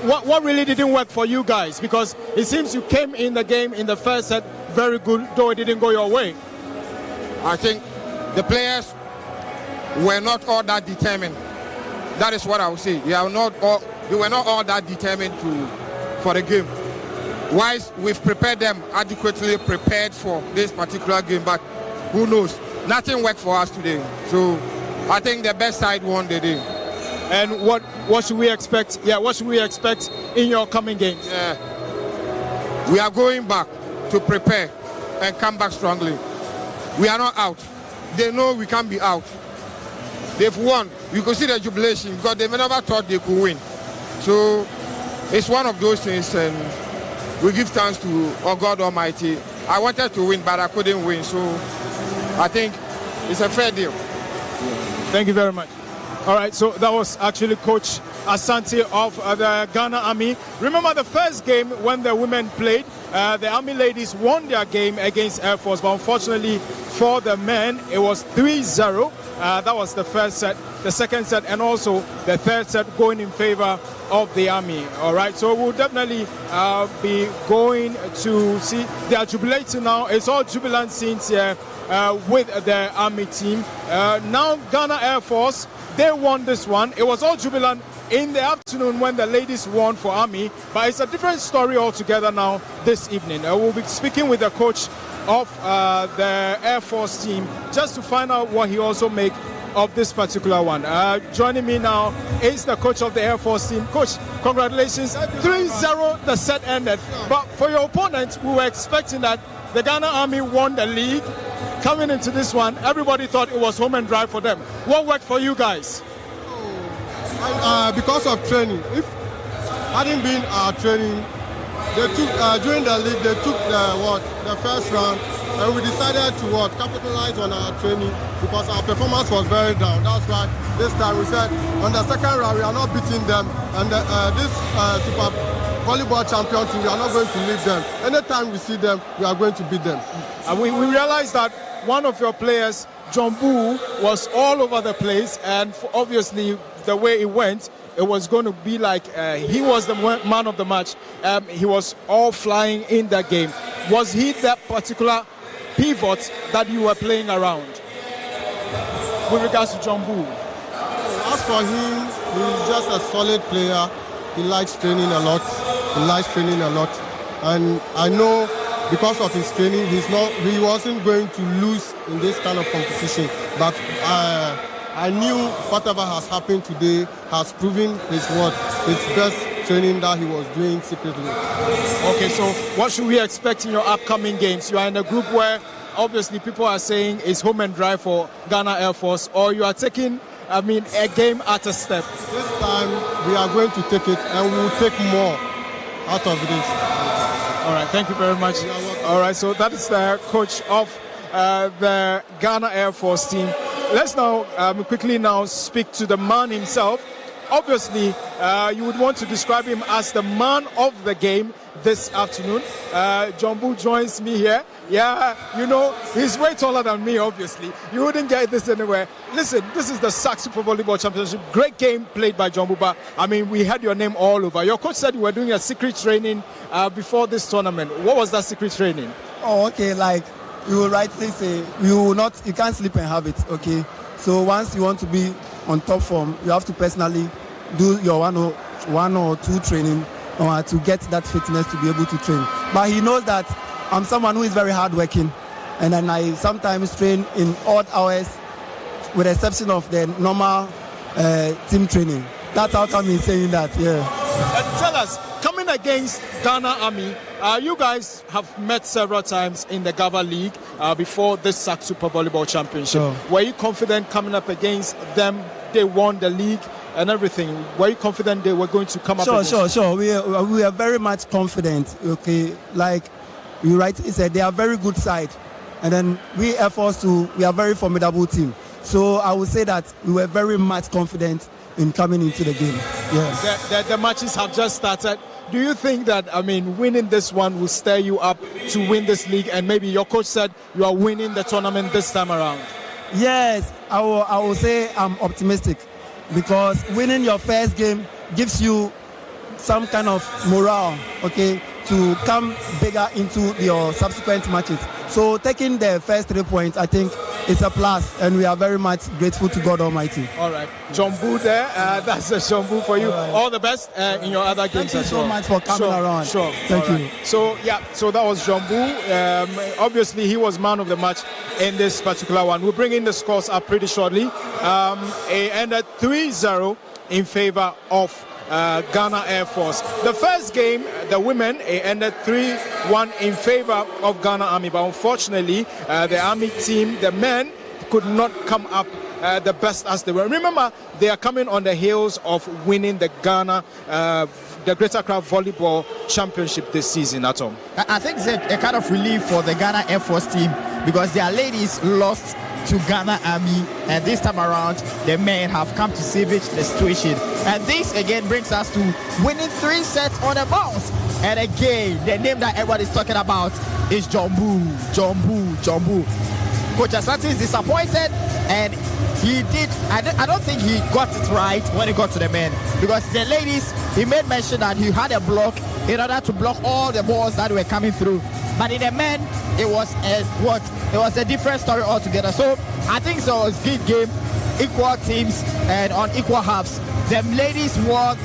what really didn't work for you guys? Because it seems you came in the game in the first set very good, though it didn't go your way. I think the players were not all that determined. That is what I would say. They were not all that determined for the game. Whilst we've prepared them adequately prepared for this particular game, but who knows? Nothing worked for us today. So I think the best side won the day. And what should we expect? Yeah, what should we expect in your coming games? Yeah, we are going back to prepare and come back strongly. We are not out. They know we can't be out. They've won. You could see the jubilation because they never thought they could win. So it's one of those things, and we give thanks to our God Almighty. I wanted to win, but I couldn't win. So I think it's a fair deal. Thank you very much. All right, so that was actually Coach Asante of the Ghana Army. Remember the first game when the women played, the Army ladies won their game against Air Force, but unfortunately for the men, it was 3-0. That was the first set, the second set, and also the third set going in favor of the Army. All right, so we'll definitely be going to see. They are jubilating now. It's all jubilant scenes here with the Army team. Now Ghana Air Force, they won this one. It was all jubilant in the afternoon when the ladies won for Army, but it's a different story altogether now this evening. We'll be speaking with the coach of the Air Force team, just to find out what he also make of this particular one. Joining me now is the coach of the Air Force team. Coach, congratulations. 3-0 the set ended. But for your opponent, we were expecting that the Ghana Army won the league. Coming into this one, everybody thought it was home and dry for them. What worked for you guys? Because of training. If hadn't been our training, they took during the league, they took the first round, and we decided to capitalize on our training because our performance was very down. That's why this time we said on the second round we are not beating them, and this Super Volleyball champion team, we are not going to leave them. Anytime we see them, we are going to beat them. And we realized that one of your players, GHOne, was all over the place, and obviously the way it went, it was going to be like he was the man of the match. He was all flying in that game. Was he that particular pivot that you were playing around with regards to GHOne? As for him, he's just a solid player. He likes training a lot. And I know because of his training, he wasn't going to lose in this kind of competition. But I knew whatever has happened today has proven his best training that he was doing secretly. Okay, so what should we expect in your upcoming games? You are in a group where obviously people are saying it's home and dry for Ghana Air Force, or you are taking, a game at a step. This time we are going to take it, and we will take more out of this. All right, thank you very much. All right, so that is the coach of the Ghana Air Force team. Let's now quickly speak to the man himself. Obviously, you would want to describe him as the man of the game this afternoon. GHOne joins me here. Yeah, he's way taller than me, obviously. You wouldn't get this anywhere. Listen, this is the SAC Super Volleyball Championship. Great game played by GHOne, but we had your name all over. Your coach said you were doing a secret training before this tournament. What was that secret training? Oh, okay, like you will rightly say, you can't sleep and have it, okay? So once you want to be on top form, you have to personally do your one or two training to get that fitness to be able to train. But he knows that I'm someone who is very hardworking, and then I sometimes train in odd hours, with the exception of the normal team training. That's how come he's saying that, yeah. And tell us, coming against Ghana Army, you guys have met several times in the GAVA League before this SAC Super Volleyball Championship. Sure. Were you confident coming up against them? They won the league and everything. Were you confident they were going to come up against? Sure. We are very much confident, okay? Like you rightly said, they are very good side. And then we Air Force too, we are a very formidable team. So I would say that we were very much confident in coming into the game. Yes. The matches have just started. Do you think that, winning this one will stir you up to win this league? And maybe your coach said you are winning the tournament this time around. Yes, I will say I'm optimistic, because winning your first game gives you some kind of morale, okay, to come bigger into your subsequent matches. So taking the first 3 points, I think it's a plus, and we are very much grateful to God Almighty. All right, GHOne there, that's a GHOne for you. All the best in your other games. Thank you so much for coming around. Sure. Thank you. So that was GHOne. Obviously, he was man of the match in this particular one. We'll bring in the scores up pretty shortly. It ended 3-0 in favor of Ghana Air Force. The first game, the women, ended 3-1 in favor of Ghana Army, but unfortunately the Army team, the men, could not come up the best as they were. Remember, they are coming on the heels of winning the Ghana the Greater Accra Volleyball Championship this season at home. I think it's a kind of relief for the Ghana Air Force team, because their ladies lost to Ghana Army, and this time around the men have come to salvage the situation. And this again brings us to winning 3 sets on a bounce. And again, the name that everyone is talking about is GHOne. Coach Asante is disappointed, and he did. I don't think he got it right when he got to the men, because the ladies, he made mention that he had a block in order to block all the balls that were coming through. But in the men, it was a different story altogether. So I think so it was a good game, equal teams and on equal halves. The ladies won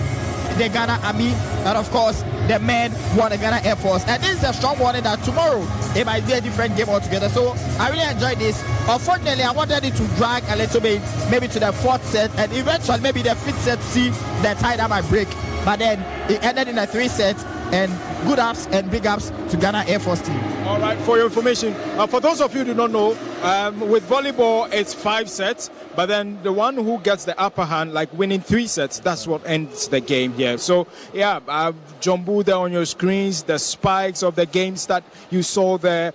the Ghana Army, and of course the men won the Ghana Air Force. And this is a strong warning that tomorrow it might be a different game altogether. So I really enjoyed this. Unfortunately, I wanted it to drag a little bit, maybe to the 4th set, and eventually maybe the 5th set, see the tie that might break. But then it ended in a 3 sets, and good ups and big ups to Ghana Air Force team. All right, for your information, for those of you who do not know, with volleyball it's 5 sets, but then the one who gets the upper hand, like winning 3 sets, that's what ends the game here. So yeah, Jumbo there on your screens, the spikes of the games that you saw there.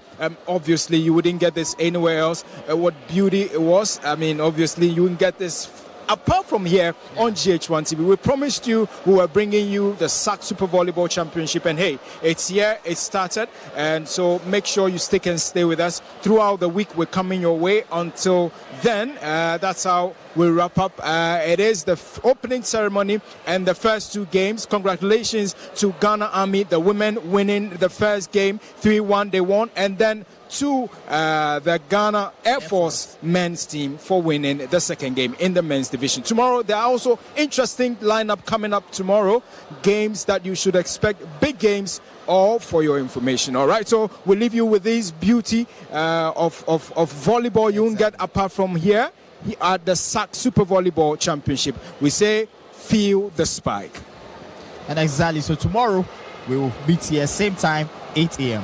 Obviously you wouldn't get this anywhere else. What beauty it was. I mean, obviously you wouldn't get this apart from here on GHOne TV. We promised you we were bringing you the SAC Super Volleyball Championship, and hey, it's here, it started, and so make sure you stick and stay with us throughout the week. We're coming your way. Until then, that's how we wrap up. It is the opening ceremony and the first 2 games. Congratulations to Ghana Army, the women winning the first game 3-1, they won, and then to the Ghana Air Force men's team for winning the second game in the men's division. Tomorrow, there are also interesting lineup coming up tomorrow. Games that you should expect, big games, all for your information. All right, so we'll leave you with this beauty of volleyball you won't get apart from here at the SAC Super Volleyball Championship. We say, feel the spike. And exactly, so tomorrow we will meet here same time, 8 a.m.